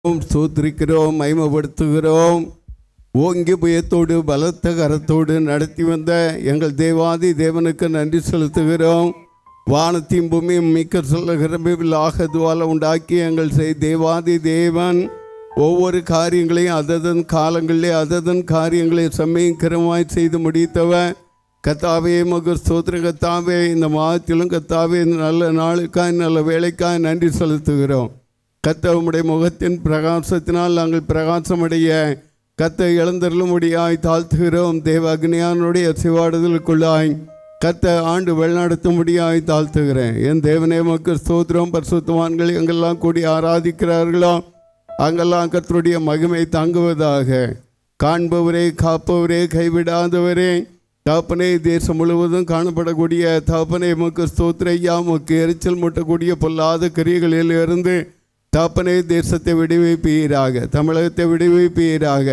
ஸ்தோத்திரிக்கிறோம், மகிமைப்படுத்துகிறோம். ஓங்கி புயத்தோடு பலத்த கரத்தோடு நடத்தி வந்த எங்கள் தேவாதி தேவனுக்கு நன்றி செலுத்துகிறோம். வானத்தையும் பூமியும் மிக்க சொல்லுகிறபிலாக துவால உண்டாக்கி எங்கள் தேவாதி தேவன் ஒவ்வொரு காரியங்களையும் அததன் காலங்களிலே அததன் காரியங்களை சமயங்கரமாய் செய்து முடித்தவன் கத்தாவே மக ஸ்தோத்திரம். கத்தாவே இந்த மாதத்திலும் கத்தாவே நல்ல நாளுக்காய் நல்ல வேலைக்காய் நன்றி செலுத்துகிறோம். கத்தவுடைய முகத்தின் பிரகாசத்தினால் நாங்கள் பிரகாசமடைய கத்த இழந்தருளும்படியாய் தாழ்த்துகிறோம். தேவ அக்னியானுடைய சிவாடுதலுக்குள்ளாய் கத்த ஆண்டு வழிநடத்தும்படியாய் தாழ்த்துகிறேன். என் தேவனே மக்கள் ஸ்தோத்திரம். பரிசுத்தவான்கள் எங்கெல்லாம் கூடி ஆராதிக்கிறார்களோ அங்கெல்லாம் கர்த்தருடைய மகிமை தாங்குவதாக. காண்பவரே, காப்பவரே, கைவிடாதவரே, தாப்பனே, தேசம் முழுவதும் காணப்படக்கூடிய தாப்பனே மக்கள் ஸ்தோத்திரையா மக்கு எரிச்சல் மூட்டக்கூடிய பொல்லாத கிரியைகளில் இருந்து தாப்பனே தேசத்தை விடுவிப்பீராக, தமிழகத்தை விடுவிப்பீராக.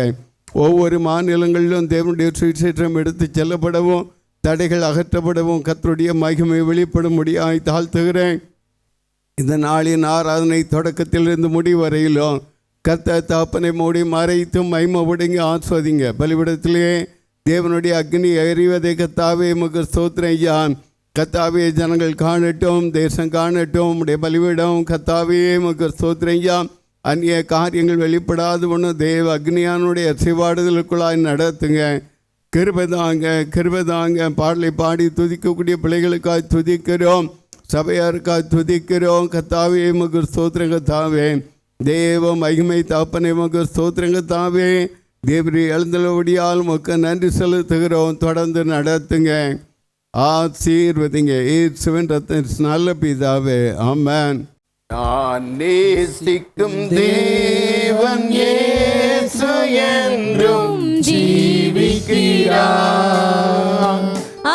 ஒவ்வொரு மாநிலங்களிலும் தேவனுடைய சுவிசேஷம் எடுத்து செல்லப்படவும் தடைகள் அகற்றப்படவும் கர்த்தருடைய மகிமை வெளிப்படும் முடியாய் தாழ்த்துகிறேன். இந்த நாளின் ஆராதனை தொடக்கத்திலிருந்து முடிவரையிலும் கர்த்தர் தாப்பனை மூடி மறைத்தும் மகிமை ஒடுங்கி ஆஸ்வதிங்க. பலிபிடத்திலே தேவனுடைய அக்னி எறிவதை கத்தாவே மக ஸ்தோத்திரையான். கத்தாவே ஜனங்கள் காணட்டும், தேசம் காணட்டும், உடைய பலிவிடம் கத்தாவே மக ஸ்தோத்திரையா. அந்நிய காரியங்கள் வெளிப்படாது ஒன்று தேவ அக்னியானுடைய சிவாடுதலுக்குள்ளாய் நடத்துங்க. கிருபைதாங்க, கிருபைதாங்க. பாடலை பாடி துதிக்கக்கூடிய பிள்ளைகளுக்காக துதிக்கிறோம், சபையாருக்காக துதிக்கிறோம். கத்தாவே மக ஸ்தோத்திரம். கத்தாவே தேவ மகிமை தாப்பனை மக ஸ்தோத்திரம். கத்தாவே தேவரி எழுந்தலோடியால் மக்க நன்றி செலுத்துகிறோம். தொடர்ந்து நடத்துங்க, ஆசீர்வதிங்க. இயேசுவின் ரத்தத்தின் நல்ல பிதாவே, ஆமென். நான் நேசிக்கும் தேவன் இயேசு என்றும் ஜீவிக்கிறார்.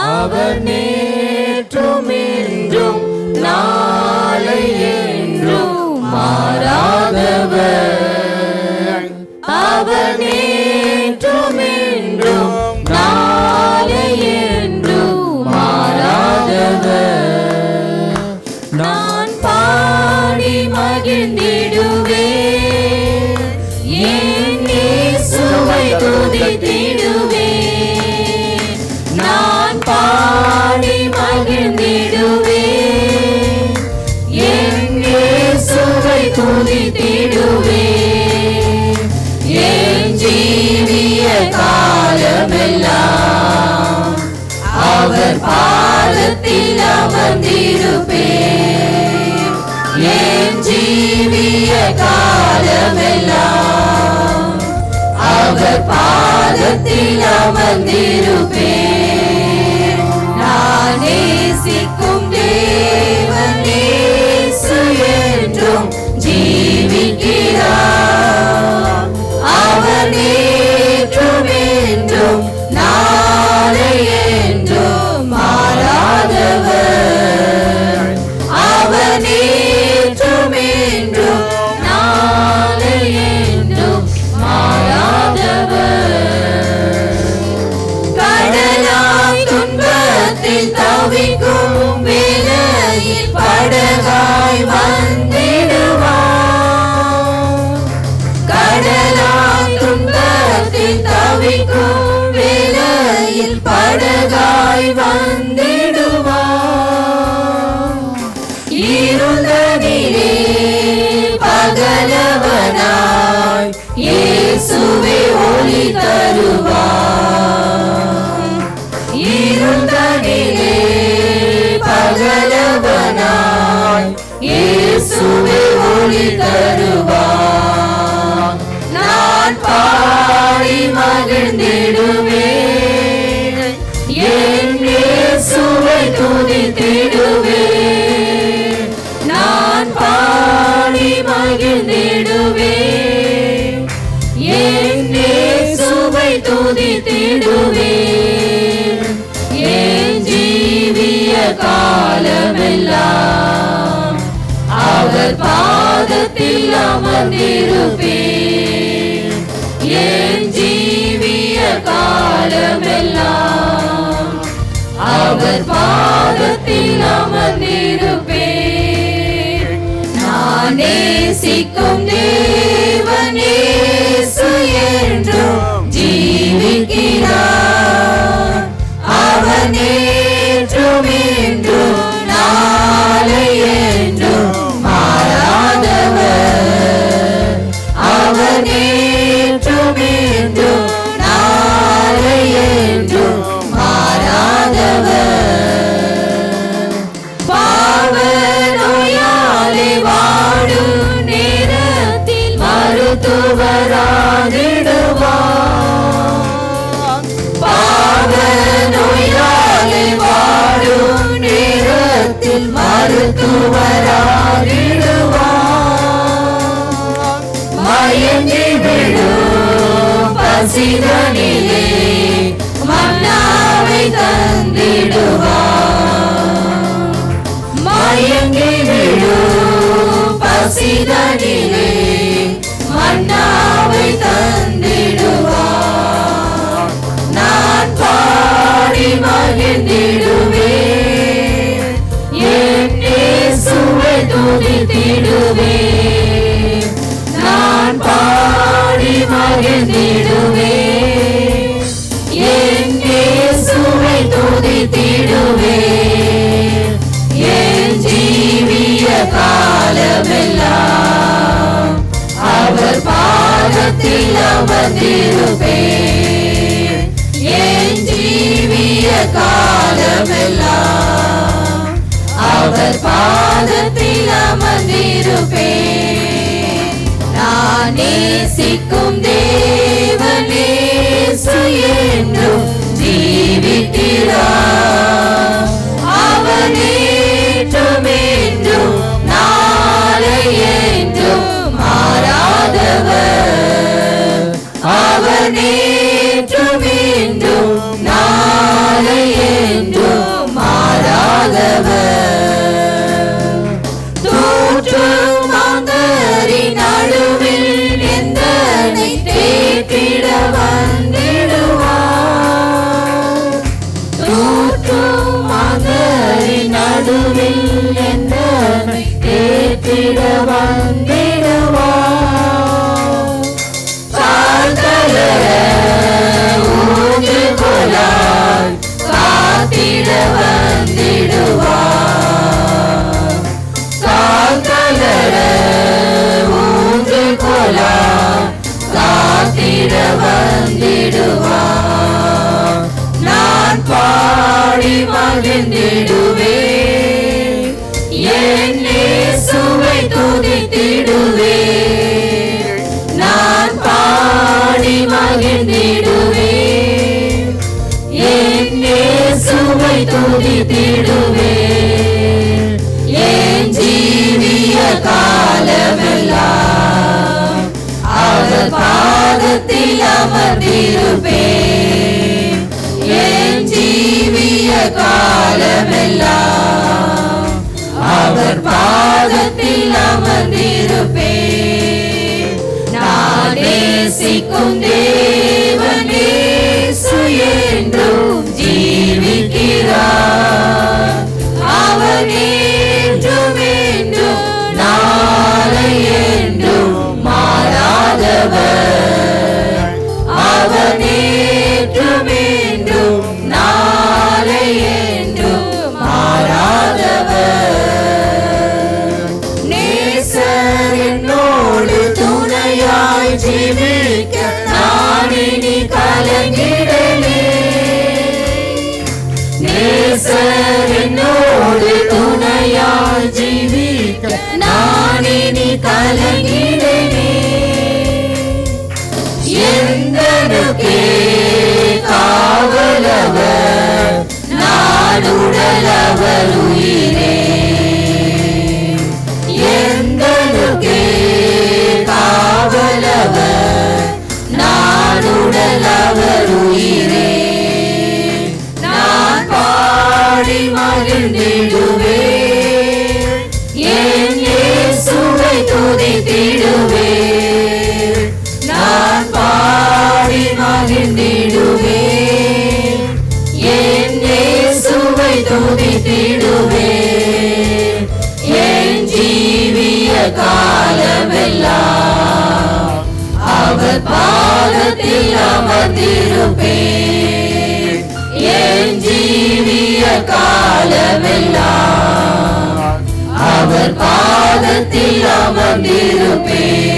அவர் நேற்றும் இன்றும் நாளை என்றும் மாறாதவர். அவர் நேற்றும் இன்றும் நாளை என்றும் மாறாதவர். நான் பாடி மகிழ்ந்திடுவேன், என் இயேசுவை துதித்திடுவேன். நான் பாடி மகிழ்ந்திடுவேன், என் இயேசுவை துதித்திடுவேன். என் ஜீவிய காலமெல்லாம் அவர் பாதத்தில் அமர்ந்திருப்பேன். என் ஜீவிய காலமெல்லாம் அவர் பாதத்தில் அமர்ந்திருப்பேன். நான் நேசிக்கும் தேவன் இயேசு என்றும் ஜீவிக்கிறார். அவர் நேற்றும் என்றும் நாளை என்றும் மாறாதவர். அவர் நேற்றும் என்றும் நாளை என்றும் மாறாதவர். கடலாய் துன்பத்தில் தவிக்கும் வேளையில் படகாய் வந்திடுவார். கடலாய் துன்பத்தில் தவிக்கும் வேளையில் படகாய் வந்திடுவார். இருந்தனிலே பகலவனாய் இயேசுவே ஒளி தருவார். இருந்தனிலே பகலவனாய் இயேசுவே ஒளி தருவார். நான் பாடி மகிழ்ந்திடுவேன், என் இயேசுவை துதித்திடுவேன். நான் பாடி மகிழ்ந்திடுவேன், என் இயேசுவை துதித்திடுவேன். என் ஜீவிய காலமெல்லாம் அவர் பாதத்தில் அமர்ந்திருப்பேன். என் ஜீவிய காலமெல்லாம் அவர் பாதத்தில் அமர்ந்திருப்பேன். நான் நேசிக்கும் தேவன் என்றும் ஜீவிக்கிறார். அவர் நேற்றும் இன்றும் நாளை என்றும் மாறாதவர். அவர் நேற்றும் இன்றும் நாளை என்றும் மாறாதவர். பாவ நோயாளி வாடும் நேரத்தில் மருத்துவராகிடுவார். பாவ நோயாளி வாடும் நேரத்தில் மருத்துவராகிடுவார். மயங்கி விடும் பசிதனிலே மன்னாவை தந்திடுவார். மயங்கி விடும் பசிதனிலே மன்னாவை தந்திடுவார். நான் பாடி மகிழ்ந்திடுவேன், என் இயேசுவை துதித்திடுவேன். நான் பாடி மகிழ்ந்திடுவேன், என் இயேசுவை துதித்திடுவேன். என் ஜீவிய காலமெல்லாம் அவர் பாதத்தில் அமர்ந்திருப்பேன். என் ஜீவிய காலமெல்லாம் அவர் பாதத்தில் அமர்ந்திருப்பேன். நான் நேசிக்கும் தேவன் இயேசு என்றும் ஜீவிக்கிறார். அவர் நேற்றும் என்றும் நாளை என்றும் மாறாதவர். அவர் நேற்றும் என்றும் நாளை என்றும் மாறாதவர். தூற்றும் மாந்தரின் நடுவில் எந்தனை தேற்றிட வந்திடுவார். தூற்றும் மாந்தரின் நடுவில் எந்தனை தேற்றிட வந்திடுவார். கால்தளர ஊன்றுகோலாய் காத்திட வந்திடுவார். கால்தளர ஊன்றுகோலாய் காத்திட வந்திடுவார். நான் பாடி மகிழ்ந்திடுவேன், என் இயேசுவை துதித்திடுவேன். நான் பாடி மகிழ்ந்திடுவேன், என் இயேசுவை துதித்திடுவேன். என் ஜீவிய காலமெல்லாம் அவர் பாதத்தில் அமர்ந்திருப்பேன். என் ஜீவிய காலமெல்லாம் அவர் பாதத்தில் அமர்ந்திருப்பேன். நான் நேசிக்கும் தேவன் இயேசு என்றும் ஜீவிக்கிறார். அவர் நேற்றும் என்றும் நாளை என்றும் மாறாதவர். அவர் நேற்றும் என்றும் நாளை என்றும் மாறாதவர். நேசர் என்னோடு துணையாய் ஜீவிக்க நான் இனி கலங்கிடலே. நேசர் என்னோடு துணையாய் ஜீவிக்க நான் இனி கலங்கிடலே. எந்தனுக்கே காவலவர் நாடுடலவர் உயிரே. எந்தனுக்கே காவலவர் நாடுடலவர் உயிரே. நான் பாடி மகிழ்ந்திடுவேன், என் இயேசுவை துதித்திடுவேன். நான் பாடி மகிழ்ந்திடுவேன், என் இயேசுவை துதித்திடுவேன். என் ஜீவிய காலமெல்லாம் அவர் பாதத்தில் அமர்ந்திருப்பேன் என் ஜீவிய காலமெல்லாம் அவர் பாதத்தில் அமர்ந்திருப்பேன்.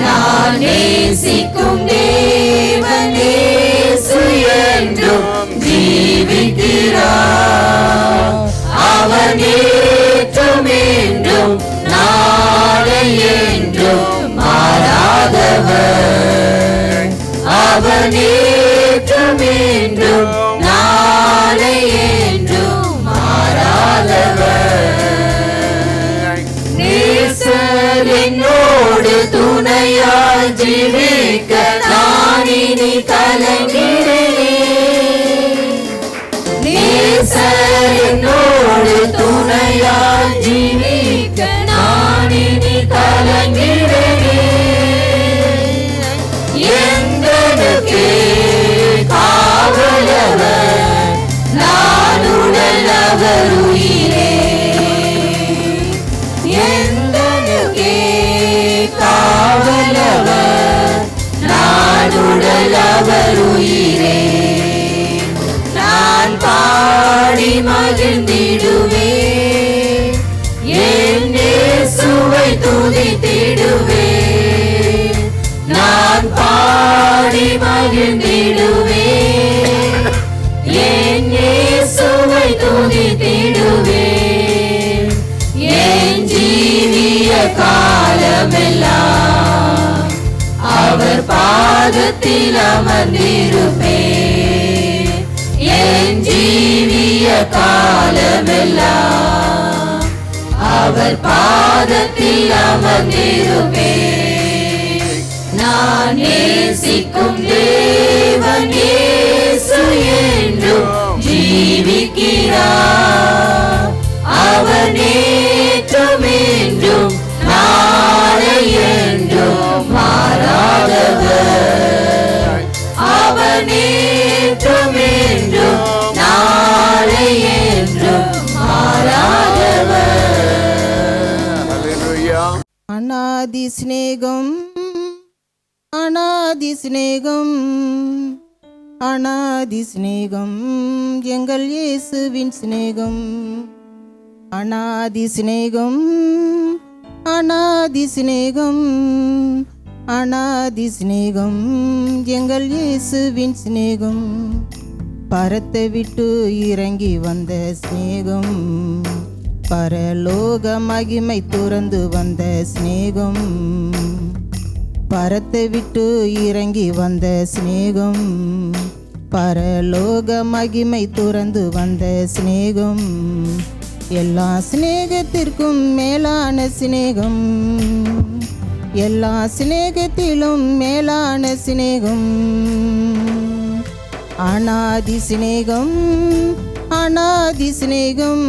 நான் நேசிக்கும் தேவன் இயேசு என்றும் ஜீவிக்கிறார். அவர் நேற்றும் என்றும் நாளை என்றும் மாறாதவர். அவர் நேற்றும் என்றும் நாளை என்றும் மாறாதவர். நேசர் என்னோடு துணையாய் ஜீவிக்க நான் இனி கலங்கிறேனே. நேசர் என்னோடு துணையாய் ஜீவிக்க நான் இனி கலங்கிறேனே. எந்தனுக்கே காவலவர் நான் உடல் அவர் உயிரே. எந்தனுக்கே காவலவர் நான் உடல் அவர் உயிரே. நான் பாடி மகிழ்ந்திடுவேன் என் இயேசுவை துதித்திடுவேன். நான் பாடி மகிழ்ந்திடுவேன் என் இயேசுவை துதித்திடுவேன். என் ஜீவிய காலமெல்லாம் அவர் பாதத்தில் அமர்ந்திருப்பேன். என் ஜீவிய காலமெல்லாம் அவர் பாதத்தில் அமர்ந்திருப்பேன். நான் நேசிக்கும் தேவன் இயேசு என்றும் ஜீவிக்கிறார். அவர் நேற்றும் என்றும் நாளை என்றும் மாறாதவர். அவர் நேற்றும் என்றும் நாளை என்றும் மாறாதவர். அநாதி சிநேகம் அநாதி சிநேகம் அநாதி சிநேகம் எங்கள் இயேசுவின் சிநேகம். அநாதி சிநேகம் அநாதி சிநேகம் அநாதி சிநேகம் எங்கள் இயேசுவின் சிநேகம். பரத்தை விட்டு இறங்கி வந்த சிநேகம், பரலோக மகிமை துறந்து வந்த சிநேகம். பரத்தை விட்டு இறங்கி வந்த சிநேகம், பரலோக மகிமை துறந்து வந்த சிநேகம். எல்லா சிநேகத்திற்கும் மேலான சிநேகம், எல்லா சிநேகத்திலும் மேலான சிநேகம். அநாதி சிநேகம் அநாதி சிநேகம்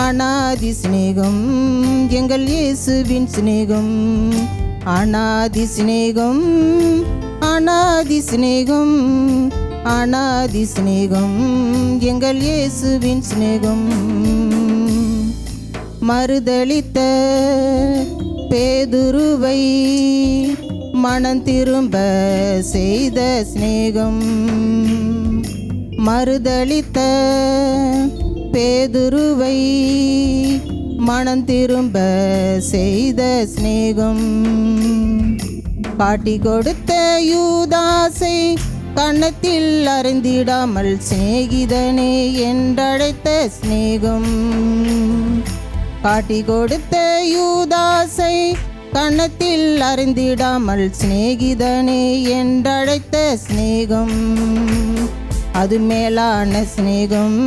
அநாதி சிநேகம் எங்கள் இயேசுவின் சிநேகம். அநாதி சிநேகம் அநாதி சிநேகம் அநாதி சிநேகம் எங்கள் இயேசுவின் சிநேகம். மறுதலித்த பேதுருவை மனம் திரும்ப செய்த சிநேகம். மறுதலித்த பேதுருவை மனம் திரும்ப செய்த சிநேகம். காட்டி கொடுத்த யூதாசை கன்னத்தில் அறிந்திடாமல் சிநேகிதனே என்றழைத்த சிநேகம். காட்டி கொடுத்த யூதாசை கன்னத்தில் அறிந்திடாமல் சிநேகிதனே என்றழைத்த சிநேகம். அது மேலான சிநேகம்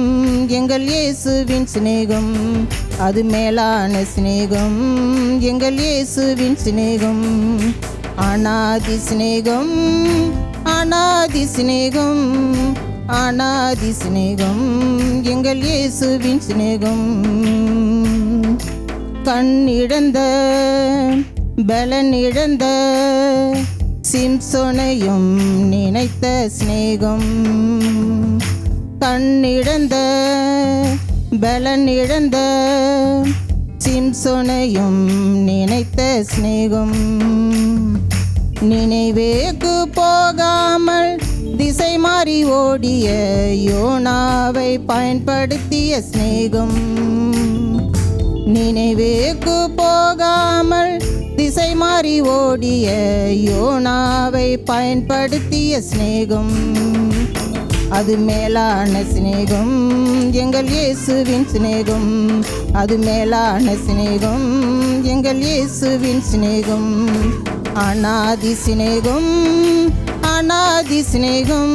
எங்கள் இயேசுவின் சிநேகம். அது மேலான சிநேகம் எங்கள் இயேசுவின் சிநேகம். அநாதி சிநேகம் அநாதி சிநேகம் அநாதி சிநேகம் எங்கள் இயேசுவின் சிநேகம். கண்ணிழந்த பலனிழந்த சிம்சோனையும் நினைத்த சிநேகம். கண்ணிழந்த பலனிழந்த சிம்சோனையும் நினைத்த சிநேகம். நினைவேக்கு போகாமல் திசை மாறி ஓடிய யோனாவை பயன்படுத்திய சிநேகம். நினைவேக்கு போகாமல் திசை மாறி ஓடிய யோனாவை பயன்படுத்திய சிநேகம். அது மேலான சிநேகம், எங்கள் இயேசுவின் சிநேகம். அது மேலான சிநேகம், எங்கள் இயேசுவின் சிநேகம். அநாதி சிநேகம், அநாதி சிநேகம்,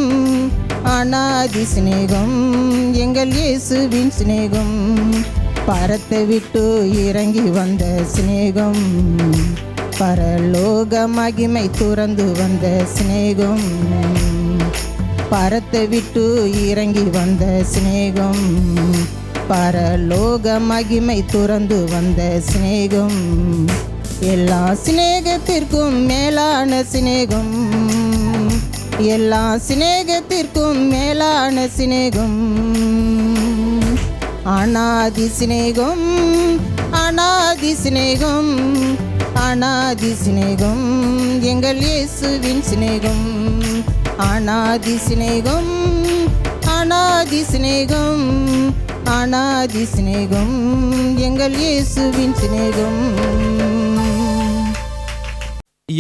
அநாதி சிநேகம், எங்கள் இயேசுவின் சிநேகம். பரத்தை விட்டு இறங்கி வந்த சிநேகம், பரலோக மகிமை துறந்து வந்த சிநேகம். பரத்தை விட்டு இறங்கி வந்த சிநேகம், பரலோக மகிமை துறந்து வந்த சிநேகம். எல்லா சிநேகத்திற்கும் மேலான சிநேகம், எல்லா சிநேகத்திற்கும் மேலான சிநேகம். அநாதி சிநேகம், அநாதி சிநேகம், அநாதி சிநேகம், எங்கள் இயேசுவின் சிநேகம். அநாதி சிநேகம், அநாதி சிநேகம், அநாதி சிநேகம், எங்கள் இயேசுவின் சிநேகம்.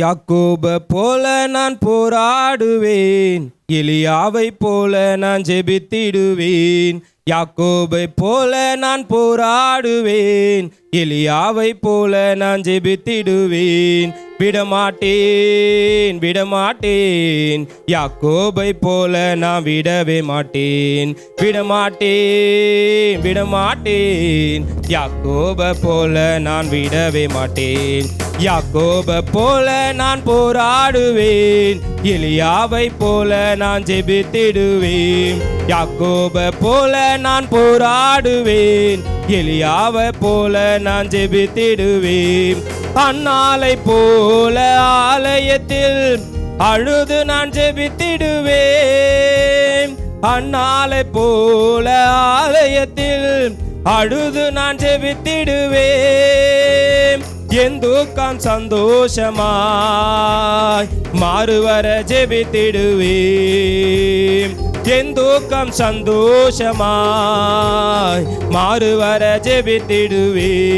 யாக்கோபை போல நான் போராடுவேன், எலியாவை போல நான் ஜெபித்திடுவேன். யாக்கோபை போல நான் போராடுவேன், எலியாவை போல நான் ஜெபித்திடுவேன். விடமாட்டேன் விடமாட்டேன், யாக்கோபை போல நான் விடவே மாட்டேன். விடமாட்டேன் விடமாட்டேன், யாக்கோபை போல நான் விடவே மாட்டேன். யாக்கோபை போல நான் போராடுவேன், எலியாவை போல நான் ஜெபித்திடுவேன். யாக்கோபை போல நான் போராடுவேன், எலியாவை போல நான் ஜெபித்திடுவேன். அன்னாலை போல ஆலயத்தில் அழுது நான் ஜெபித்திடுவேன். அன்னாலை போல ஆலயத்தில் அழுது நான் ஜெபித்திடுவேன். என் துக்கம் சந்தோஷமாய் மாறுவர ஜெபித்திடுவேன். என் துக்கம் சந்தோஷமாய் மாறுவர ஜெபித்திடுவேன்.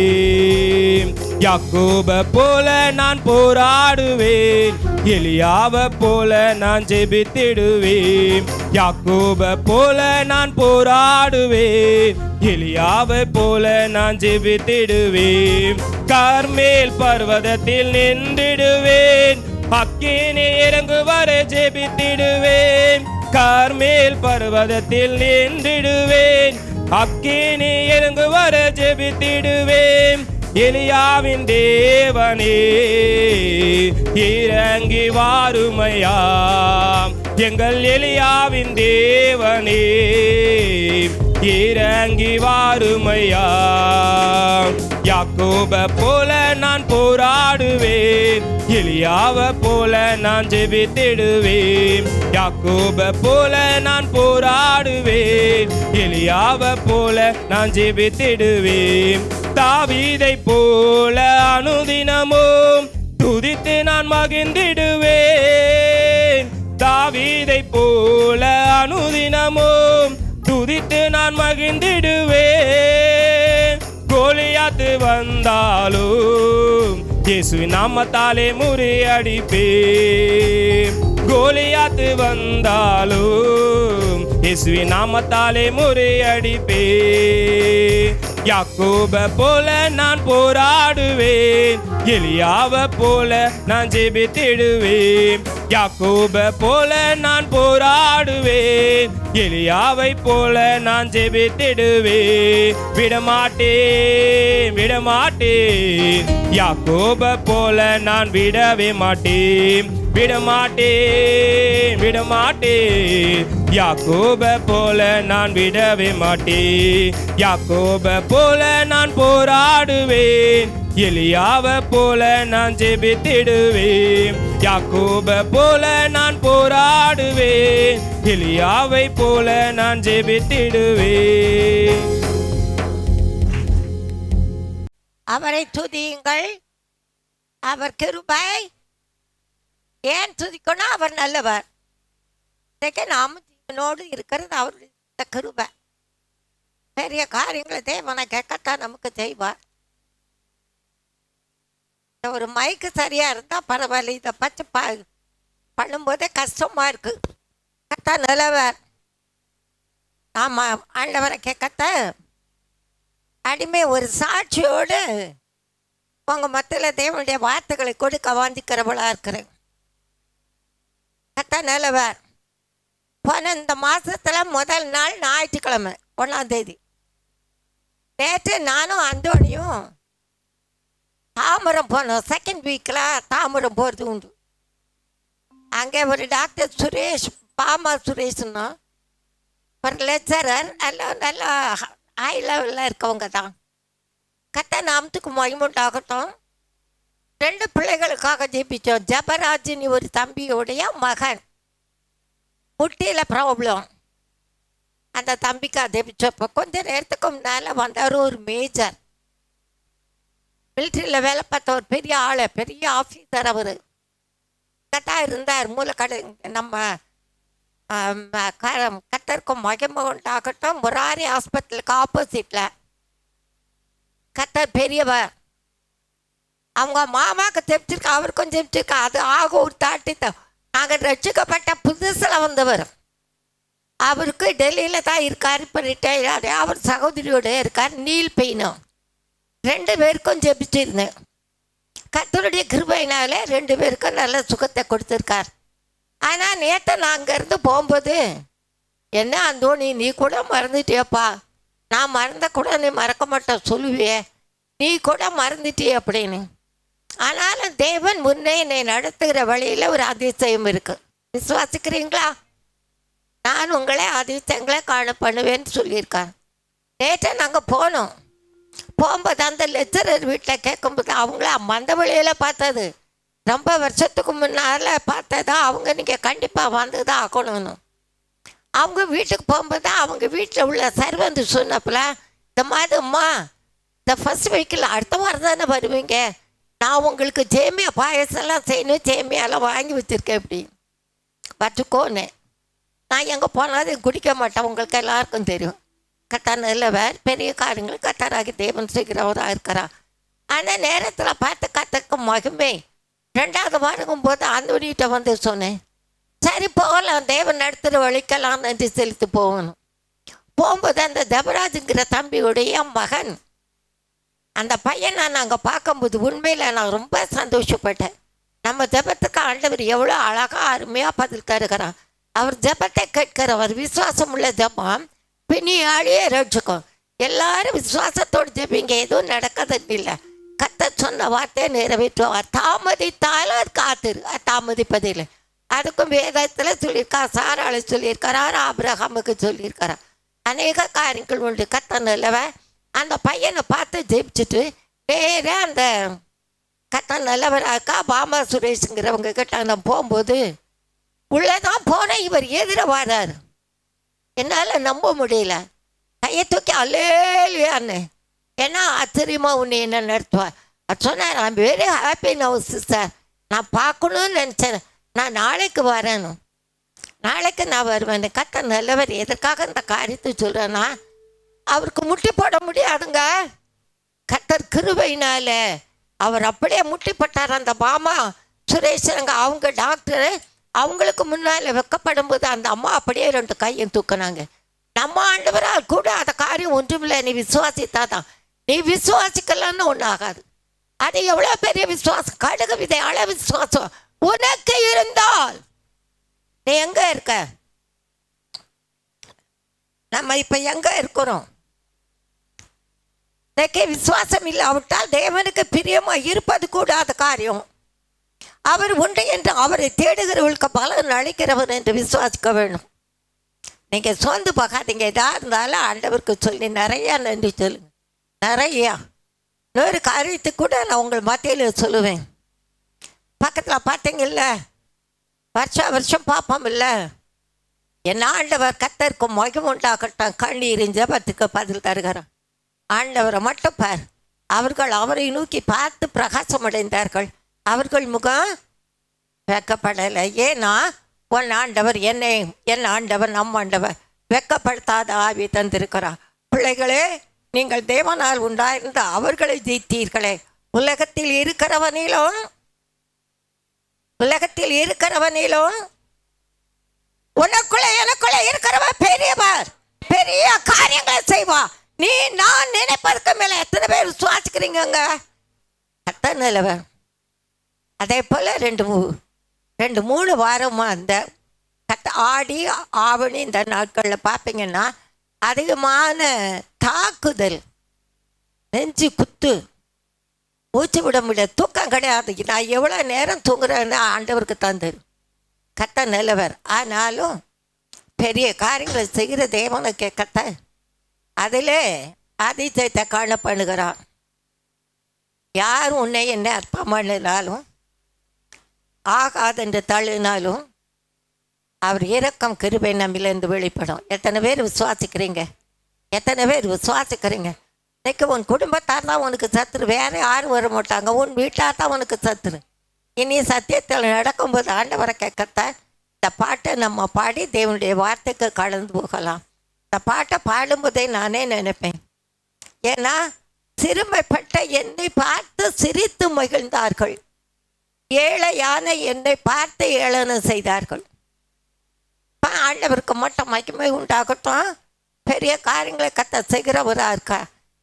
யாக்கோபை போல நான் போராடுவேன், எலியாவை போல நான் ஜெபித்திடுவேன். யாக்கோபை போல நான் போராடுவேன், எலியாவை போல நான் ஜெபித்திடுவேன். கர்மேல் பர்வதத்தில் நின்றிடுவேன், அக்கினி இறங்குவரை ஜெபித்திடுவேன். கர்மேல் பர்வதத்தில் நின்றிடுவேன், அக்கினி இறங்குவரை ஜெபித்திடுவேன். எலியாவின் தேவனே இறங்கி வாருமையாம், எங்கள் எலியாவின் தேவனே இறங்கி வாருமையாம். யாக்கோபை போல நான் போராடுவேன், எலியாவை போல நான் ஜெபித்திடுவேன். யாக்கோபை போல நான் போராடுவேன், எலியாவை போல நான் ஜெபித்திடுவேன். தாவீதை போல அனுதினமும் துதித்து நான் மகிழ்ந்திடுவேன். தாவீதை போல அனுதினமும் துதித்து நான் மகிழ்ந்திடுவேன். கோலியாத்து வந்தாலும் இயேசுவின் நாமத்தாலே முறியடிப்பேன். கோலியாத்து வந்தாலும் இயேசுவின் நாமத்தாலே முறியடிப்பேன். யாக்கோபை போல நான் போராடுவேன், எலியாவை போல நான் ஜெபித்திடுவேன். யாக்கோபை போல நான் போராடுவேன், எலியாவை போல நான் ஜெபித்திடுவேன். விடமாட்டேன் விடமாட்டேன், யாக்கோபை போல நான் விடவே மாட்டேன். விடமாட்டேன் விடமாட்டேன், யாக்கோபை போல நான் விடவே மாட்டேன். யாக்கோபை போல நான் போராடுவேன், எலியாவை போல நான் ஜெபித்திடுவேன். யாக்கோபை போல நான் போராடுவேன், எலியாவை போல நான் ஜெபித்திடுவேன். அவரை துதியுங்கள், அவர் கிருபை ஏன் துதிக்கணும்? அவர் நல்லவர். இன்றைக்கு நாம ஜீவனோடு இருக்கிறது அவருடைய கிருபை. பெரிய காரியங்களை தேவனை கேட்கத்தான் நமக்கு செய்வார். ஒரு மைக்கு சரியா இருந்தா பரவாயில்ல, இதை பச்சை பண்ணும்போதே கஷ்டமா இருக்கு. கத்தா நல்லவர். ஆமா, ஆண்டவரை கேட்கத்த அடிமை ஒரு சாட்சியோடு உங்க மத்தியில் தேவனுடைய வார்த்தைகளை கொடுக்க வாஞ்சிக்கிறவளா இருக்கிறேன். கத்தா நல்லவர். போன இந்த மாசத்துல முதல் நாள் ஞாயிற்றுக்கிழமை 1ஆம் தேதி நேற்று நானும் அந்தோனியும் தாம்பரம் போனோம். செகண்ட் வீக்கில் தாம்பரம் போகிறது உண்டு. அங்கே ஒரு டாக்டர் சுரேஷ், பாமா சுரேஷ்னா ஒரு லெக்சரர், நல்லா ஹை லெவலில் இருக்கவங்க தான். கத்த நாமத்துக்கு மகிமுண்டாகட்டும். 2 பிள்ளைகளுக்காக ஜெபிச்சோம். ஜபராஜினி ஒரு தம்பியோடைய மகன், முட்டியில் ப்ராப்ளம். அந்த தம்பிக்காக ஜெபிச்சப்போ கொஞ்ச நேரத்துக்கு முன்னால் வந்தார் ஒரு மேஜர், மிலிட்ரியில் வேலை பார்த்த ஒரு பெரிய ஆள், பெரிய ஆஃபீஸர். அவர் கத்தா இருந்தார் மூலக்கடை. நம்ம கத்தருக்கும் மகிமை உண்டாகட்டும். முராரி ஹாஸ்பிட்டலுக்கு ஆப்போசிட்டில் கத்தர் பெரியவர். அவங்க மாமாவுக்கு தெப்பிச்சிருக்கா, அவருக்கும் தெப்பிச்சிருக்கா. அது ஆக ஒரு தாட்டி நாங்கள் ரட்சிக்கப்பட்ட புதுசில் வந்தவர். அவருக்கு டெல்லியில் தான் இருக்கார், இப்போ ரிட்டையர்டு. அவர் சகோதரியோட இருக்கார், நீல் பெயினும். 2 பேருக்கும் ஜெபிச்சிருந்தேன். கர்த்தருடைய கிருபையினால 2 பேருக்கும் நல்ல சுகத்தை கொடுத்துருக்கார். ஆனால் நேற்று நான் அங்கேருந்து போகும்போது, என்ன அந்தோணி நீ கூட மறந்துட்டியப்பா, நான் மறந்த கூட நீ மறக்க மாட்டேன் சொல்லுவியே, நீ கூட மறந்துட்டியே அப்படின்னு. ஆனாலும் தேவன் முன்னே என்னை நடத்துகிற வழியில் ஒரு அதிசயம் இருக்குது. விசுவாசிக்கிறீங்களா? நான் உங்களை அதிசயங்களை காண பண்ணுவேன்னு சொல்லியிருக்கேன். நேற்று நாங்கள் போனோம். போகும்போது அந்த லெக்சரர் வீட்டில் கேட்கும்போது அவங்கள மந்த வழியில் பார்த்தது, ரொம்ப வருஷத்துக்கு முன்னால் பார்த்ததா. அவங்க நீங்கள் கண்டிப்பாக வந்து தான் ஆகணும்னு. அவங்க வீட்டுக்கு போகும்போது அவங்க வீட்டில் உள்ள சர்வந்து சொன்னப்பல, இந்த மாதிரிம்மா இந்த ஃபர்ஸ்ட் வீக்கில் அடுத்த வாரம் தானே வருவீங்க, நான் உங்களுக்கு சேமியா பாயசெல்லாம் செய்யணும், சேமியாலாம் வாங்கி வச்சுருக்கேன். எப்படி வச்சுக்கோன்னு. நான் எங்கே போனாலும் குடிக்க மாட்டேன், உங்களுக்கு எல்லாருக்கும் தெரியும். கத்தா நல்லவர், பெரிய காரியங்கள் கத்தராகி தேவன் செய்கிறவராக இருக்கிறா. அந்த நேரத்தில் பார்த்து கத்தருக்கு மகிமை. 2வது வாரங்கும் போது ஆண்டவர்கிட்ட வந்து சொன்னேன், சரி போகலாம், தேவன் நடத்துகிற வழிக்கெல்லாம் நன்றி செலுத்தி போகணும். போகும்போது அந்த தபராஜுங்கிற தம்பியுடைய மகன், அந்த பையனை நாங்கள் பார்க்கும்போது உண்மையில் நான் ரொம்ப சந்தோஷப்பட்டேன். நம்ம ஜெபத்துக்கு ஆண்டவர் எவ்வளோ அழகாக அருமையாக பதில் தருகிறான். அவர் ஜெபத்தை கேட்கிறவர். விசுவாசம் உள்ள ஜெபம் பின்னியாளியே ரட்சிக்கும். எல்லாரும் விசுவாசத்தோடு ஜெபிங்க, எதுவும் நடக்கிறது இல்லை. கத்த சொன்ன வார்த்தையை நிறைவேற்றுவார். தாமதித்தாலும் அது காத்திரு, தாமதிப்பதில்லை. அதுக்கும் வேதத்தில் சொல்லியிருக்கார், சாராளை சொல்லியிருக்கிறார், ஆபிரகாமுக்கு சொல்லியிருக்கிறார். அநேக காரியங்கள் உண்டு. கத்த நல்லவன். அந்த பையனை பார்த்து ஜெபிச்சுட்டு வேற அந்த கத்த நல்லவராக்கா பாமா சுரேஷுங்கிறவங்க கிட்ட நான் போகும்போது உள்ளதான் போனேன். இவர் எதிர வாரார். என்னால் நம்ப முடியல. கையை தூக்கி அல்லேலியான்னு, ஏன்னா ஆச்சரியமாக உன்னை என்ன நடத்துவார். அது சொன்னார், I'm very happy now sister, நான் பார்க்கணும்னு நினச்சேன், நான் நாளைக்கு வரேன்னு. நாளைக்கு நான் வருவேன். கத்த நல்லவர். எதற்காக இந்த காரியத்தை சொல்கிறேன்னா, அவருக்கு முட்டி போட முடியாதுங்க. கத்தர் கிருபையினால அவர் அப்படியே முட்டி போட்டார். அந்த பாமா சுரேஷங்க அவங்க டாக்டரு அவங்களுக்கு முன்னால் வெக்கப்படும் போது அந்த அம்மா அப்படியே 2 கையும் தூக்குனாங்க. நம்ம ஆண்டவரால் கூட அந்த காரியம் ஒன்றுமில்லை, நீ விசுவாசித்தாதான். நீ விசுவாசிக்கலான்னு ஒன்றும் ஆகாது. அது எவ்வளோ பெரிய விசுவாசம், கடுகு விதை அள விசுவாசம் உனக்கு இருந்தால். நீ எங்கே இருக்க? நம்ம இப்போ எங்கே இருக்கிறோம்? எனக்கு விசுவாசம் இல்லாவிட்டால் தேவனுக்கு பிரியமாக இருப்பது கூடாத காரியம். அவர் உண்டு என்று அவரை தேடுகிறவர்களுக்கு பலன் அளிக்கிறவர் என்று விசுவாசிக்க வேணும். நீங்கள் சோர்ந்து பார்க்காதீங்க. எதாக இருந்தாலும் ஆண்டவருக்கு சொல்லி நிறையா நன்றி சொல்லுங்க. நிறையா. இன்னொரு காரியத்துக்கு கூட நான் உங்கள் மத்தியில் சொல்லுவேன். பக்கத்தில் பார்த்தீங்கல்ல, வருஷம் பார்ப்போம் இல்லை, என் ஆண்டவர் கத்தருக்கு மகிமை உண்டாகட்டும். கண்ணீரின் ஜெபத்துக்கு பதில் தருகிறார். ஆண்டவரை மட்டும் பார். அவர்கள் அவரை நோக்கி பார்த்து பிரகாசம் அடைந்தார்கள். அவர்கள் முகம் வெக்கப்படலை. ஏன்னா உன் ஆண்டவர் என் ஆண்டவர் நம் ஆண்டவர் வெக்கப்படுத்தாத ஆவி தந்திருக்கிறார். பிள்ளைகளே, நீங்கள் தேவனால் உண்டாயிருந்த அவர்களை ஜெயித்தீர்களே. உலகத்தில் இருக்கிறவனிலும் உனக்குள்ள எனக்குள்ள இருக்கிறவன் பெரியவர், பெரிய காரியங்களை செய்வா. நான் நினைப்பதற்கு மேல எத்தனை பேர் விசுவாசிக்கிறீங்க? அத்தனை நிலவன். அதே போல 2-3 வாரமா அந்த ஆடி ஆவணி இந்த நாட்களில் பார்ப்பீங்கன்னா அதிகமான தாக்குதல், நெஞ்சு குத்து, மூச்சு விட முடியாது, தூக்கம் கிடையாது. நான் எவ்வளோ நேரம் தூங்குறேன்னு ஆண்டவருக்கு தந்தது கத்த நிலவர். ஆனாலும் பெரிய காரியங்களை செய்கிற தேவனுக்கு கத்த அதில் அதிசயத்தை காண பண்ணுகிறான். யார் உன்னை என்ன அற்பமானாலும் ஆகாதென்று தள்ளினாலும் அவர் இரக்கம் கிருபை நம்மிலேருந்து வெளிப்படும். எத்தனை பேர் விசுவாசிக்கிறீங்க? இன்னைக்கு உன் குடும்பத்தார் தான் உனக்கு சத்துரு, வேற யாரும் வர மாட்டாங்க. உன் வீட்டார் தான் உனக்கு சத்துரு. இனி சத்தியத்தில் நடக்கும்போது ஆண்டவரை கேட்கத்தான் இந்த பாட்டை நம்ம பாடி தேவனுடைய வார்த்தைக்கு கலந்து போகலாம். இந்த பாட்டை பாடும்போதே நானே நினைப்பேன், ஏன்னா சிறுமைப்பட்ட என்னை பார்த்து சிரித்து மகிழ்ந்தார்கள், ஏழையான என்னை பார்த்து ஏளனம் செய்தார்கள். ஆண்டவருக்கு மட்டும் மகிமை உண்டாகட்டும். பெரிய காரியங்களை கத்த செய்கிறவராக இருக்கா.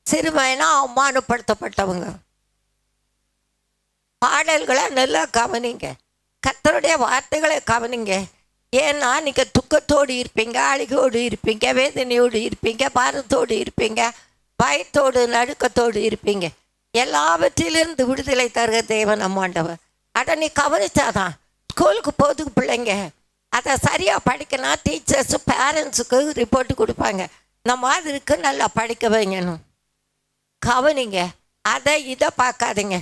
சிறுமைனா அவமானப்படுத்தப்பட்டவங்க. பாடல்களை நல்லா கவனிங்க, கர்த்தருடைய வார்த்தைகளை கவனிங்க. ஏன்னா நீங்கள் துக்கத்தோடு இருப்பீங்க, அழுகையோடு இருப்பீங்க, வேதனையோடு இருப்பீங்க, பாரத்தோடு இருப்பீங்க, பயத்தோடு நடுக்கத்தோடு இருப்பீங்க. எல்லாவற்றிலிருந்து விடுதலை தருகிற தேவன் நம்மாண்டவர். அதை நீ கவனிச்சாதான் ஸ்கூலுக்கு போதுக்கு பிள்ளைங்க அதை சரியாக படிக்கணும். டீச்சர்ஸு பேரண்ட்ஸுக்கு ரிப்போர்ட்டு கொடுப்பாங்க, இந்த மாதிரிக்கு நல்லா படிக்க வைங்கணும். கவனிங்க, அதை இதை பார்க்காதீங்க.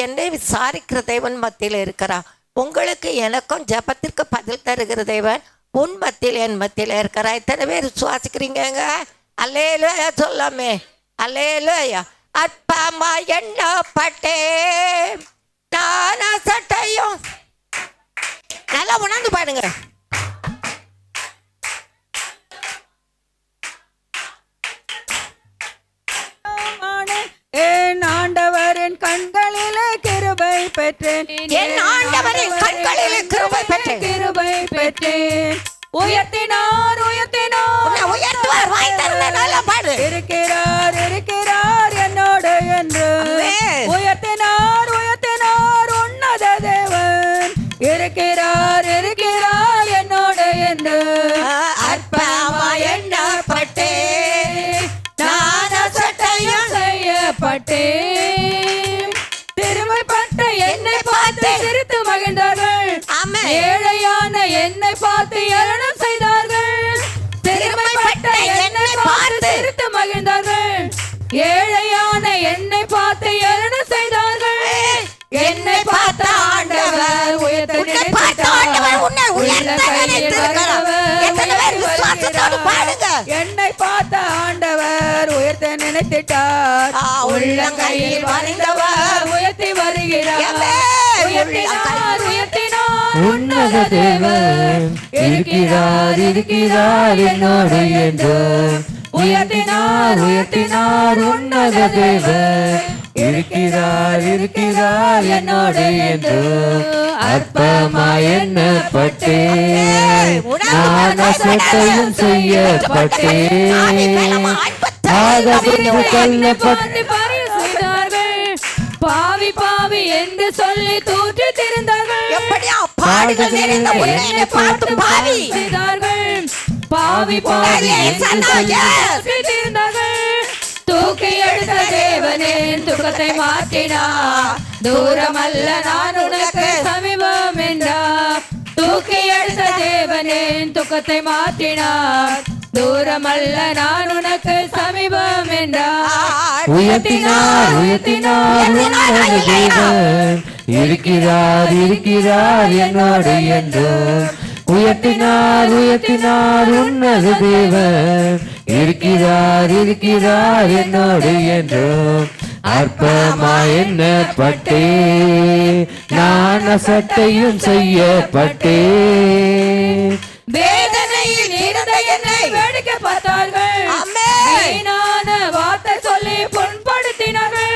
என்னை விசாரிக்கிற தேவன் மத்தியில் இருக்கிறா. உங்களுக்கு எனக்கும் ஜபத்திற்கு பதில் தருகிற தேவன் உன் மத்தியில் என் மத்தியில் இருக்கிறா. இத்தனை பேர் விசுவாசிக்கிறீங்க? அல்லேலூயா சொல்லாமே, அல்லேலூயா. அற்பமா எண்ணப்பட்டேன் நான் சட்டையும் நல்லா உணர்ந்து பாடுங்க. என் ஆண்டவரின் கண்களிலே கிருபை பெற்றேன், என் ஆண்டவரின் கண்களிலே கிருபை பெற்றேன். உயர்த்தினார் உயர்த்துவார். வாய் திறந்து நல்லா பாடு. இருக்கிறார் என்னோடு என்று. உயர்த்தினார் உன்னத தேவன். இருக்கிறார் என்னோடு என்று. அற்பமா எண்ணப்பட்டேன் நான் சட்டையும் செய்யப்பட்டேன். பெருமைப்பட்ட என்னை பார்த்து சிரித்து மகிழ்ந்தார்கள். ஏழையான என்னை பார்த்து ஏளனம் செய்தார்கள். பெருமைப்பட்ட என்னை பார்த்து சிரித்து மகிழ்ந்தார்கள். ஏழையான என்னை பார்த்து ஏளனம் செய்தார்கள். என்னை பார்த்த ஆண்டவர் உயர்த்த நினைத்தார். என்னை பார்த்த ஆண்டவர் உயர்த்த நினைத்திட்டார். உள்ளங்கையில் வரைந்தவர் உயர்த்தி வருகிறார். உயர்த்தினார் உன்னத தேவன். இருக்கிறார் என்னோடு என்று. உயர்த்தினார் உன்னத தேவன். இருக்கிறார் என்னோடு என்று. அற்பமாய் எண்ணப்பட்டேன் நான் அசட்டையும் செய்யப்பட்டேன். பாவி என்று சொல்லி தூற்றி திரிந்தார்கள். பாவி தூக்கி எடுத்த தேவனின் துக்கத்தை மாற்றினார். தூரமல்ல நான் உனக்கு சமீபம் என்றார். தூக்கி எடுத்த தேவனின் துக்கத்தை மாற்றினார். தூரமல்ல நான் உனக்கு சமீபம் என்றார். உயர்த்தினார் உன்னத தேவன். இருக்கிறார் என்னோடு என்று. உயர்த்தினார் உன்னத தேவன். இருக்கிறார் என்னோடு என்று. அற்பமா எண்ணப்பட்டே நான் அசட்டையும் செய்யப்பட்டே வேதனையில் இருந்த என்னை வேடிக்கை பார்த்தார்கள். ஆமென். வீணான வார்த்தை சொல்லி புண்படுத்தினார்கள்.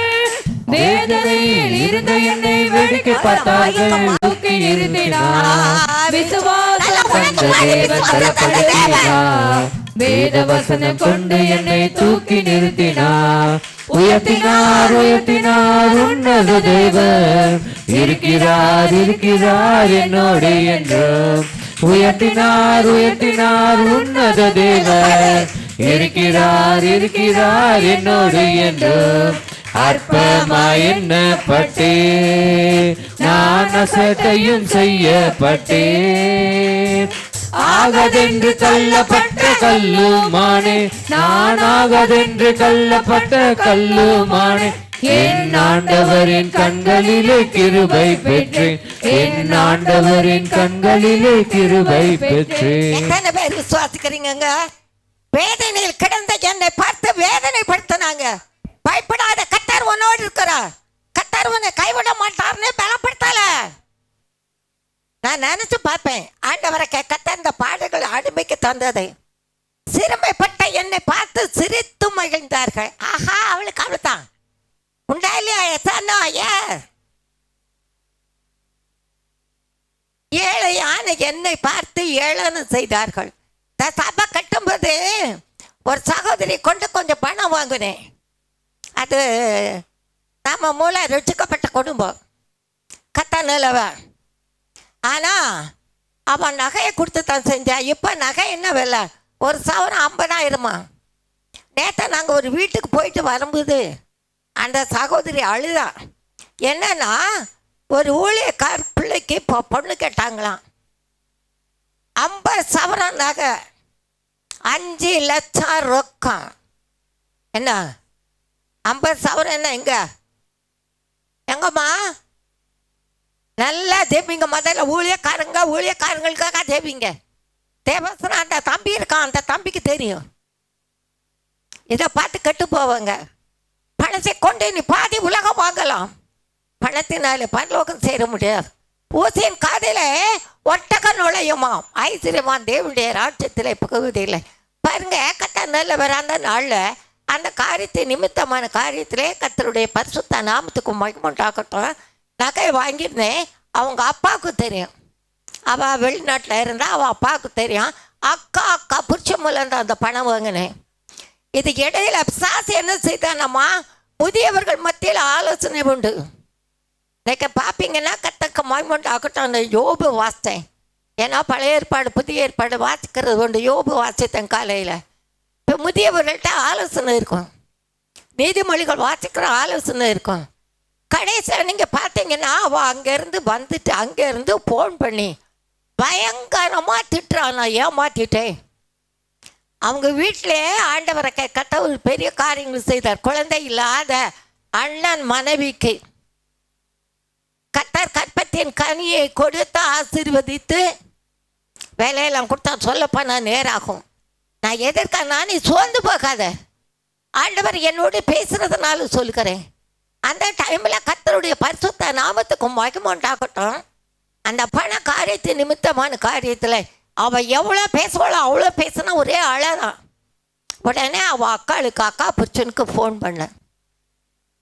வேதனையில் இருந்த என்னை வேடிக்கை பார்த்தார்கள். தூக்கி நிறுத்தினார். விசுவாசம் கொண்ட தேவன் பலப்படுத்தினார். வேத வசனம் கொண்டு என்னை தூக்கி நிறுத்தினார். உயர்த்தினார் உயர்த்தினார் உன்னத தேவன் இருக்கிறார் இருக்கிறார் என்னோடு என்றும் உயர்த்தினார் உயர்த்தினார் உன்னத தேவன் இருக்கிறார் இருக்கிறார் என்னோடு என்றும் அற்பமா எண்ணப்பட்டே நான் அசட்டையும் செய்யப்பட்டேன் ஆகதென்று தள்ளப்பட்ட கல்லுமானே நான் ஆகதென்று தள்ளப்பட்ட கல்லுமானே என் ஆண்டவரின் கண்களிலே கிருபை பெற்றேன் என் ஆண்டவரின் கண்களிலே கிருபை பெற்றேன். எத்தனை பேர் விசுவாசிக்கிறீங்க? வேதனையில் கிடந்த என்னை பார்த்து வேதனைப்படுத்தினாங்க. பயப்படாத, கர்த்தர் உன்னோடு இருக்கிறார், கர்த்தர் உன்னை கைவிட மாட்டார்னு பலப்படுத்தல. நான் நினைச்சு பார்ப்பேன், ஆண்டவரை கர்த்தர் இந்த பாடுகள் அடிமைக்கு தந்ததை. சிறுமைப்பட்ட என்னை பார்த்து சிரித்து மகிழ்ந்தார்கள். ஆஹா, அவளுக்கு அவ்வளவுதான் உண்டா இல்லையா? எத்தனோ ஏழையான என்னை பார்த்து ஏளனம் செய்தார்கள். சபை கட்டும்போது ஒரு சகோதரி கொண்டு கொஞ்சம் பணம் வாங்கினேன். அது நம்ம மூலம் ருச்சிக்கப்பட்ட குடும்பம், கத்த நிலவ. ஆனால் அவன் நகையை கொடுத்து தான் செஞ்சான். இப்போ நகை என்ன விலை? ஒரு சவரம் 50,000. நேற்று நாங்கள் ஒரு வீட்டுக்கு போயிட்டு வரும்போது அந்த சகோதரி அழுதா. என்னன்னா, ஒரு ஊழியக்கார் பிள்ளைக்கு இப்போ பொண்ணு கேட்டாங்களாம். 50 சவரம் நகை, 5 லட்சம் ரொக்கம். என்ன 50 சவரம் என்ன? எங்கம்மா நல்லா தேப்பிங்க. முதல்ல ஊழியக்காரங்களுக்காக தேப்பிங்க. தேவசனா அந்த தம்பி இருக்கான், அந்த தம்பிக்கு தெரியும். இதை பார்த்து கெட்டு போவாங்க. பணத்தை கொண்டு நீ பாதி உலகம் வாங்கலாம், பணத்தினால பரலோகம் சேர முடியாது. ஊசியின் காதில் ஒட்டக நுழையுமாம், ஐஸ்வர்யமான் தேவனுடைய ராஜ்யத்தில் புகுவதில்லை. பாருங்க, கத்த நல்லவர். அந்த நாளில் அந்த காரியத்தை நிமித்தமான காரியத்திலே கர்த்தருடைய பரிசுத்த நாமத்துக்கு மகிமைண்டாகட்டும். நகை வாங்கியிருந்தேன். அவங்க அப்பாவுக்கு தெரியும், அவள் வெளிநாட்டில் இருந்தால் அவள் அப்பாவுக்கு தெரியும். அக்கா புரிச்ச மூலம் தான் அந்த பணம் வாங்கினேன். இது இடையில பிசாசு என்ன செய்தானம்மா, முதியவர்கள் மத்தியில் ஆலோசனை உண்டு. இன்னைக்கு பார்ப்பீங்கன்னா கர்த்தருக்கு மகிமைண்டாகட்டும். அந்த யோபு வாசித்தேன். ஏன்னா பழைய ஏற்பாடு புதிய ஏற்பாடு வாசிக்கிறது உண்டு. யோபு வாசித்தேன் காலையில். இப்போ முதியவர்கள்ட்ட ஆலோசனை இருக்கும், நீதிமொழிகள் வாசிக்கிற ஆலோசனை இருக்கும். கடைசியில் நீங்கள் பார்த்தீங்கன்னா அவள் அங்கேருந்து வந்துட்டு அங்கேருந்து ஃபோன் பண்ணி பயங்கரமாக திட்டுறான். நான் ஏமாற்றிட்டேன். அவங்க வீட்டிலே ஆண்டவரை கத்த ஒரு பெரிய காரியங்கள் செய்தார். குழந்தை இல்லாத அண்ணன் மனைவிக்கு கத்தர் கற்பத்தின் கனியை கொடுத்து ஆசீர்வதித்து வேலையெல்லாம் கொடுத்தா சொல்லப்போனா நேராகும். நான் எதற்கானா, நீ சோர்ந்து போகாத, ஆண்டவர் என்னோடு பேசுறதுனால சொல்லுகிறேன். அந்த டைமில் கர்த்தருடைய பரிசுத்த நாமத்துக்கு மகிமை உண்டாகட்டும். அந்த பண காரியத்து நிமித்தமான காரியத்தில் அவள் எவ்வளோ பேசுவாளோ அவ்வளோ பேசினா ஒரே அழதான். உடனே அவள் அக்கா புருஷனுக்கு ஃபோன் பண்ணேன்.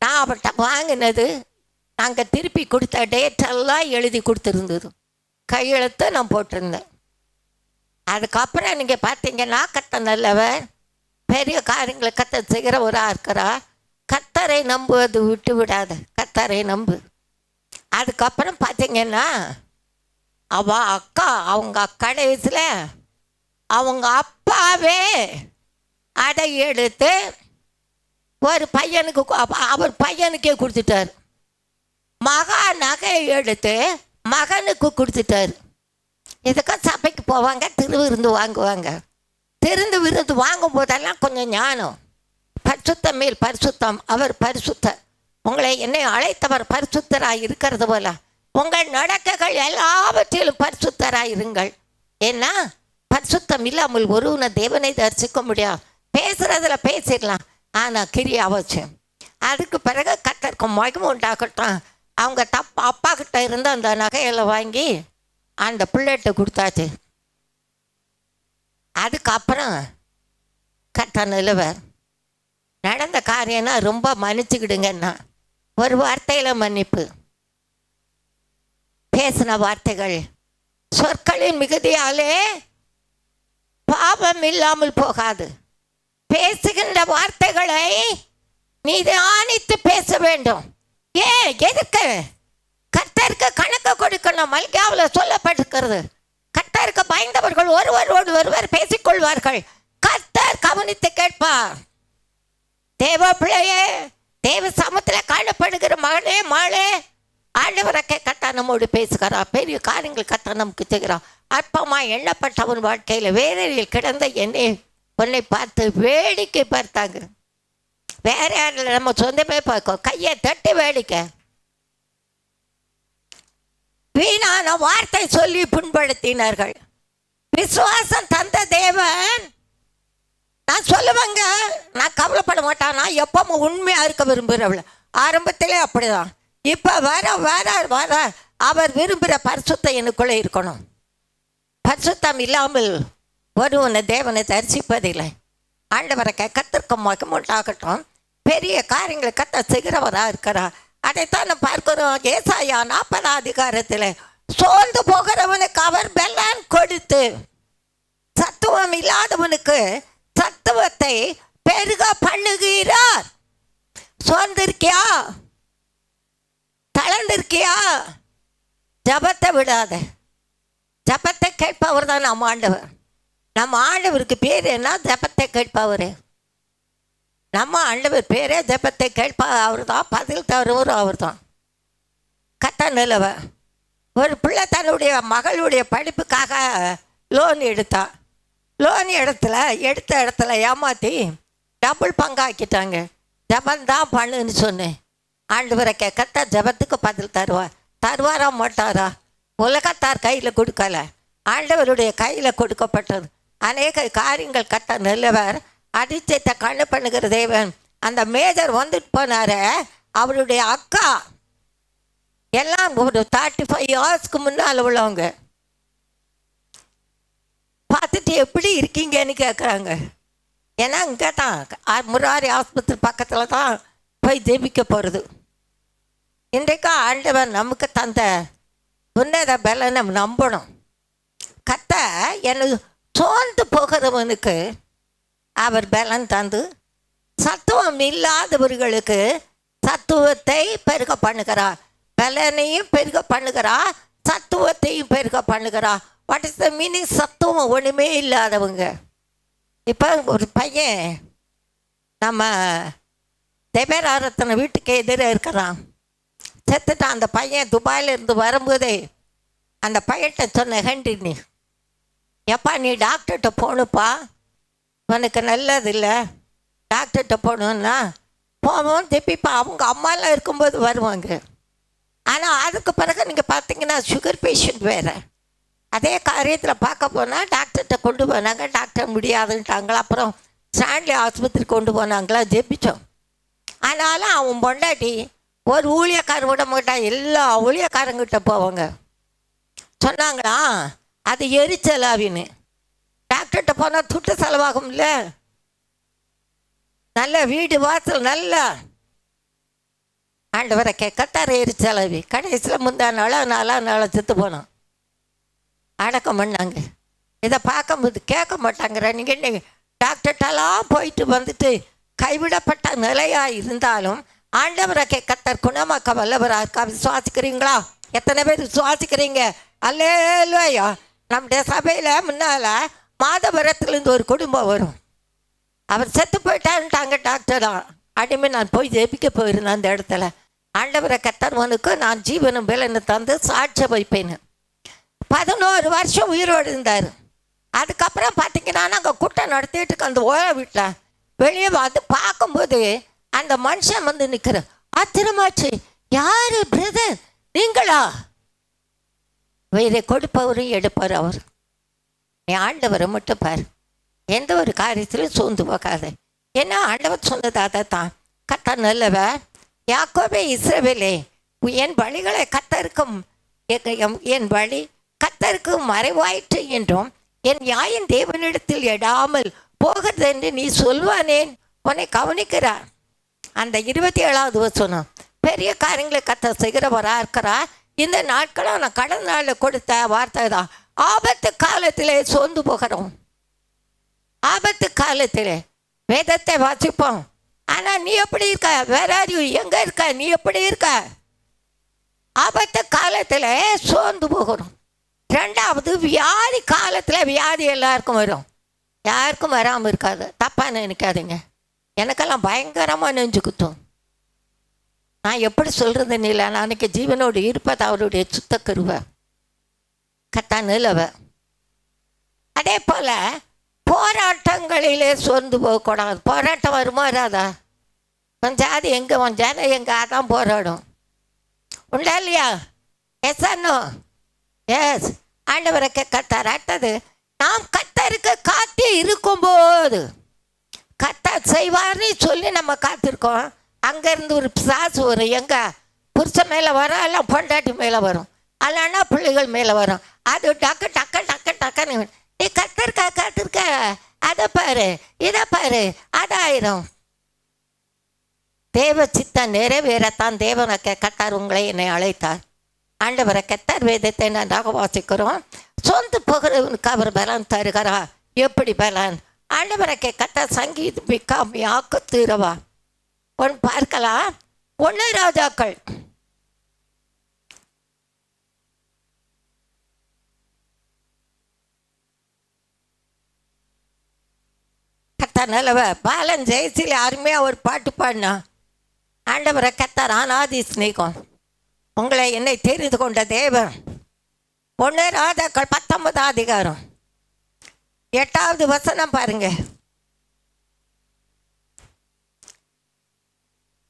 நான் அவள்கிட்ட வாங்கினது நாங்கள் திருப்பி கொடுத்த டேட்டெல்லாம் எழுதி கொடுத்துருந்தது, கையெழுத்து நான் போட்டிருந்தேன். அதுக்கப்புறம் நீங்கள் பார்த்தீங்கன்னா கத்த நல்லவர், பெரிய காரியங்களை கத்த செய்கிறவராக இருக்கிறா. கத்தரை நம்புவது விட்டு விடாத, கத்தரை நம்பு. அதுக்கப்புறம் பார்த்தீங்கன்னா அவள் அக்கா, அவங்க கடைசியில் அவங்க அப்பாவே அதை எடுத்து ஒரு பையனுக்கு அவர் பையனுக்கே கொடுத்துட்டார். மகா நகையை எடுத்து மகனுக்கு கொடுத்துட்டார். இதுக்கும் சபைக்கு போவாங்க, திருவிருந்து வாங்குவாங்க. விருந்து வாங்கும் போதெல்லாம் கொஞ்சம் ஞானம். பரிசுத்தம் மேல் பரிசுத்தம், அவர் பரிசுத்தர். உங்களை என்னை அழைத்தவர் பரிசுத்தராக இருக்கிறது போல உங்கள் நடக்கைகள் எல்லாவற்றிலும் பரிசுத்தராக இருங்கள். ஏன்னா பரிசுத்தம் இல்லாமல் ஒருவனை தேவனை தரிசிக்க முடியாது. பேசுறதுல பேசிடலாம், ஆனால் கிரியை அவசியம். அதுக்கு பிறகு கத்தருக்கு மகிமை உண்டாக்கட்டும். அவங்க அப்பா கிட்ட இருந்து அந்த நகையில வாங்கி அந்த பிள்ளைகிட்ட கொடுத்தாச்சு. அதுக்கப்புறம் கத்த நிலுவர் நடந்த காரியம்னா ரொம்ப மன்னிச்சுக்கிடுங்கன்னா ஒரு வார்த்தையில் மன்னிப்பு. பேசின வார்த்தைகள் சொற்களின் மிகுதியாலே பாவம் இல்லாமல் போகாது. பேசுகின்ற வார்த்தைகளை நீ தியானித்து பேச வேண்டும். எதுக்கு? கர்த்தருக்கு கணக்கு கொடுக்கணும். மல்கியாவில் சொல்லப்பட்டிருக்கிறது, கர்த்தருக்கு பயந்தவர்கள் ஒருவரோடு ஒருவர் பேசிக்கொள்வார்கள், கர்த்தர் கவனித்து கேட்பார். தேவ பிள்ளையே, தேவ சமூகத்தில் காணப்படுகிற மகளே மகளே, ஆண்டவரை கத்தா நம்மோடு பேசுகிறா. பெரிய காரியங்கள் கத்தா நமக்கு செய்கிறான். அற்பமாக எண்ணப்பட்டவன் வாழ்க்கையில் வேதனையில் கிடந்த என்னை உன்னை பார்த்து வேடிக்கை பார்த்தாங்க. வேற யாரில் நம்ம சொந்தமே பார்க்கும், கையை தட்டி வேடிக்கை. வீணான வார்த்தை சொல்லி புண்படுத்தினார்கள். விசுவாசம் தந்த தேவன் நான் சொல்லுவேங்க, நான் கவலைப்பட மாட்டான். நான் எப்பவும் உண்மையாக இருக்க விரும்புகிறவள். ஆரம்பத்திலே அப்படிதான். இப்போ வர வர வர அவர் விரும்புகிற பரிசுத்தம் எனக்குள்ளே இருக்கணும். பரிசுத்தம் இல்லாமல் ஒருவனை தேவனை தரிசிப்பதில்லை. ஆண்டவரை கத்திற்கு மகிமுண்டாகட்டும். பெரிய காரியங்களை கத்த செய்கிறவராக இருக்கிறார். அதைத்தான் நம்ம பார்க்கிறோம். ஏசாயா 40 அதிகாரத்தில் சோர்ந்து போகிறவனுக்கு அவர் பெலன் கொடுத்து சத்துவம் இல்லாதவனுக்கு சத்துவத்தை பெருக பண்ணுகிறார். சோர்ந்திருக்கியா? தளர்ந்திருக்கியா? ஜபத்தை விடாத. ஜபத்தை கேட்பவர் தான் நம்ம ஆண்டவர். நம்ம ஆண்டவருக்கு பேர் என்ன? ஜபத்தை கேட்பவர். நம்ம ஆண்டவர் பேரே ஜபத்தை கேட்பா அவர் தான். பதில் தருவரும் அவர் தான். கத்த நிலவ ஒரு பிள்ளை தன்னுடைய மகளுடைய படிப்புக்காக லோன் எடுத்தா. லோன் எடுத்த இடத்துல ஏமாற்றி டபுள் பங்காக்கிட்டாங்க. ஜபந்தான் பண்ணுன்னு சொன்னேன். ஆண்டவரை கத்த ஜபத்துக்கு பதில் தருவாரா மாட்டாரா? உலகத்தார் கையில் கொடுக்கல, ஆண்டவருடைய கையில் கொடுக்கப்பட்டது. அநேக காரியங்கள் கத்த நல்லவர். அதிசயத்தை கண்ணு பண்ணுகிற தேவன். அந்த மேஜர் வந்துட்டு போனார, அவருடைய அக்கா எல்லாம் ஒரு 35 இயர்ஸ்க்கு முன்னால் உள்ளவங்க பார்த்துட்டு எப்படி இருக்கீங்கன்னு கேட்குறாங்க. ஏன்னா இங்கே தான் முராரி ஆஸ்பத்திரி பக்கத்தில் தான் போய் ஜெபிக்க போகிறது. இன்றைக்கு ஆண்டவர் நமக்கு தந்த உன்னத பலனை நம்ம நம்பணும். கத்த எனக்கு சோர்ந்து போகிறவனுக்கு அவர் பலன் தந்து சத்துவம் இல்லாதவர்களுக்கு சத்துவத்தை பெருக பண்ணுகிறார். பலனையும் பெருக பண்ணுகிறார், சத்துவத்தையும் பெருக பண்ணுகிறார். What is the meaning? சத்துவம் ஒன்றுமே இல்லாதவங்க. இப்போ ஒரு பையன் நம்ம தேவராரத்தனை வீட்டுக்கு எதிராக இருக்கிறான், செத்துட்டான். அந்த பையன் துபாயிலிருந்து வரும்போதே அந்த பையன்கிட்ட சொன்ன ஹென்றினி, எப்பா நீ டாக்டர்கிட்ட போகணுப்பா, உனக்கு நல்லது இல்லை, டாக்டர்கிட்ட போகணுன்னா போவோம். திருப்பிப்பா அவங்க அம்மாலாம் இருக்கும்போது வருவாங்க. ஆனால் அதுக்கு பிறகு நீங்கள் பார்த்தீங்கன்னா சுகர் பேஷண்ட் வேறு. அதே காரியத்தில் பார்க்க போனால் டாக்டர்கிட்ட கொண்டு போனாங்க. டாக்டர் முடியாதுன்ட்டாங்களா. அப்புறம் ஸ்டான்லி ஆஸ்பத்திரி கொண்டு போனாங்களா, ஜெபிச்சோம். ஆனாலும் அவன் பொண்டாட்டி ஒரு ஊழியக்காரர் விட மாட்டான், எல்லா ஊழியக்காரங்கிட்ட போவாங்க. சொன்னாங்களா அது எரிச்சலாவின்னு. டாக்டர்கிட்ட போனால் துட்டு செலவாகும்ல, நல்ல வீடு வாசல் நல்ல ஆண்டவரை கத்தார எரிச்சலாவி. கடைசியில் நாலாம் நாளை செத்து போனோம். அடக்கம் பண்ணாங்க. இதை பார்க்கும்போது கேட்க மாட்டாங்கிற. நீங்கள் டாக்டர்கிட்டலாம் போயிட்டு வந்துட்டு கைவிடப்பட்ட நிலையாக இருந்தாலும் ஆண்டவரை கத்தர் குணமாக்க வல்லவராக இருக்கா. விசுவாசிக்கிறீங்களா? எத்தனை பேர் விசுவாசிக்கிறீங்க? அல்லேலூயா. நம்முடைய சபையில் முன்னால் மாதவரத்துலேருந்து ஒரு குடும்பம் வரும். அவர் செத்து போயிட்டான்ட்டாங்க டாக்டரா. அடிமை நான் போய் ஜெபிக்க போயிருந்தேன் அந்த இடத்துல. ஆண்டவரை கத்தர்வனுக்கு நான் ஜீவனும் வேலைன்னு தந்து சாட்சிய வைப்பேன்னு 11 வருஷம் உயிரோடு இருந்தார். அதுக்கப்புறம் பார்த்தீங்கன்னா நாங்கள் கூட்டம் நடத்திட்டு இருக்க அந்த ஓய வீட்டில் வெளியே வந்து பார்க்கும்போது அந்த மனுஷன் வந்து நிற்கிற. ஆச்சரியமாச்சு, யாரு பிரதர் நீங்களா? உயிரை கொடுப்பவரும் எடுப்பார் அவர். நீ ஆண்டவரை மட்டும் பார், எந்த ஒரு காரியத்திலும் சோர்ந்து போகாத. ஏன்னா ஆண்டவர் சொன்னது அதை தான். கர்த்தர் நல்லவர். யாக்கோபே இஸ்ரவேலே, என் வழிகளை கர்த்தருக்கும் என் வழி கர்த்தருக்கு மறைவாயிற்று என்றும் என் நியாயம் தேவனிடத்தில் எடாமல் போகிறது என்று நீ சொல்வானேன். உன்னை கவனிக்கிறார். அந்த 27வது வசனம், பெரிய காரியங்களை கர்த்தர் செய்கிறவராக இருக்கிறார். இந்த நாட்களும் நான் கடந்த நாளில் கொடுத்த வார்த்தை தான். ஆபத்து காலத்திலே சோர்ந்து போகிறோம். ஆபத்து காலத்திலே வேதத்தை வாசிப்போம். ஆனால் நீ எப்படி இருக்க? வேற எங்கே இருக்க? நீ எப்படி இருக்க? ஆபத்து காலத்தில் சோர்ந்து போகிறோம். 2வது, வியாதி காலத்தில் வியாதி எல்லாருக்கும் வரும். யாருக்கும் வராமல் இருக்காது. தப்பாக நினைக்காதீங்க. எனக்கெல்லாம் பயங்கரமாக நெஞ்சு குத்தும். நான் எப்படி சொல்கிறதுன்னு இல்லை. நான் அன்றைக்கி ஜீவனோடு இருப்பது அவருடைய சுத்த கருவை கர்த்தர் நல்லவர். அதே போல் போராட்டங்களிலே சோர்ந்து போகக்கூடாது. போராட்டம் வருமா வராதா? உன் ஜாதி எங்கே, உன் ஜனம் எங்கே, அதான் போராடும். உண்டா இல்லையா? எஸ் அண்ணோ? எஸ். ஆண்டவரை கர்த்தர். அடுத்தது, நாம் கர்த்தருக்கு காத்து இருக்கும்போது கர்த்தர் செய்வார்னு சொல்லி நம்ம காத்திருக்கோம். அங்கேருந்து ஒரு பிசாசு வரும். எங்கே? புருஷன் மேலே வரும், எல்லாம் பொண்டாட்டி மேலே வரும், அல்லனா பிள்ளைகள் மேலே வரும். அது டக்கு டக்கு டக்கு டக்குன்னு நீ கர்த்தருக்கா காத்திருக்க, அதை பாரு, இதை பாரு, அதாயிரும். தேவ சித்தம் நிறைவேறத்தான் தேவனை கர்த்தர் உங்களை என்னை அழைத்தார். ஆண்டவரை கர்த்தர் வேதத்தை நன்றாக வாசிக்கிறோம். சொந்த போகிறவனுக்கு அவர் பலன் தருகிறா. எப்படி பலன்? ஆண்டவரை கர்த்தர் சங்கீதம் மிக்காமி ஆக்கத்தீரவா ஒன்று பார்க்கலாம். 1 ராஜாக்கள் 10 நல்லவ பாலன் ஜெயசிலி அருமையாக ஒரு பாட்டு பாடினா. ஆண்டவரை கர்த்தர் அநாதி சிநேகம், உங்களை என்னை தெரிந்து கொண்ட தேவன். 1 ராஜாக்கள் 19 அதிகாரம் 8வது வசனம் பாருங்க.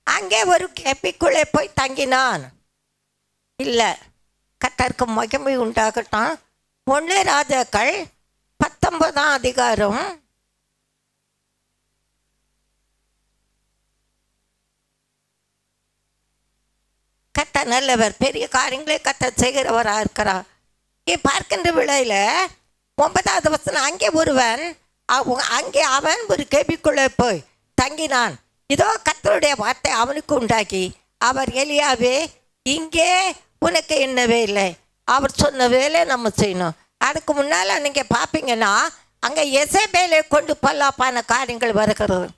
அங்கே ஒரு கெப்பிக்குள்ளே போய் தங்கினான். இல்லை, கர்த்தருக்கு மகிமை உண்டாகட்டும். 1 ராஜாக்கள் 19 அதிகாரம் 10 நல்லவர், பெரிய காரியங்களே கர்த்தர் செய்கிறவராக இருக்கிறார். இங்கே பார்க்கின்ற விளையில 9வது வசனம், அங்கே ஒருவன் அங்கே அவன் ஒரு கெபிக்குள்ளே போய் தங்கினான். இதோ கர்த்தருடைய வார்த்தை அவனுக்கு உண்டாக்கி, அவர் எலியாவே, இங்கே உனக்கு என்னவே இல்லை, அவர் சொன்ன வேலை நம்ம செய்யணும். அதுக்கு முன்னால் நீங்கள் பார்ப்பீங்கன்னா அங்கே எசேபேலை கொண்டு பல்லாப்பான காரியங்கள் வருகிறது.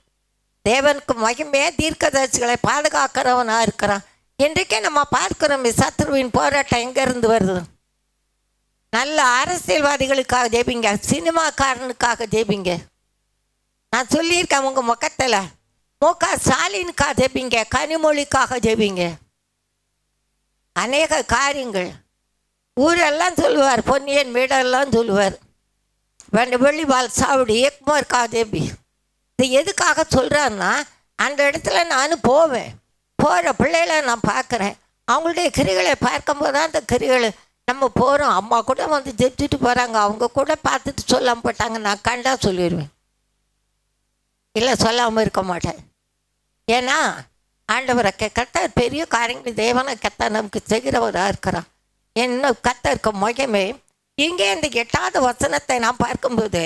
தேவனுக்கு மகிமையே தீர்க்கதரிசிகளை பாதுகாக்கிறவனாக இருக்கிறான். இன்றைக்கே நம்ம பார்க்கிறோம் சத்ருவின் போராட்டம் எங்கேருந்து வருது. நல்ல அரசியல்வாதிகளுக்காக ஜெபிங்க, சினிமாக்காரனுக்காக ஜெபிங்க. நான் சொல்லியிருக்கேன் உங்கள் முகத்தில், முக ஸ்டாலினுக்காக ஜெபிங்க, கனிமொழிக்காக ஜெபிங்க. அநேக காரியங்கள் ஊரெல்லாம் சொல்லுவார், பொன்னியன் வீடெல்லாம் சொல்லுவார். வெள்ளிவால் சாவடி எக்மோருக்காக ஜெபி. இது எதுக்காக சொல்கிறாருன்னா, அந்த இடத்துல நான் போவேன், போகிற பிள்ளைகளை நான் பார்க்குறேன், அவங்களுடைய கிரிகளை பார்க்கும்போது தான் அந்த கிரிகளை நம்ம போகிறோம். அம்மா கூட வந்து ஜெபிச்சுட்டு போகிறாங்க, அவங்க கூட பார்த்துட்டு சொல்லாமல் போட்டாங்க. நான் கண்டா சொல்லிடுவேன், இல்லை சொல்லாமல் இருக்க மாட்டேன். ஏன்னா ஆண்டவரை கர்த்தர் பெரிய காரியங்கள் தேவனை கர்த்தர் நமக்கு செய்கிறவராக இருக்கிறான். என்ன கர்த்தருக்கு மகிமை. இங்கே இந்த 8வது வசனத்தை நான் பார்க்கும்போது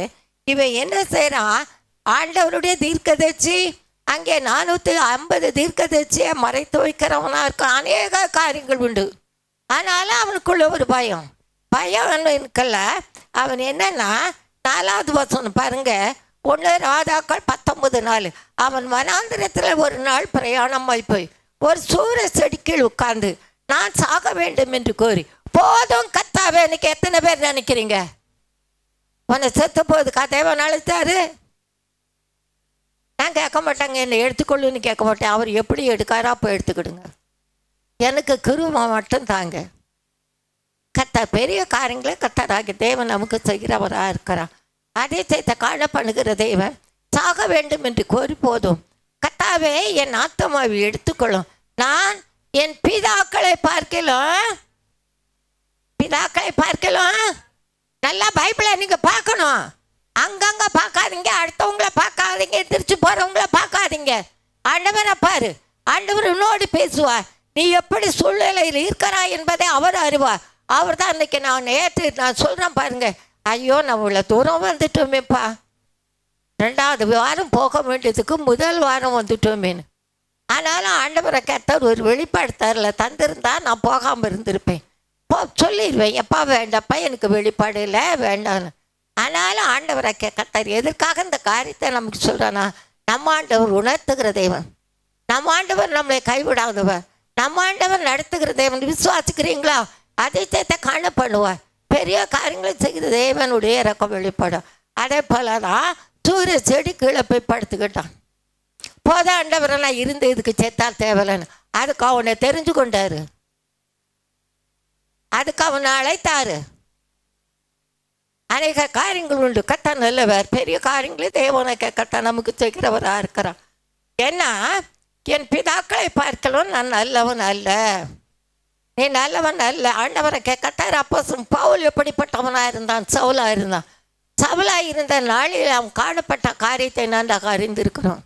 இவன் என்ன செய்கிறான்? ஆண்டவருடைய தீர்க்கதரிசி அங்கே 450 தீர்க்கதரிசியை மறைத்து வைக்கிறவனாக இருக்கான். அநேக காரியங்கள் உண்டு. ஆனாலும் அவனுக்குள்ள ஒரு பயம் இருக்கல. அவன் என்னன்னா 4வது வசனம் பாருங்க, 1 ராஜாக்கள் 19 அவன் வனாந்திரத்தில் ஒரு நாள் பிரயாணமாய் போய் ஒரு சூரிய செடிக்கீழ் உட்கார்ந்து நான் சாக வேண்டும் என்று கோரி, போதும் கர்த்தாவே, எனக்கு எத்தனை பேர் நினைக்கிறீங்க உன்னை செத்து போகுது தேவன் அழைத்தாரு? நான் கேட்க மாட்டேங்க, என்னை எடுத்துக்கொள்ளுன்னு கேட்க மாட்டேன். அவர் எப்படி எடுக்காரோ அப்போ எடுத்துக்கிடுங்க, எனக்கு கிருபை மட்டும் தாங்க. கர்த்தர் பெரிய காரியங்களை கர்த்தராகி தேவன் நமக்கு செய்கிறவராக இருக்கிறார். அதே செய்த காண பண்ணுகிற தேவன் சாக வேண்டும் என்று கோரி, போதும் கர்த்தாவே என் ஆத்மாவை எடுத்துக்கொள்ளும், நான் என் பிதாக்களை பார்க்கலாம் நல்லா பைபிளை நீங்கள் பார்க்கணும். அங்கங்கே பார்க்காதீங்க, அடுத்தவங்கள பார்க்காதீங்க, திருச்சி போகிறவங்கள பார்க்காதீங்க. ஆண்டவரை பாரு, ஆண்டவர் உன்னோடு பேசுவார். நீ எப்படி சூழ்நிலையில் இருக்கிறாய் என்பதை அவர் அறிவார். அவர் தான் அன்னைக்கு நான் சொல்கிறேன் பாருங்க, ஐயோ நான் இவ்வளோ தூரம் வந்துட்டோமேப்பா, 2வது வாரம் போக வேண்டியதுக்கு முதல் வாரம் வந்துட்டோமேன்னு. ஆனாலும் ஆண்டவரை கர்த்தர் ஒரு வெளிப்பாடு தந்திருந்தா நான் போகாமல் இருந்திருப்பேன். சொல்லிடுவேன், எப்பா வேண்டாப்பா எனக்கு வெளிப்பாடு இல்லை வேண்டான்னு. ஆனாலும் ஆண்டவரை கர்த்தர் எதற்காக இந்த காரியத்தை நமக்கு சொல்கிறானா, நம்ம ஆண்டவர் உணர்த்துகிற தேவன், நம்ம ஆண்டவர் நம்மளை கைவிடாதவர், நம்ம ஆண்டவர் நடத்துகிற தேவன். விசுவாசிக்கிறீங்களா? அதிசயத்தை காண பண்ணுவார். பெரிய காரியங்களை செய்கிற தேவனுடைய இறக்கம் வெளிப்படும். அதே போல தான் சூரிய செடி கீழே போய் படுத்துக்கிட்டான். போத ஆண்டவரெல்லாம் இருந்து இதுக்கு செத்தால் தேவலைன்னு அதுக்கு அவனை தெரிஞ்சு கொண்டாரு, அதுக்கு அவனை அழைத்தாரு. அநேக காரியங்கள் உண்டு. கத்தா நல்லவர், பெரிய காரியங்களே தேவனை கத்தா நமக்கு செய்கிறவராக இருக்கிறான். ஏன்னா என் பிதாக்களை பார்க்கலாம் நான் நல்லவன் அல்ல, நீ நல்லவன் அல்ல. ஆண்டவரை கேட்கத்தார். அப்போ பவுல் எப்படிப்பட்டவனாக இருந்தான்? சவுலாக இருந்தான். சவுலாக இருந்த நாளில் அவன் காணப்பட்ட காரியத்தை நான் அறிந்திருக்கிறோம்.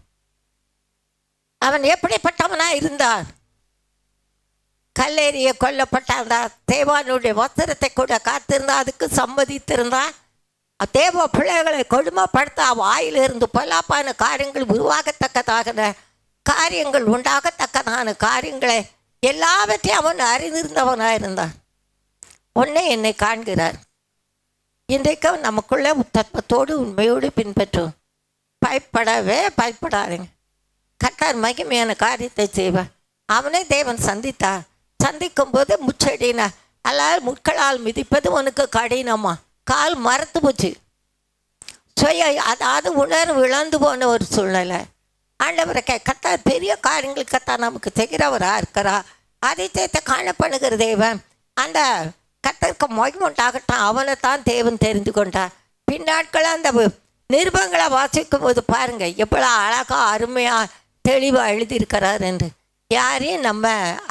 அவன் எப்படிப்பட்டவனாக இருந்தான்? கல்லேறிய கொல்லப்பட்டான். தேவானுடைய வஸ்திரத்தை கூட காத்திருந்தான், அதுக்கு சம்மதித்திருந்தான். தேவ பிள்ளைகளை கொடுமைப்படுத்த வாயிலிருந்து பொல்லாப்பான காரியங்கள் உருவாகத்தக்கதாக காரியங்கள் உண்டாகத்தக்கதான காரியங்களை எல்லாவற்றையும் அவன் அறிந்திருந்தவனாக இருந்தான். ஒன்னே என்னை காண்கிறார். இன்றைக்கு நமக்குள்ள தத்துவத்தோடு உண்மையோடு பின்பற்றும். பயப்படாதீங்க. கர்த்தர் மகிமையான காரியத்தை செய்வார். அவனே தேவன் சந்திக்கும் போது முச்செடினா அல்லால் முட்களால் மிதிப்பது உனக்கு கடினமா, கால் மரத்து போச்சு. அதாவது உணர்வு இழந்து போன ஒரு சூழ்நிலை. ஆண்டவரை கர்த்தர் பெரிய காரியங்கள் கர்த்தர் நமக்கு செய்கிறவராக இருக்கிறா. அதிசயத்தை காணப்படுகிற தேவன். அந்த கர்த்தருக்கு மகிமை உண்டாகட்டும். அவனை தான் தேவன் தெரிந்து கொண்டார். பின்னாட்கள் அந்த நிருபங்களை வாசிக்கும் போது பாருங்க எவ்வளோ அழகாக அருமையாக தெளிவாக எழுதியிருக்கிறார் என்று. யாரையும் நம்ம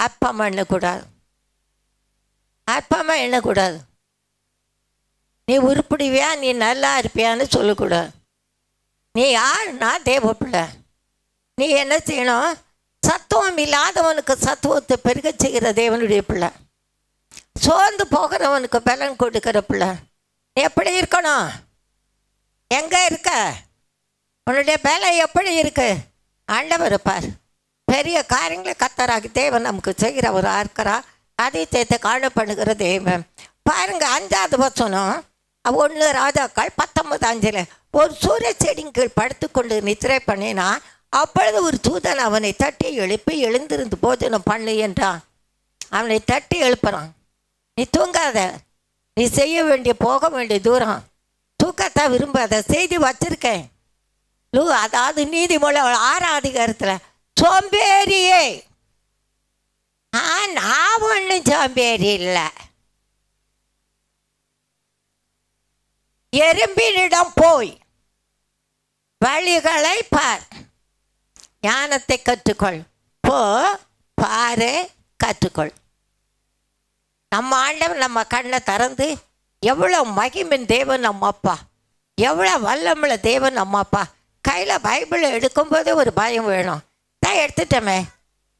அற்பமாக எண்ணக்கூடாது. நீ உருப்பிடுவியா, நீ நல்லா இருப்பியான்னு சொல்லக்கூடாது. நீ யாருன்னா தேவ பிள்ளை. நீ என்ன செய்யணும்? சத்துவம் இல்லாதவனுக்கு சத்துவத்தை பெருக செய்கிற தேவனுடைய பிள்ளை. சோர்ந்து போகிறவனுக்கு பலன் கொடுக்கிற பிள்ளை. எப்படி இருக்கணும்? எங்கே இருக்க? உன்னுடைய பலம் எப்படி இருக்கு? ஆண்டவர் பார், பெரிய காரியங்களை கர்த்தராகி தேவன் நமக்கு செய்கிறவராக இருக்கிறா. அதிசயத்தை காணப்படுகிற தேவன். பாருங்க 5வது வசனம் 1 ராஜாக்கள் 19:5. ஒரு சூரிய செடியின் கீழ் படுத்து கொண்டு நித்திரை பண்ணினா அப்பொழுது ஒரு தூதன் அவனை தட்டி எழுப்பி எழுந்திருந்து போஜனம் பண்ணு என்றான். அவனை தட்டி எழுப்புறான். நீ தூங்காத, நீ செய்ய வேண்டிய போக வேண்டிய தூரம், தூக்கத்தை விரும்பாத. செய்தி வச்சிருக்கேன். அதாவது நீதிமொழிகள் 6ஆம் அதிகாரத்தில் சோம்பேறியே, நான் ஒன்றும் சோம்பேறி இல்லை, எறும்பினிடம் போய் வழிகளை பார், ஞானத்தை கற்றுக்கொள். பாரு, கற்றுக்கொள். நம்ம ஆண்டவன் நம்ம கண்ணை திறந்து எவ்வளோ மகிமின் தேவன் நம்ம அப்பா, எவ்வளோ வல்லமுள்ள தேவன் நம்ம அப்பா. கையில் பைபிளை எடுக்கும்போதே ஒரு பயம் வேணும். தான் எடுத்துட்டோமே.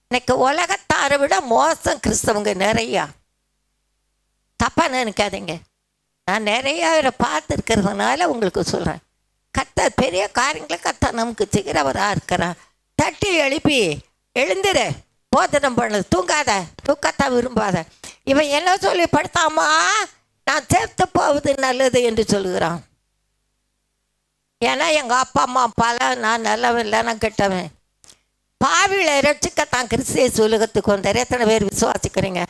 இன்னைக்கு உலகத்தாரை விட மோசம் கிறிஸ்தவங்க நிறையா. தப்பாக நினைக்காதீங்க. நான் நிறையா பார்த்துருக்கிறதுனால உங்களுக்கு சொல்கிறேன். கர்த்தர் பெரிய காரியங்களை கர்த்தர் நமக்கு செய்கிறவராக இருக்கிறார். தட்டி எழுப்பி எழுந்துரு, போதனம் பண்ணு, தூங்காத, தூக்கத்தை விரும்பாத. இவன் என்ன சொல்லி படுத்தாமா, நான் சேர்த்து போவது நல்லது என்று சொல்லுகிறான். ஏன்னா எங்கள் அப்பா அம்மா அப்பாலாம் நான் நல்லவன் இல்லை, நான் கெட்டவன். பாவிகளை ரட்சிக்கத்தான் கிறிஸ்து உலகத்துக்கு வந்தார். எத்தனை பேர் விசுவாசிக்கிறீங்க?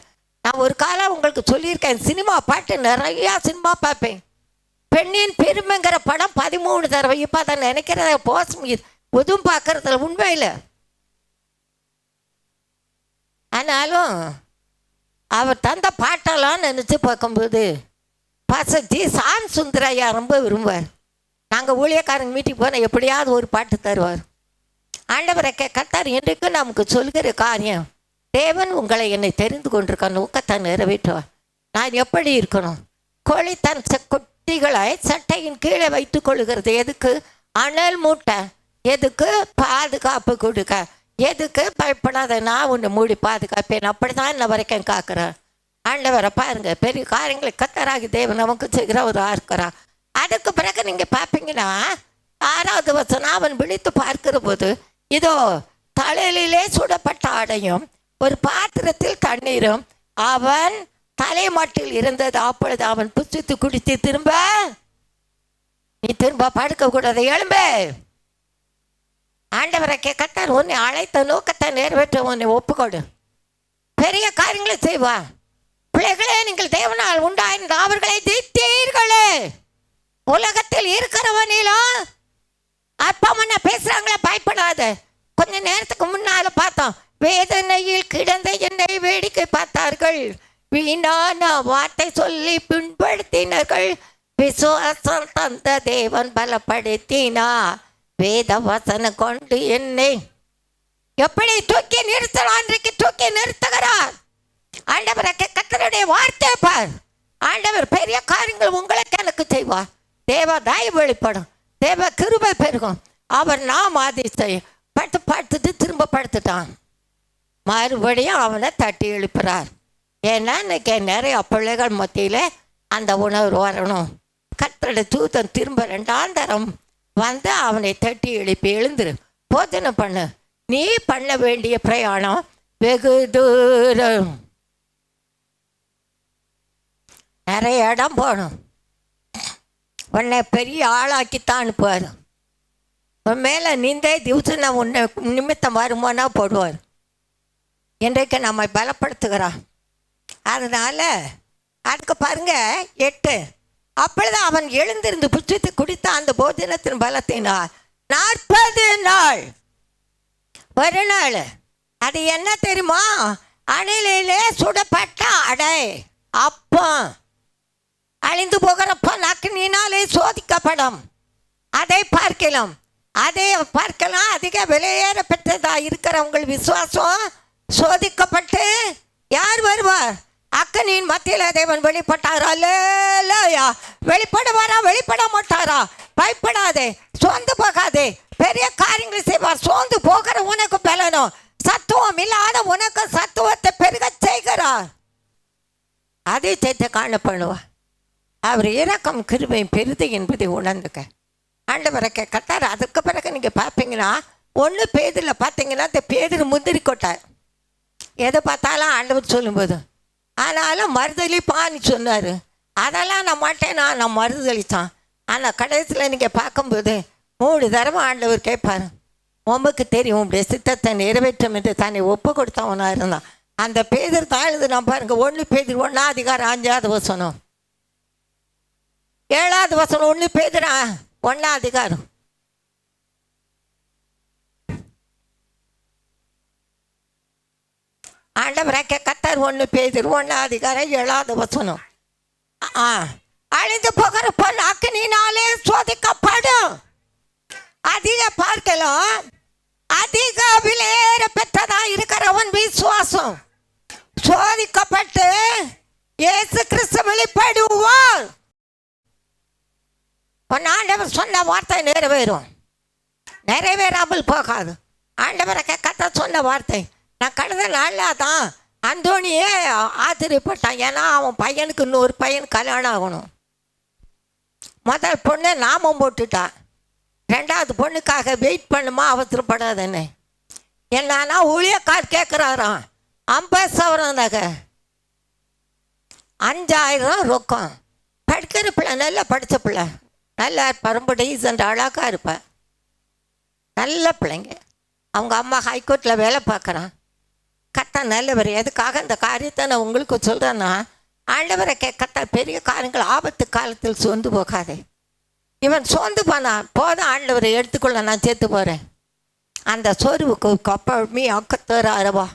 நான் ஒரு காலம் உங்களுக்கு சொல்லியிருக்கேன், சினிமா பாட்டு நிறையா சினிமா பார்ப்பேன். பெண்ணின் பெருமைங்கிற படம் 13 தடவை. இப்போ அதை நினைக்கிறத போஸ் எதுவும் பார்க்கறதுல உண்மையில். ஆனாலும் அவர் தந்த பாட்டெல்லாம் நினச்சி பார்க்கும்போது பாசத்தி சான் சுந்தரையா ரொம்ப விரும்புவார். நாங்கள் ஊழியக்காரங்க வீட்டுக்கு போனால் எப்படியாவது ஒரு பாட்டு தருவார். ஆண்டவரை கர்த்தர் என்றைக்கும் நமக்கு சொல்கிற காரியம், தேவன் உங்களை என்னை தெரிந்து கொண்டிருக்க நோக்கத்தை நிறைவேற்றுவார். நான் எப்படி இருக்கணும்? கோழி தன் குட்டிகளை சட்டையின் கீழே வைத்து கொள்கிறது எதுக்கு? அனல் மூட்டை. எதுக்கு? பாதுகாப்பு கொடுக்க. எதுக்கு பயப்படாத, நான் உன்னை மூடி பாதுகாப்பேன். அப்படிதான் இன்ன வரைக்கும் காக்கிறேன். ஆண்டவரை பாருங்க, பெரிய காரியங்களை கத்தராகி தேவன் நமக்கு செய்கிறவராக இருக்கிறார். அதுக்கு பிறகு நீங்க பார்ப்பீங்கன்னா 6வது வசனம், அவன் விழித்து பார்க்கிற போது இதோ தலையிலே சுடப்பட்ட ஆடையும் ஒரு பாத்திரத்தில் தண்ணீரும் அவன் தலைமட்டில் இருந்தது. அப்பொழுது அவன் புசித்து குடித்து நீ திரும்ப படுக்க கூடாது, எழும்பு. ஆண்டவரை கத்தார் உன்னை அழைத்த நோக்கத்தை நிறைவேற்ற உன்னை ஒப்புக்கொடு, பெரிய காரியங்களை செய்வா. பிள்ளைகளே, நீங்கள் தேவனால் உண்டாயிருந்த அவர்களை ஜெயித்தீர்களே. உலகத்தில் இருக்கிறவனிலும் அப்பா அம்மா பேசுறாங்களே, பயப்படாத. கொஞ்ச நேரத்துக்கு முன்னால பார்த்தோம், வேதனையில் கிடந்த என்னை வேடிக்கை பார்த்தார்கள், வீணான வார்த்தை சொல்லி பின்படுத்தினார்கள். விசுவாசம் தந்த தேவன் பலப்படுத்தினா, வேத வசனம் கொண்டு என்னை எப்படி தூக்கி நிறுத்தலாம், அன்றைக்கு தூக்கி நிறுத்துகிறார். ஆண்டவர் கர்த்தருடைய வார்த்தை பார். ஆண்டவர் பெரிய காரியங்கள் உங்களுக்கு எனக்கு செய்வார். தேவ தயவு வெளிப்படும், தேவ கிருபை பெருகும். அவர் நாம் அதிசயம் பார்த்துட்டு திரும்ப படுத்துட்டான். மறுபடியும் அவனை தட்டி எழுப்புறார். ஏன்னா இன்னைக்கு நிறைய பிள்ளைகள் மத்தியில் அந்த உணர்வு வரணும். கர்த்தருடைய தூதன் திரும்ப 2ஆம் தரம் வந்து அவனை தட்டி எழுப்பி, எழுந்துரு, போஜனம் பண்ணு, நீ பண்ண வேண்டிய பிரயாணம் வெகு தூரம், நிறைய இடம் போகணும், உன்னை பெரிய ஆளாக்கித்தான் அனுப்புவார். உன் மேலே நீந்தே திவசம் நான் உன்னை நிமித்தம் வருமானா போடுவார். இன்றைக்கு நம்மை பலப்படுத்துகிறான். அதனால் அதுக்கு பாருங்க 8, அப்பொழுது அவன் எழுந்திருந்து புசித்து குடித்த அந்த போஜனத்தின் பலத்தினால் 40 நாள். ஒரு நாள் அது என்ன தெரியுமா? அணிலே சுடப்பட்ட அடை அப்பம், அழிந்து போகிறப்ப அக்கினியினாலே சோதிக்கப்படும். அதை பார்க்கலாம் அதிக விலையேற பெற்றதா இருக்கிற உங்கள் விசுவாசம் சோதிக்கப்பட்டு யார் வருவார்? அக்கனியின் மத்தியில் தேவன் வெளிப்பட்டாரா? இல்லையா? வெளிப்படுவாரா? வெளிப்பட மாட்டாரா? பயப்படாதே, சோர்ந்து போகாதே, பெரிய காரியங்களை செய்வார். சோர்ந்து போகிற உனக்கு பலனும், சத்துவம் இல்லாத உனக்கு சத்துவத்தை பெருக செய்கிறார். அதிசயத்தை காணப்படுவார். அவர் இரக்கம் கிருபையும் பெரிது என்பதை உணர்ந்துக்க. ஆண்டவரை கத்தார். அதுக்கு பிறகு நீங்கள் பார்ப்பீங்கன்னா 1 பேதுல பார்த்தீங்கன்னா இந்த பேதுரு முந்திரி கொட்டார். எதை பார்த்தாலும் ஆண்டவர் சொல்லும்போது ஆனாலும் மறுதளிப்பான்னு சொன்னார். அதெல்லாம் நான் மாட்டேன், நான் மறுதளித்தான். ஆனால் கடைசியில் நீங்கள் பார்க்கும்போது 3 தடவை ஆண்டவர் கேட்பார், உமக்கு தெரியும் உங்களுடைய சித்தத்தை நிறைவேற்றும் என்று தன்னை ஒப்பு கொடுத்தவனாக இருந்தான். அந்த பேதர் தான் எழுதுனா பாருங்க. 1 பேதுரு 1ஆம் அதிகாரம் 5வது வசனம், 7வது வசனம். 1 பேதுரு 1ஆம் அதிகாரம் ஆண்டவரை கத்தார். 1 பேதுரு 1ஆம் அதிகாரம் 7வது வசனம். அழிந்து போகிற பொன் அக்கினியினாலே சோதிக்கப்படும். அதிக பார்க்கலாம், அதிக விலையேற பெற்றதா இருக்கிறவன் விசுவாசம் சோதிக்கப்பட்டு இயேசு கிறிஸ்து வெளிப்படுவார். ஆண்டவர் சொன்ன வார்த்தை நிறைவேறும், நிறைவேறாமல் போகாது. ஆண்டவரை கத்த சொன்ன வார்த்தை. நான் கடந்த நாளில் தான் அந்தோனியே ஆச்சரியப்பட்டான். ஏன்னா அவன் பையனுக்கு இன்னொரு பையன் கல்யாணம் ஆகணும். முதல் பொண்ணு நாமம் போட்டுட்டான். 2வது பொண்ணுக்காக வெயிட் பண்ணுமா, அவசரப்படாதுன்னு. என்னன்னா ஊழியக்கார் கேட்குறாராம் 50 சவரம் நகை, 5000 ரொக்கம். படிக்கிற பிள்ளை, நல்லா படித்த பிள்ளை, நல்லா பரம்பு டீசன்ட் அழகாக இருப்பேன், நல்ல பிள்ளைங்க. அவங்க அம்மா ஹைகோர்ட்டில் வேலை பார்க்குறான். கத்த நல்லவர். எதுக்காக இந்த காரியத்தை நான் உங்களுக்கு சொல்கிறேன்னா, ஆண்டவரை கத்த பெரிய காரியங்கள் ஆபத்து காலத்தில் சோர்ந்து போகாதே. இவன் சோர்ந்து போனான், போதும் ஆண்டவரை எடுத்துக்கொள்ள, நான் சேர்த்து போகிறேன். அந்த சோர்வுக்கு கப்பமி ஆக்கத்தர அரவா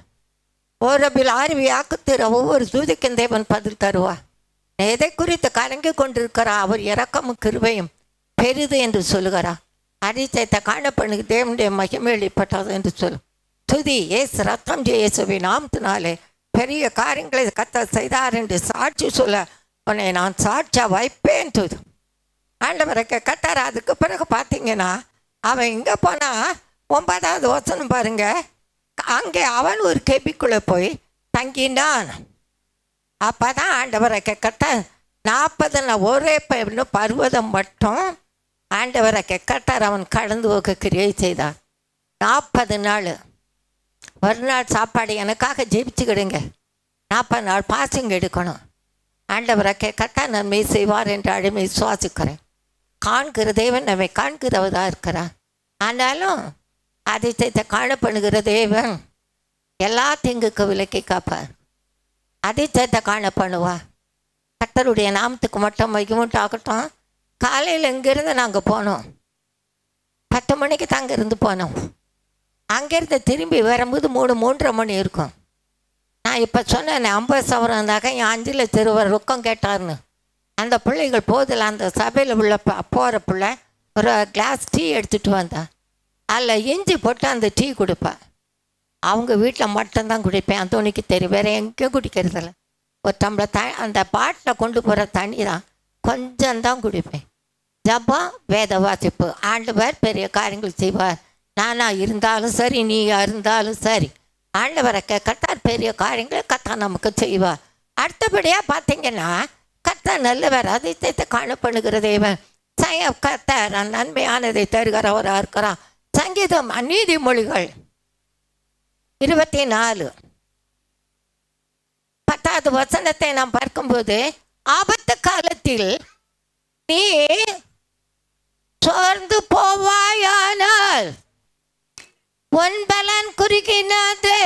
ஓரபில் ஆர்வி ஆக்கத்தர ஒவ்வொரு சூதிக்கும் தேவன் பதில் தருவா. எதை குறித்து கலங்கி கொண்டிருக்கிறா? அவர் இரக்கமும் கிருபையும் பெரிது என்று சொல்லுகிறார். அதிசயத்தை காணப்பண்ணுக்கு தேவனுடைய மகிமை வெளிப்பட்டது என்று சொல்லும். துதி ஏசு ரத்தம் இயேசுவின் நாமத்தினாலே பெரிய காரியங்களை கத்த செய்தார் என்று சாட்சி சொல்ல உன்னை நான் சாட்சியாக வைப்பேன். துது ஆண்டவரை கத்தார். அதுக்கு பிறகு பார்த்தீங்கன்னா அவன் இங்கே போனால் 9வது வசனம் பாருங்க. அங்கே அவன் ஒரு கெபிக்குள்ளே போய் தங்கினான். அப்போ தான் ஆண்டவரை கேட்கட்ட 40 நாள் ஒரே பருவதம் மட்டும் ஆண்டவரை கேட்கட்டார். அவன் கடந்து போக கிரியை செய்தான். 40 நாள் ஒரு நாள் சாப்பாடு எனக்காக ஜெபிச்சுக்கிடுங்க, 40 நாள் பாசிங் எடுக்கணும். ஆண்டவரை கேட்கட்டா நன்மை செய்வார் என்று அடிமை சுவாசிக்கிறேன். காண்கிற தேவன் நம்மை காண்கிறவதாக இருக்கிறார். ஆனாலும் அதிசயத்தை காணப்படுகிற தேவன் எல்லா தீங்குக்கு விலக்கி காப்பார். அதிசயத்தை காண பண்ணுவா. கர்த்தருடைய நாமத்துக்கு மட்டும் மகிமுண்டாகட்டும். காலையில் இங்கேருந்து நாங்கள் போனோம், 10 மணிக்கு தான் அங்கேருந்து போனோம். அங்கேருந்து திரும்பி வரும்போது 3-3:30 மணி இருக்கும். நான் இப்போ சொன்னேன் 50 சவரம் இருந்தாக்க என் 5 லட்சம் ரூபா ரொக்கம் கேட்டார்னு. அந்த பிள்ளைகள் போதில் அந்த சபையில் உள்ள போகிற பிள்ளை ஒரு கிளாஸ் டீ எடுத்துகிட்டு வந்தேன். அதில் இஞ்சி போட்டு அந்த டீ கொடுப்பேன். அவங்க வீட்டில் மட்டும்தான் குடிப்பேன், அந்தோனிக்கு தெரியும், வேறு எங்கேயும் குடிக்கிறதில்ல. ஒரு டம்ளர் அந்த பாட்டில் கொண்டு போகிற தண்ணி தான் கொஞ்சம்தான் குடிப்பேன். ஜபம், வேத வாசிப்பு. ஆண்டவர் பெரிய காரியங்கள் செய்வார். நானாக இருந்தாலும் சரி, நீயாக இருந்தாலும் சரி, ஆண்டவரை கர்த்தர் பெரிய காரியங்களை கர்த்தர் நமக்கு செய்வார். அடுத்தபடியாக பார்த்தீங்கன்னா கர்த்தர் நல்லவர், அதிசயத்தை காணப்படுகிற தேவன். கர்த்தர் நன்மையானதை தருகிறவராக இருக்கிறான். சங்கீதம் நீதிமொழிகள் 24 10வது வசனத்தை நாம் பார்க்கும்போது, ஆபத்து காலத்தில் நீ சோர்ந்து போவாயானால் உன் பலன் குறுகினது.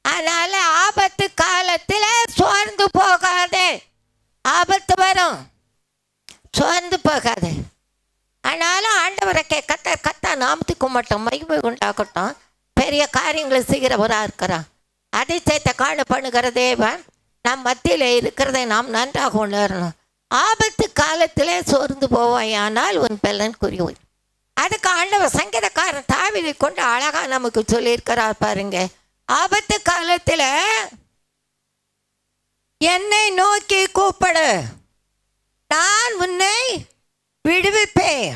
அதனால ஆபத்து காலத்தில் சோர்ந்து போகாதே. ஆபத்து வரும், சோர்ந்து போகாதே. ஆனாலும் ஆண்டவரை கத்த நாமத்துக்கு மட்டும் மகிமை உண்டாகட்டும். பெரிய காரியங்களை செய்கிறவராக இருக்கிறான். அதிசயத்தை காண பண்ணுகிற தேவன் நம் மத்தியில் இருக்கிறதை நாம் நன்றாக உணரணும். ஆபத்து காலத்திலே சோர்ந்து போவாயானால் உன் பலன் குறுகும். அதுக்கு ஆண்டவர் சங்கீதக்காரன் தாவீதை கொண்டு அழகா நமக்கு சொல்லியிருக்கிறார் பாருங்க. ஆபத்து காலத்தில் என்னை நோக்கி கூப்பிடு, நான் உன்னை விடுவிப்பேன்,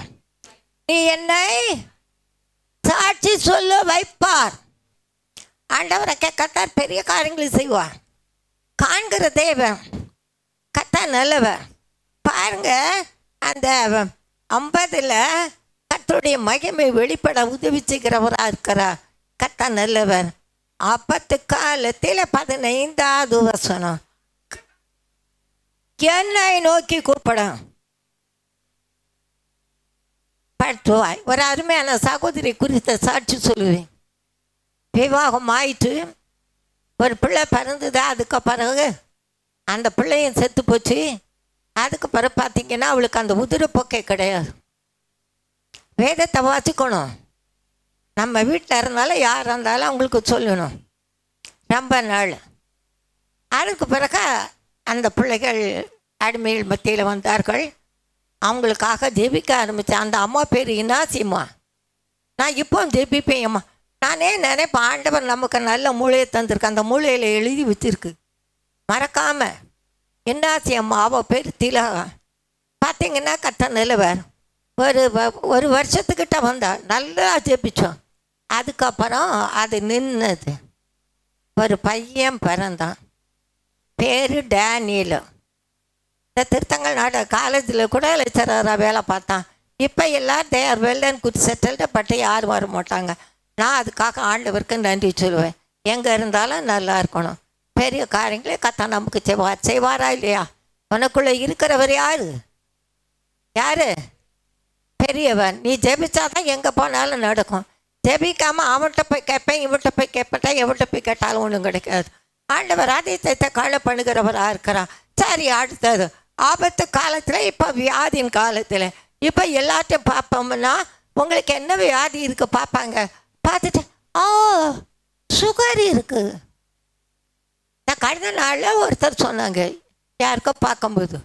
நீ என்னை சாட்சி சொல்ல வைப்பார். ஆண்டவரை கர்த்தர் பெரிய காரியங்களை செய்வார். காண்கிற தேவன் கர்த்தர் நல்லவர். பாருங்க, அந்த 50ல் கர்த்தருடைய மகிமை வெளிப்பட உதவி செய்கிறவராக இருக்கிறார். கர்த்தர் நல்லவர். ஆபத்து காலத்தில் 15வது வசனம், என்னை நோக்கி கூப்பிடும். படுத்துவாய். ஒரு அருமையான சகோதரி குறித்த சாட்சி சொல்லுவேன். விவாகம் ஆயிட்டு ஒரு பிள்ளை பிறந்தது. அதுக்கு பிறகு அந்த பிள்ளையும் செத்து போச்சு. அதுக்கு பிறகு பார்த்தீங்கன்னா அவளுக்கு அந்த உதிரப்போக்கே கிடையாது. வேதத்தை வாசிக்கணும். நம்ம வீட்டில் இருந்தாலும் யார் இருந்தாலும் அவங்களுக்கு சொல்லணும். ரொம்ப நாள் அதுக்கு பிறகு அந்த பிள்ளைகள் அடிமைகள் மத்தியில் வந்தார்கள். அவங்களுக்காக ஜெபிக்க ஆரம்பித்தேன். அந்த அம்மா பேர் இனாசிம்மா. நான் இப்போ ஜெபிப்பேன் அம்மா. நானே நினைப்பேன், ஆண்டவர் நமக்கு நல்ல மூளையை தந்திருக்கு, அந்த மூளையில் எழுதி வச்சிருக்கு, மறக்காமல். இன்னாசி அம்மா, அவள் பேர் திலகா. பார்த்தீங்கன்னா கர்த்தர் நல்லவர். ஒரு வருஷத்துக்கிட்ட வந்தாள். நல்லா ஜெபிச்சோம். அதுக்கப்புறம் அது நின்னது. ஒரு பையன் பிறந்தான், பேர் டேனியல். இந்த திருத்தங்கள் நாடு காலேஜில் கூட லெக்சராக வேலை பார்த்தான். இப்போ எல்லாம் தேர் வெல் அண்ட் குட் செட்டில்டு, பட்டு யாரும் வர மாட்டாங்க. நான் அதுக்காக ஆண்டவருக்கு நன்றி சொல்லுவேன். எங்கே இருந்தாலும் நல்லா இருக்கணும். பெரிய காரியங்களே கர்த்தர் நமக்கு செய்வாரா இல்லையா? உனக்குள்ளே இருக்கிறவர் யார்? யார்? பெரியவன். நீ ஜெபிச்சாதான் எங்கே போனாலும் நடக்கும். ஜெபிக்காமல் அவன்கிட்ட போய் கேட்பேன், இவன்கிட்ட போய் கேட்பேட்டா, எவன்கிட்ட போய் கேட்டாலும் ஒன்றும் கிடைக்காது. ஆண்டவர் அதிசயத்தை காண பண்ணுகிறவராக இருக்கிறான். சரி, அடுத்தது ஆபத்து காலத்தில், இப்போ வியாதியின் காலத்தில். இப்போ எல்லாத்தையும் பார்ப்போம்னா உங்களுக்கு என்ன வியாதி இருக்குது பார்ப்பாங்க. பார்த்துட்டு சுகர் இருக்குது. நான் கடந்த நாளில் ஒருத்தர் சொன்னாங்க, யாருக்கோ பார்க்கும்போது.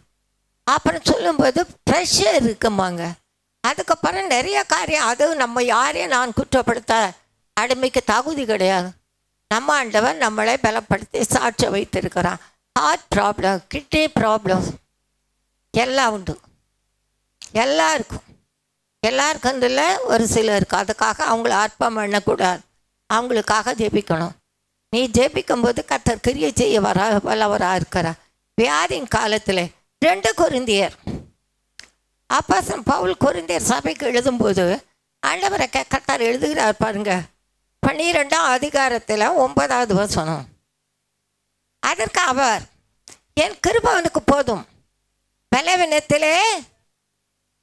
அப்புறம் சொல்லும்போது ப்ரெஷர் இருக்குமாங்க. அதுக்கப்புறம் நிறைய காரியம். அது நம்ம யாரையும் நான் குற்றப்படுத்த அடிமைக்கு தகுதி கிடையாது. நம்ம ஆண்டவன் நம்மளை பலப்படுத்தி சாட்சி வைத்திருக்கிறான். ஹார்ட் ப்ராப்ளம், கிட்னி ப்ராப்ளம் எல்லாம் உண்டு. எல்லாருக்கும் இல்லை, ஒரு சிலருக்கு. அதுக்காக அவங்கள அர்ப்பம் பண்ணக்கூடாது. அவங்களுக்காக ஜெபிக்கணும். நீ ஜெபிக்கும் போது கர்த்தர் கிரியை செய்ய வல்லவராக இருக்கிறார். வியாதியின் காலத்தில் 2 கொரிந்தியர் அப்போஸ்தலன் பவுல் கொரிந்தியர் சபைக்கு எழுதும்போது ஆண்டவரை கர்த்தர் எழுதுகிறார் பாருங்க, 12ஆம் அதிகாரத்தில் 9வது வசனம். அதற்கு அவர், என் கிருபை அவனுக்கு போதும், பலவீனத்திலே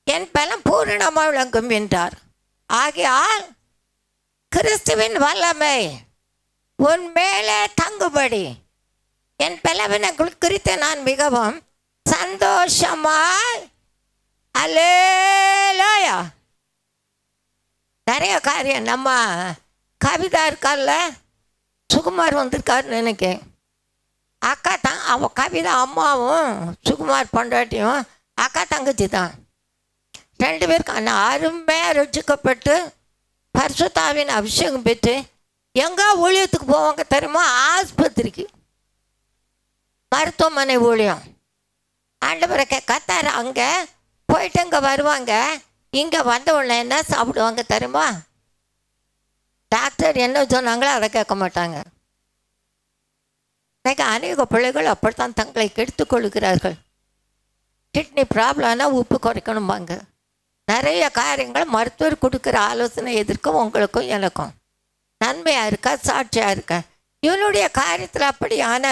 என் பலம் பூரணமாக விளங்கும் என்றார். ஆகையால் கிறிஸ்துவின் வல்லமை உன் மேலே தங்குபடி என் பலவீனங்கள் குறித்து நான் மிகவும் சந்தோஷமாய் அல்லேலூயா. நிறைய காரியம் நம்ம கவிதா இருக்கார்ல, சுகுமார் வந்திருக்காருன்னு நினைக்கிறேன். அக்கா அவன் கவிதா அம்மாவும் சுகுமார் பொண்டாட்டியும் அக்கா தங்கச்சி தான். 2 பேருக்கு ஆனால் அருமையாக ரட்சிக்கப்பட்டு பரிசுத்தாவின் அபிஷேகம் பெற்று எங்கே ஊழியத்துக்கு போவாங்க தெரியுமா? ஆஸ்பத்திரிக்கு, மருத்துவமனை ஊழியம். ஆண்டவரை கத்தார் அங்கே போயிட்டு இங்கே வருவாங்க. இங்கே வந்த உடனே என்ன சாப்பிடுவாங்க தெரியுமா? டாக்டர் என்ன சொன்னாங்களோ அதை கேட்க மாட்டாங்க. இன்னைக்கு அநேக பிள்ளைகள் அப்படித்தான் தங்களை கெடுத்து கொள்கிறார்கள். கிட்னி ப்ராப்ளம்னா உப்பு குறைக்கணும்பாங்க. நிறைய காரியங்கள் மருத்துவர் கொடுக்குற ஆலோசனை எதிர்க்கும் உங்களுக்கும் எனக்கும் நன்மையாக இருக்கா, சாட்சியாக இருக்கா? இவனுடைய காரியத்தில் அப்படியான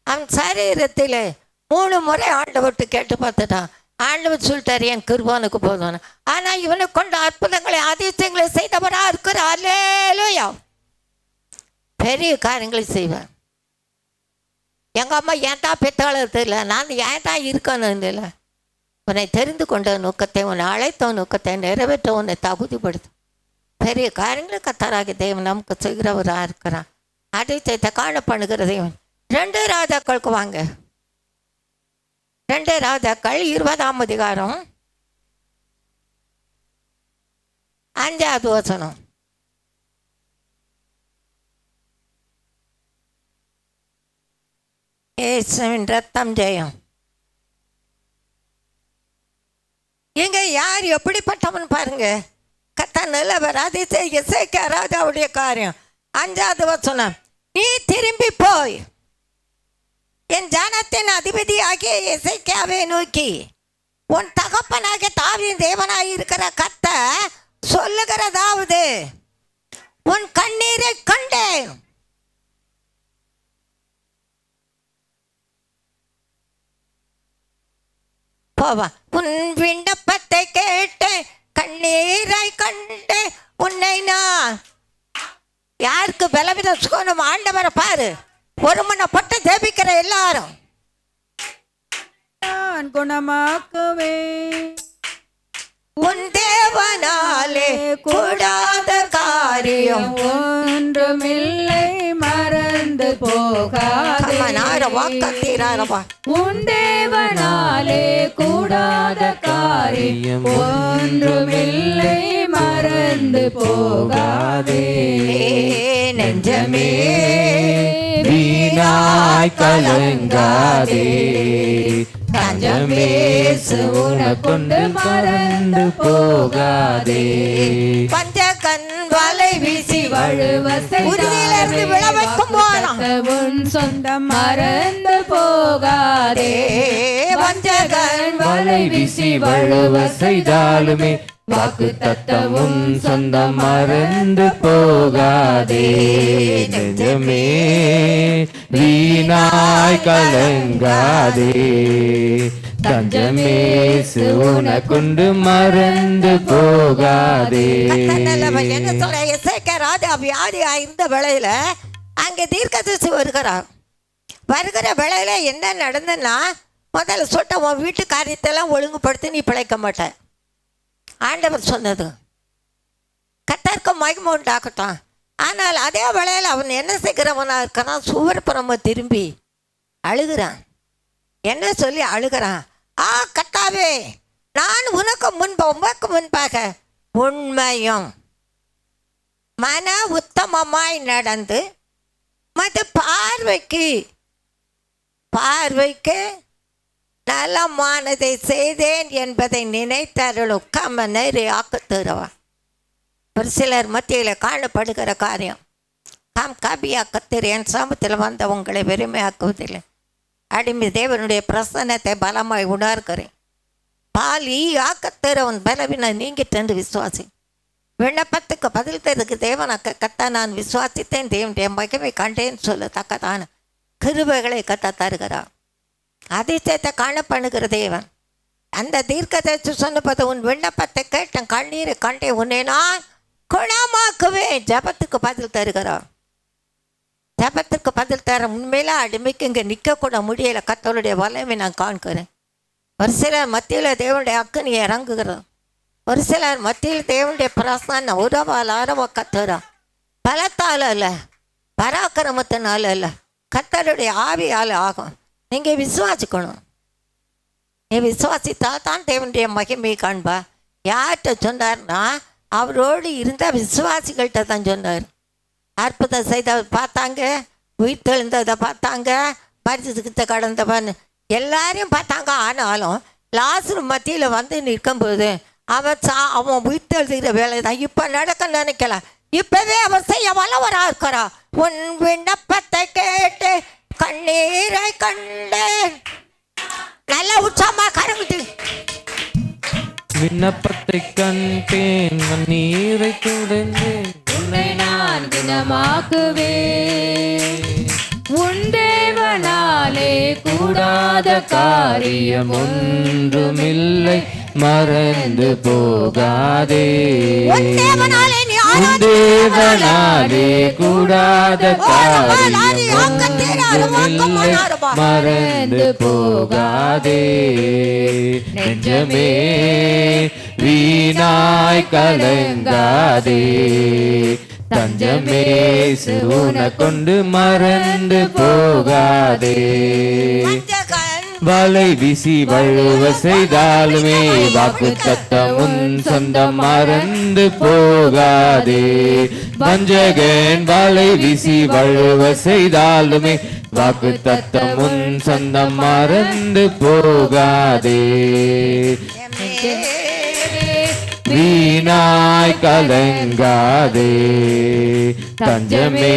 அவன் சரீரத்தில் 3 முறை ஆண்டவர்கிட்ட கேட்டு பார்த்துட்டான். ஆண்டவர் சொல்லிட்டார், என் கிருபானுக்கு போதும். ஆனால் இவனை கொண்ட அற்புதங்களை அதிசயங்களை செய்தவராக இருக்கிற அல்லேலூயா. பெரிய காரியங்களை செய்வேன். எங்கள் அம்மா ஏன் தான் பெற்றாளர் தெரியல, நான் ஏன் தான் இருக்கணும் இல்லை. உன்னை தெரிந்து கொண்ட நோக்கத்தை, உன்னை அழைத்த நோக்கத்தை நிறைவேற்ற உன்னை தகுதிப்படுத்தும் பெரிய காரியங்களை கர்த்தராகிய தேவன் நமக்கு செய்கிறவராக இருக்கிறான். அதிசயத்தை காண பண்ணுகிற தேவன். 2 ராஜாக்களுக்கு வாங்க. 2 ராஜாக்கள் 20ஆம் அதிகாரம் 5வது வசனம். இயேசுவின் ரத்தம் ஜெயம். இங்க யார் எப்படிப்பட்டவன் பாருங்க. கர்த்தர் நல்லவர். அதிசய இசைக்கா ராஜாவுடைய காரியம். 5வது வசனம். நீ திரும்பி போய் என் ஜனத்தின் அதிபதியாகிய இசைக்காவை நோக்கி உன் தகப்பனாகிய தாவீதின் தேவனாய் இருக்கிற கர்த்தர் சொல்லுகிறதாவது, உன் கண்ணீரை கண்டேன், போவா. உன் விண்ணப்பத்தை கேட்டேன், கண்ணீரை கண்டு உன்னை நான். யாருக்கு பலவீனம் சுகணும்? ஆண்டவரை பாரு. ஒரு மனப்பட்டு ஜெபிக்கிற எல்லாரும் நான் குணமாக்குவேன். உன் தேவனாலே கூடாத காரியம் ஒன்றுமில்லை, மறந்து போகாதே. உன் தேவனாலே கூடாத காரியம் ஒன்றுமில்லை, மறந்து போகாதே. நெஞ்சமே வீணாய் கலங்காதே, தஞ்சமே உனக்கொண்டு மறந்து போகாதே. பஞ்சகன் வலை வீசி வழுவ உறுதியிலிருந்து விழ வைக்கும் போனான். உன் சொந்தம் மறந்து போகாதே. வஞ்சகன் வலை வீசி வழுவ செய்தாலுமே வாக்கு தத்தமும் சொந்தம் மறந்து போகாதே. நெஞ்சமே வீணாய் கலங்காதே, தஞ்சமே உனக்கொண்டு மறந்து போகாதே. என்ன சொல்ற? இசைக்கா ராஜா வியாதியா இருந்த வேளையில அங்கே தீர்க்கதரிசி வருகிற வேளையில என்ன நடந்ததுன்னா, முதல்ல சொல்லிட்ட, உன் வீட்டு காரியத்தெல்லாம் ஒழுங்குபடுத்தி நீ பிழைக்க மாட்ட. ஆண்டவர் சொன்னது கர்த்தருக்கு மகிமை உண்டாக்கட்டும். ஆனால் அதே வேளையில் அவன் என்ன செய்கிறவனா இருக்கிறான்? சுவர் புறமா திரும்பி அழுகிறான். என்ன சொல்லி அழுகிறான்? கர்த்தாவே, நான் உமக்கு முன்பாக உண்மையும் மன உத்தமமாய் நடந்து மற்ற பார்வைக்கு நலமானதை செய்தேன் என்பதை நினைத்தருளும் கமனரை ஆக்கத்தருவா. ஒரு சிலர் மத்தியில் காணப்படுகிற காரியம், தாம் காபியா கத்தர் என் சமூகத்தில் வந்த உங்களை வெறுமையாக்குவதில்லை. அடிமை தேவனுடைய பிரசன்னத்தை பலமாய் உணர்கிறேன். பாலி ஆக்கத்தரவன் பலவினை நீங்கிட்டு விசுவாசி. விண்ணப்பத்துக்கு பதில் தருக்கு தேவனாக்க கத்த நான் விசுவாசித்தேன், தேவனுடைய மகிமை கண்டேன்னு சொல்லத்தக்கதான கிருபைகளை கத்த தருகிறார். அதிசயத்தை காண பண்ணுகிற தேவன். அந்த தீர்க்கதரிசி சொன்னபோது உன் விண்ணப்பத்தை கேட்டேன், கண்ணீரை கண்டே, உன்னை நான் குணமாக்குவேன். ஜபத்துக்கு பதில் தருகிறார். ஜபத்துக்கு பதில் தர உண்மையில அடிமைக்கு இங்கே நிற்கக்கூட முடியலை. கத்தருடைய வல்லமை நான் காண்கிறேன். ஒரு சிலர் மத்தியில் தேவனுடைய அக்கனி இறங்குகிறோம். ஒரு சிலர் மத்தியில் தேவனுடைய பிரசன்ன உறவால் ஆரவ கத்துறா. பலத்தால் அல்ல, பராக்கிரமத்தினால அல்ல, கத்தருடைய ஆவியால் ஆகும். நீங்கள் விசுவாசிக்கணும். நீ விசுவாசித்தால் தான் தேவனுடைய மகிமையை காண்பா. யார்கிட்ட சொன்னார்னா அவரோடு இருந்த விசுவாசிகள்கிட்ட தான் சொன்னார். அற்புதம் செய்ததை பார்த்தாங்க, உயிர் தெழுந்ததை பார்த்தாங்க, மரிச்சதுக்கு கடந்தவன் எல்லாரையும் பார்த்தாங்க. ஆனாலும் லாசரு மத்தியில் வந்து நிற்கும்போது அவன் உயிர் தெழுதுகிற வேலை தான் இப்போ நடக்க நினைக்கல. இப்பவே அவர் செய்ய வல்லவராக இருக்கிறா. உன் விண்ணப்பத்தை கேட்டு கண்ணீரை கண்டேன். நல்ல உற்சாகமா கரங்கிட்டு விண்ணப்பத்தை கண்டேன், நீரை துடைந்தேன், உன்னை நான் குணமாக்குவேன். உன் தேவனாலே கூடாத காரியம் ஒன்றுமில்லை, மறந்து போகாதே. உன் தேவனாலே நீ உன் தேவனாலே கூடாத காரியம் ஒன்றுமில்லை, மறந்து போகாதே. நெஞ்சமே வீணாய் கலங்காதே, தஞ்சமே சிறுன கொண்டு மறந்து போகாதே. வலை வீசி வழுவ செய்தாலுமே வாக்கு தத்தம் உன் சொந்தம் மறந்து போகாதே. வஞ்சகன் வலை வீசி வழுவ செய்தாலுமே வாக்கு தத்தம் உன் சொந்தம் மறந்து போகாதே. வீணாய் கலங்காதே, தஞ்சமே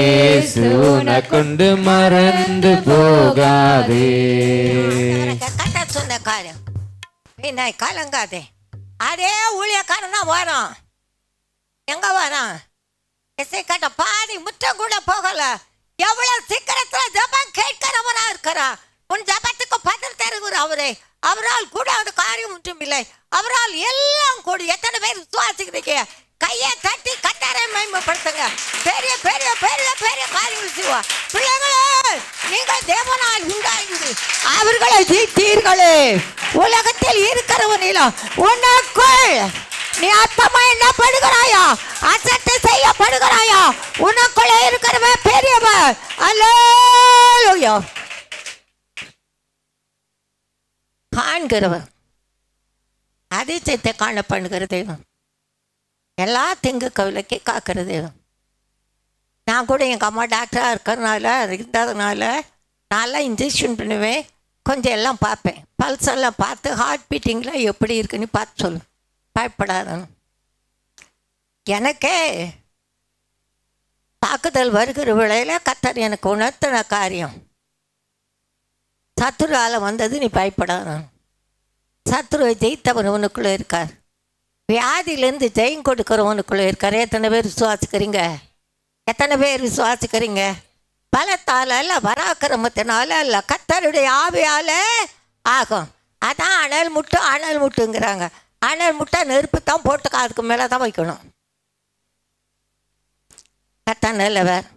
சூன கொண்டு மறந்து போகாதே. கட்ட சொன்ன காரியம் வீணாய் கலங்காதே. அதே ஊழியக்காரனா வரான். எங்க வரான்? இசை கட்ட பாதி முற்றம் கூட போகல. எவ்வளவு சீக்கிரத்துல ஜபம் கேட்கிறவரா இருக்கிறா. உன் ஜபத்துக்கு பதில் தருகிற அவரே. அவரால் கூட அந்த காரியம் ஒன்றும் இல்லை. அவரால் எல்லாம் கூட. எத்தனை பேர் விசுவாசிக்கிறீங்க? கையை தட்டி கட்டாரை மேம்படுத்துங்க. பெரிய பெரிய பெரிய பெரிய காரியங்கள் செய்வா. பிள்ளைங்களே, நீங்கள் தேவனால் உண்டாங்கி அவர்களை ஜெயித்தீர்களே. உலகத்தில் இருக்கிறவனிலும் உனக்குள் நீ அர்த்தமா என்ன படுகிறாயா? அசட்டை செய்யப்படுகிறாயா? உனக்குள்ள இருக்கிறவன் பெரியவன். அல்லேலூயா. காண்கிறவன் அதிசயத்தை காண பண்ணுகிற தெய்வம். எல்லா திங்கு கவலைக்கு காக்கிற தெய்வம். நான் கூட எங்கள் அம்மா டாக்டராக இருந்ததுனால நான்லாம் இன்ஜெக்ஷன் பண்ணுவேன். கொஞ்சம் எல்லாம் பார்ப்பேன். பல்ஸ் எல்லாம் பார்த்து ஹார்ட் பீட்டிங்லாம் எப்படி இருக்குன்னு பார்த்து சொல்லுவேன். பயப்படாதனும். எனக்கே தாக்குதல் வருகிற வேளையில் கர்த்தர் எனக்கு உணர்த்தின காரியம், சத்துருவால் வந்தது நீ பயப்படாதனும். சத்துருவை ஜெயித்தவன் உனக்குள்ளே இருக்கார். வியாதியிலேருந்து ஜெயம் கொடுக்குறவனுக்குள்ளே இருக்கார். எத்தனை பேர் விசுவாசிக்கிறீங்க? எத்தனை பேர் விசுவாசிக்கிறீங்க? பலத்தால் அல்ல, பராக்கிரமத்தினால அல்ல, கர்த்தருடைய ஆவியால் ஆகும். அதான் அனல் முட்டுங்கிறாங்க. அனல் முட்டை நெருப்பு தான் போட்டு அதுக்கு மேலே தான் வைக்கணும். கர்த்தர் நல்லவர்.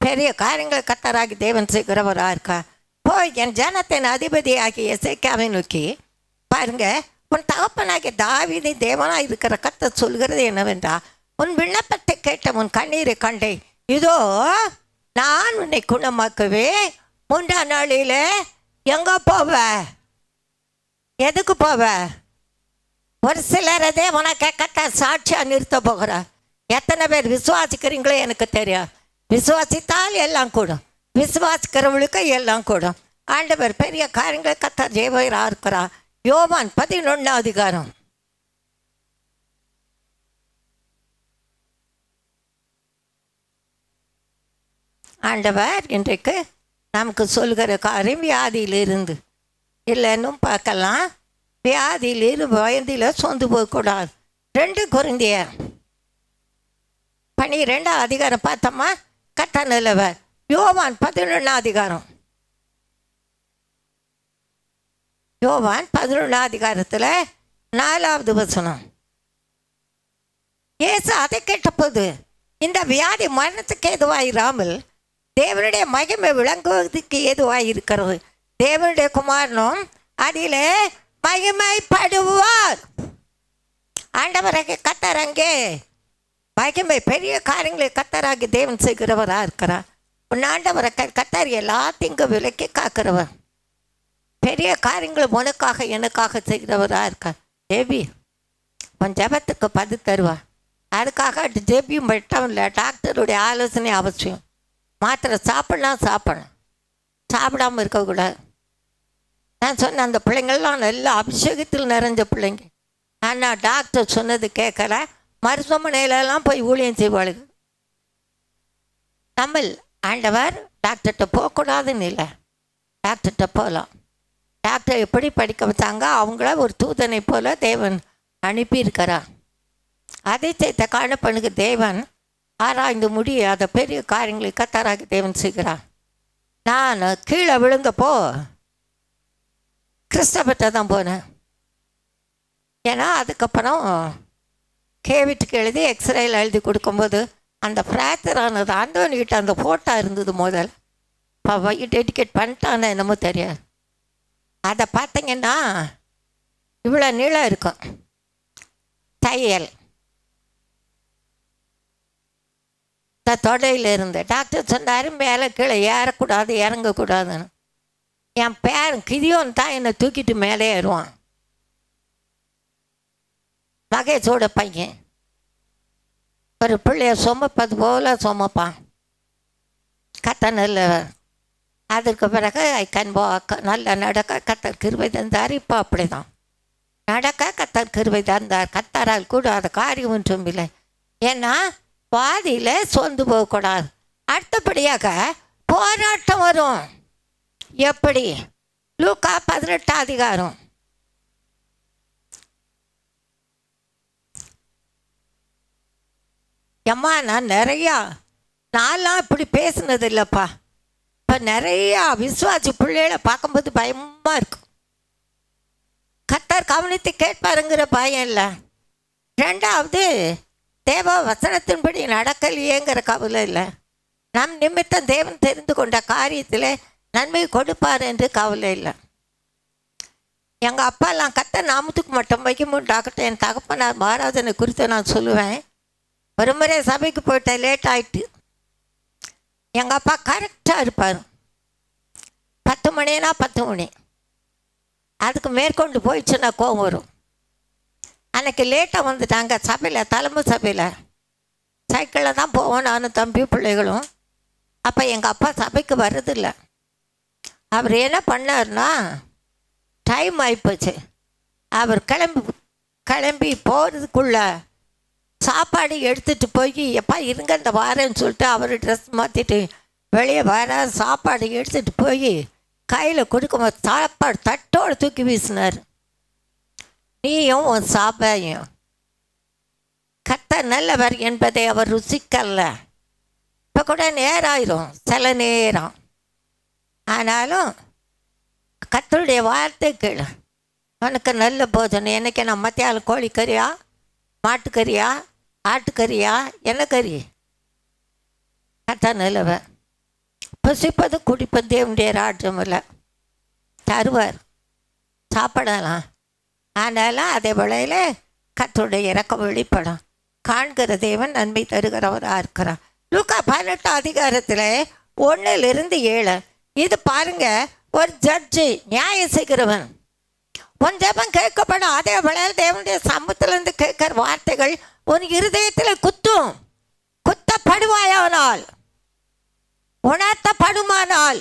பெரிய காரியங்களை கர்த்தராகி தேவன் செய்கிறவராக இருக்கா. போய் என் ஜனத்தின் அதிபதியாகிய எசேக்கியாவை நோக்கி பாருங்க, உன் தகப்பனாகிய தாவீதை தேவனாக இருக்கிற கர்த்தர் சொல்கிறது என்னவென்றா, உன் விண்ணப்பத்தை கேட்ட உன் கண்ணீரை கண்டேன். இதோ நான் உன்னை குணமாக்குவேன். 3ஆம் நாளில் எங்கே போவ? எதுக்கு போவ? ஒரு சிலர் தேவனாக கர்த்தர் சாட்சியாக நிறுத்த போகிறார். எத்தனை பேர் விசுவாசிக்கிறீங்களோ எனக்கு தெரியும். விசுவாசித்தால் எல்லாம் கூடும். விசுவாசிக்கிறவங்களுக்கு எல்லாம் கூடும். ஆண்டவர் பெரிய காரியங்களை கர்த்தர் ஜெயவராக இருக்கிறார். யோவான் 11ஆம் அதிகாரம். ஆண்டவர் இன்றைக்கு நமக்கு சொல்கிற காரியம் வியாதியிலிருந்து இல்லைன்னும் பார்க்கலாம். வியாதியிலிருந்து வயதில் சொந்து போகக்கூடாது. 2 கொரிந்தியர் 12 அதிகாரம் பார்த்தோமா, கத்த நிலவர். யோவான் 11 அதிகாரம், யோவான் 11 அதிகாரத்தில் 4வது வசனம். இயேசு அதை கேட்டபோது, இந்த வியாதி மரணத்துக்கு ஏதுவாயிராமல் தேவனுடைய மகிமை விளங்குவதற்கு ஏதுவாயிருக்கிறது. தேவனுடைய குமாரனும் அதிலே மகிமைப்படுவார். ஆண்டவராக கத்தர் அங்கே மகிமை பெரிய காரியங்களை கத்தராகி தேவன் செய்கிறவராக இருக்கிறார். உன் ஆண்டவரை கத்தர் எல்லா தீங்கு விலக்கி காக்கிறவர். பெரிய காரியங்களை உனக்காக எனக்காக செய்கிறவராக இருக்கார். தேவி உன் ஜபத்துக்கு பதில் தருவார். அதுக்காக ஜெபியும் மட்டும் இல்லை, டாக்டருடைய ஆலோசனை அவசியம். மாத்திரை சாப்பிடணும், சாப்பிடாமல் இருக்கக்கூடாது. நான் சொன்ன அந்த பிள்ளைங்கள்லாம் நல்ல அபிஷேகத்தில் நிறைஞ்ச பிள்ளைங்க. ஆனால் டாக்டர் சொன்னது கேட்கல, மருத்துவமனையிலலாம் போய் ஊழியம் செய்வாளுங்க. தமிழ் ஆண்டவர் டாக்டர்கிட்ட போகக்கூடாதுன்னு இல்லை, டாக்டர்கிட்ட போகலாம். டாக்டர் எப்படி படிக்க வச்சாங்க, அவங்கள ஒரு தூதனை போல தேவன் அனுப்பியிருக்கிறார். அதை செய்த காணப்பனுக்கு தேவன் ஆராய்ந்து முடியாத பெரிய காரியங்களை கத்தராகி தேவன் செய்கிறார். நான் கீழே விழுந்தப்போ கிறிஸ்தவத்தை தான் போனேன். ஏன்னா அதுக்கப்புறம் கேவிட்டுக்கு எழுதி எக்ஸ்ரேயில் எழுதி கொடுக்கும்போது அந்த ஃப்ராக்சர் ஆனது ஆண்டவன்கிட்ட அந்த ஃபோட்டோ இருந்தது. முதல் இப்போ டெடிகேட் பண்ணிட்டான்னு என்னமோ தெரியாது. அதை பார்த்தீங்கன்னா இவ்வளோ நீளம் இருக்கும் தையல். தொடையில் இருந்து டாக்டர் சொன்னார் மேலே கீழே ஏறக்கூடாது, இறங்கக்கூடாதுன்னு. என் பேரன் கிதியோன் தான் என்னை தூக்கிட்டு மேலே ஏறுவான். மகேஷோட பையன் ஒரு பிள்ளைய சுமப்பது போல சுமப்பான். கத்த நல்ல. அதற்கு பிறகு கண்போ நல்ல நடக்க கத்தர் கிருபை தந்தார். இப்போ அப்படி தான் நடக்க கத்தர் கிருபை தந்தார். கத்தரால் கூடாத காரியம் ஒன்றும் இல்லை. ஏன்னா பாதியில் சொந்து போகக்கூடாது. அடுத்தபடியாக போராட்டம் வரும். எப்படி? லூக்கா 18 அதிகாரம். அம்மா நான் நான்லாம் இப்படி பேசுனது இல்லைப்பா. இப்போ நிறையா விசுவாசி பிள்ளைகளை பார்க்கும்போது பயமாக இருக்கும். கத்தர் கவனித்து கேட்பாருங்கிற பயம் இல்லை. 2வது தேவ வசனத்தின்படி நடக்கலையேங்கிற கவலை இல்லை. நம் நிமித்தம் தேவன் தெரிந்து கொண்ட காரியத்தில் நன்மை கொடுப்பார் என்று கவலை இல்லை. எங்கள் அப்பாலாம் கத்த நாமத்துக்கு மட்டும் வைக்கமுண்டாகட்டும். என் தகப்பனார் மகாராஜனை குறித்து நான் சொல்லுவேன். ஒரு முறை சபைக்கு போயிட்டேன், லேட் ஆகிட்டு. எங்கள் அப்பா கரெக்டாக இருப்பார். 10 மணினா 10 மணி. அதுக்கு மேற்கொண்டு போயிடுச்சுன்னா கோவம் வரும். அன்றைக்கி லேட்டாக வந்துட்டாங்க சபையில், தலைமை சபையில். சைக்கிளில் தான் போவோம் நானும் தம்பி பிள்ளைகளும். அப்போ எங்கள் அப்பா சபைக்கு வர்றதில்லை. அவர் என்ன பண்ணார்னா, டைம் ஆகிப்போச்சு. அவர் கிளம்பி போகிறதுக்குள்ள சாப்பாடு எடுத்துகிட்டு போய் எப்பா இருங்க இந்த வாரேன்னு சொல்லிட்டு அவர் ட்ரெஸ் மாற்றிட்டு வெளியே வர சாப்பாடு எடுத்துகிட்டு போய் கையில் கொடுக்கும்போது சாப்பாடு தட்டோடு தூக்கி வீசினார். நீயும் உன் சாப்பாயும் கத்த நல்லவர் என்பதை அவர் ருசிக்கல்ல. இப்போ கூட நேராயிரும் சில நேரம். ஆனாலும் கத்தருடைய வார்த்தை கேளு. உனக்கு நல்ல போஜனம். என்னைக்கு நான் மத்தியானம் கோழிக்கறியா, மாட்டுக்கறியா, ஆட்டுக்கறியா, என்ன கறி? கத்த நல்லவர். பசிப்பது குடிப்பது தேவனுடைய ராஜ்யம் இல்லை. தருவார், சாப்பிடலாம். ஆனாலும் அதே வேளையில் கர்த்தருடைய இரக்கம் வெளிப்படும். காண்கிற தேவன் நன்மை தருகிறவராக இருக்கிறார். லூக்கா 18 அதிகாரத்தில் 1-7. இது பாருங்க, ஒரு ஜட்ஜு நியாயம் செய்கிறவன். உன் ஜெபம் கேட்கப்படும். அதே வேளையில் தேவனுடைய சமூகத்திலிருந்து கேட்கிற வார்த்தைகள் உன் இருதயத்தில் குத்தப்படுவாயானால், உணர்த்தப்படுமானால்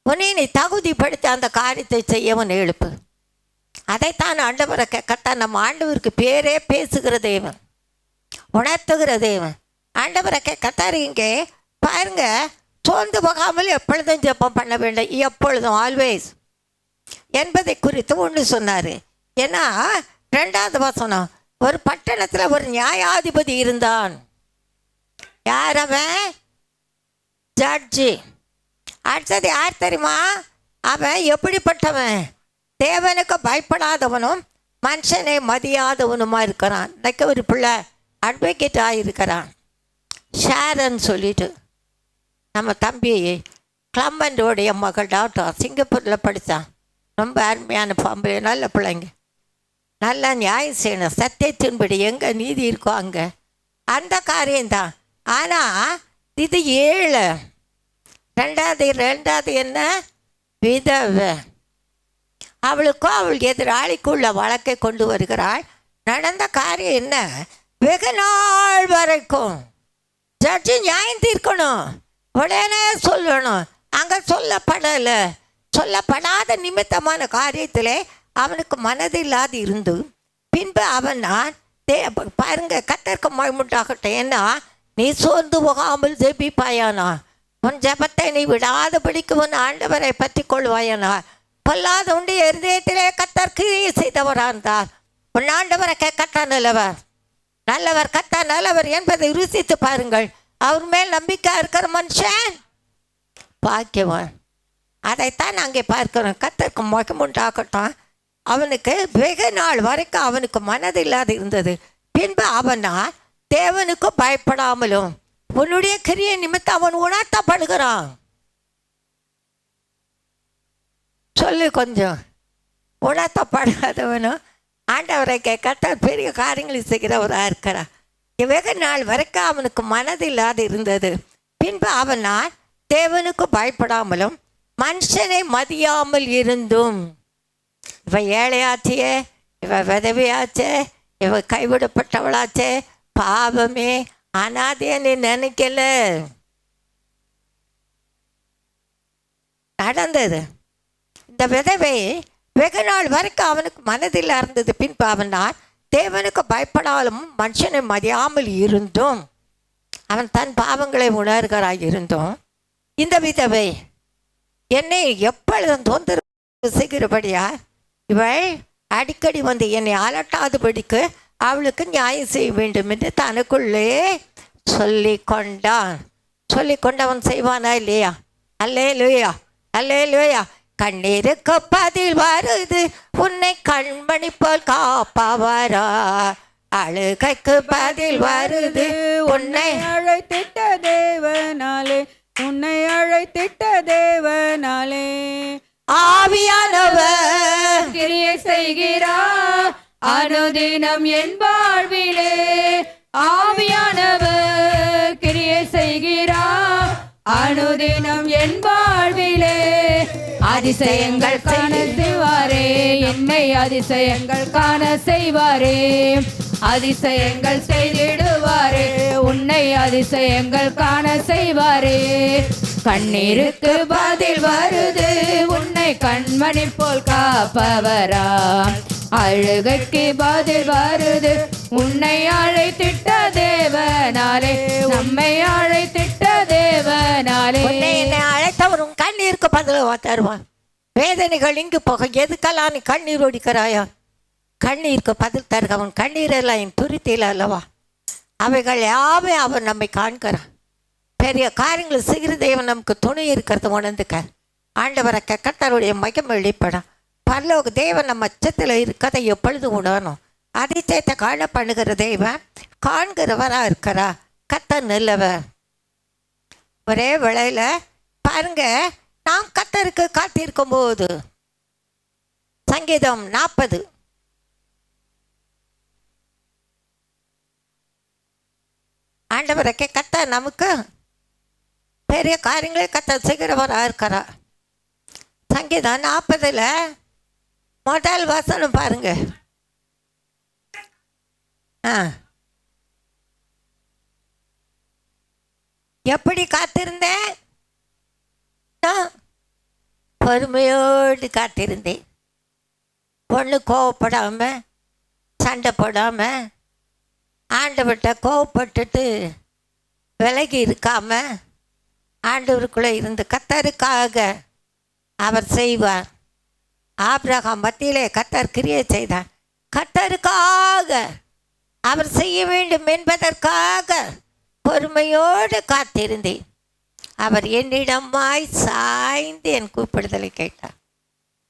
உன்னை நீ தகுதிப்படுத்தி அந்த காரியத்தை செய்யவன் எழுப்பு. அதைத்தான் ஆண்டவரை கத்தான். நம்ம ஆண்டவருக்கு பேரே பேசுகிற தேவன், உணர்த்துகிற தேவன். ஆண்டவரை கத்தாரு இங்கே பாருங்க, சோர்ந்து போகாமல் எப்பொழுதும் ஜெபம் பண்ண வேண்டும், எப்பொழுதும் ஆல்வேஸ் என்பதை குறித்து ஒன்று சொன்னார். ஏன்னா 2வது வசனம், ஒரு பட்டணத்தில் ஒரு நியாயாதிபதி இருந்தான். யார் அவன்? ஜட்ஜி. அடுத்தது யார் தெரியுமா? அவன் எப்படிப்பட்டவன்? தேவனுக்கு பயப்படாதவனும் மனுஷனை மதியாதவனுமா இருக்கிறான். இன்னைக்கு ஒரு பிள்ளை அட்வொகேட் ஆகியிருக்கிறான், ஷேரன் சொல்லிட்டு. நம்ம தம்பி கிளம்பண்டோடைய மகள் டாக்டர், சிங்கப்பூரில் படித்தான். ரொம்ப அருமையான பாம்பு, நல்ல பிள்ளைங்க. நல்லா நியாயம் செய்யணும், சத்தியத்தின்படி எங்கே நீதி இருக்கோ அங்கே, அந்த காரியம்தான். ஆனால் இது 7. ரெண்டாவது என்ன? விதவை. அவளுக்கும் அவள் எதிராளிக்குள்ள வழக்கை கொண்டு வருகிறாள். நடந்த காரியம் என்ன? வெகு நாள் வரைக்கும் ஜட்ஜி நியாயம் தீர்க்கணும், உடனே சொல்லணும். அங்கே சொல்லப்படாத நிமித்தமான காரியத்திலே அவனுக்கு மனதில்லாது இருந்து பின்பு அவன் பாருங்க, கர்த்தருக்கு மகிமையுண்டாகட்டும். ஏன்னா நீ சோர்ந்து போகாமல் ஜெபிப்பாயானா, உன் ஜெபத்தை நீ விடாதபடிக்கு உன் ஆண்டவரை பற்றி கொள்வாயானா, பொல்லாத உண்டு இருதயத்திலே கர்த்தர் கிரியை செய்தவராக இருந்தார். உன் ஆண்டவரை கர்த்தர் நல்லவர் கர்த்தர் நல்லவர் என்பதை ருசித்து பாருங்கள். அவர் மேல் நம்பிக்கை இருக்கிற மனுஷன் பாக்கியவான். அதைத்தான் அங்கே பார்க்கிறோம். கர்த்தருக்கு மகிமையுண்டாகட்டும். அவனுக்கு வெகு நாள் வரைக்கும் அவனுக்கு மனதில்லாது இருந்தது. பின்பு அவனா தேவனுக்கு பயப்படாமலும் உன்னுடைய கிரியை நிமித்தம் அவன் உணர்த்தப்படுகிறான். சொல்லு கொஞ்சம். உணர்த்தப்படாதவனும் ஆண்டவரை கர்த்தர் பெரிய காரியங்களை செய்கிறவராக இருக்கிறான். வெகு நாள் வரைக்கும் அவனுக்கு மனதில்லாது இருந்தது. பின்பு அவனா தேவனுக்கு பயப்படாமலும் மனுஷனை மதியாமல் இருந்தும், இவ ஏழையாச்சே, இவ விதவையாச்சே, இவ கைவிடப்பட்டவளாச்சே, பாவமே அனாதைன்னு நினைக்கல. நடந்தது. இந்த விதவை வெகு நாள் வரைக்கும் அவனுக்கு மனதில் இருந்தது. பின்பு அவனால் தேவனுக்கு பயப்படாலும் மனுஷனை மதியாமல் இருந்தும், அவன் தன் பாவங்களை உணர்கிறாய் இருந்தும், இந்த விதவை என்னை எப்பொழுதும் தொந்தரவு செய்கிறபடியா இவள் அடிக்கடி வந்து என்னை அலட்டாதபடிக்கு அவளுக்கு நியாயம் செய்ய வேண்டும் என்று தனக்குள்ளே சொல்லி கொண்டவன் செய்வானா இல்லையா? அல்லேலூயா, அல்லேலூயா. கண்ணீருக்கு பதில் வருது, உன்னை கண்மணி போல் காப்பவரா. அழுகைக்கு பதில் வருது, உன்னை அழைத்திட்ட தேவனாலே, உன்னை அழைத்திட்ட தேவனாலே. ஆவியானவர் கிரியை செய்கிறார் அனுதினம் என் வாழ்விலே. ஆவியானவர் கிரியை செய்கிறார் அனுதினம் என் வாழ்விலே. அதிசயங்கள் காண செய்வாரே, என்னை அதிசயங்கள் காண செய்வாரே. அதிசயங்கள் செய்திடுவாரே, உன்னை அதிசயங்கள் காண செய்வாரே. கண்ணீருக்கு பதில் வருது, உன்னை கண்மணி போல் காப்பவரா. அழுகைக்கு பதில் வருது, உன்னை அழைத்திட்ட தேவனாலே, நம்மை அழைத்திட்ட தேவனாலே. என்னை அழைத்தவரும் கண்ணீருக்கு பதில் தருவான். வேதனைகள் இங்கு போக எதுக்கெல்லாம் நீ கண்ணீர் ஒடிக்கிறாயா? கண்ணீருக்கு பதில் தருகவன். கண்ணீரெல்லாம் என் துருத்தியில் அல்லவா? அவைகள் யாவே அவன் நம்மை காண்கிறான். பெரிய காரியங்களை செய்கிற தேவன் நமக்கு துணை இருக்கிறத உணர்ந்துக்க. ஆண்டவரை கர்த்தருடைய மகிமை வெளிப்படும். பரலோக தேவன் நம்ம அச்சத்தில் இருக்கிறதை எப்பொழுது உணரணும். அதிசயத்தை காண பண்ணுகிற தேவன் காண்கிறவரா இருக்கிறா. கர்த்தர் நல்லவர். ஒரே வேளையில் பாருங்க, நாம் கர்த்தருக்கு காத்திருக்கும் போது சங்கீதம் 40 ஆண்டவரை கர்த்தர் நமக்கு பெரிய காரியங்களே கர்த்தர் செய்கிறவராக இருக்கிறா. சங்கீதம் 40 முதல் வசனம் பாருங்க. எப்படி காத்திருந்தேன்? பொறுமையோடு காத்திருந்தேன். பொண்ணு கோவப்படாம, சண்டை போடாம, ஆண்டவர்கிட்ட கோவப்பட்டுட்டு விலகி இருக்காம ஆண்டவருக்குள்ளே இருந்து கர்த்தருக்காக அவர் செய்வார். ஆபிரகாம் மத்தியிலே கர்த்தர் கிரியை செய்தார். கர்த்தருக்காக அவர் செய்ய வேண்டும் என்பதற்காக பொறுமையோடு காத்திருந்தேன். அவர் என்னிடமாய் சாய்ந்து என் கூப்பிடுதலை கேட்டார்.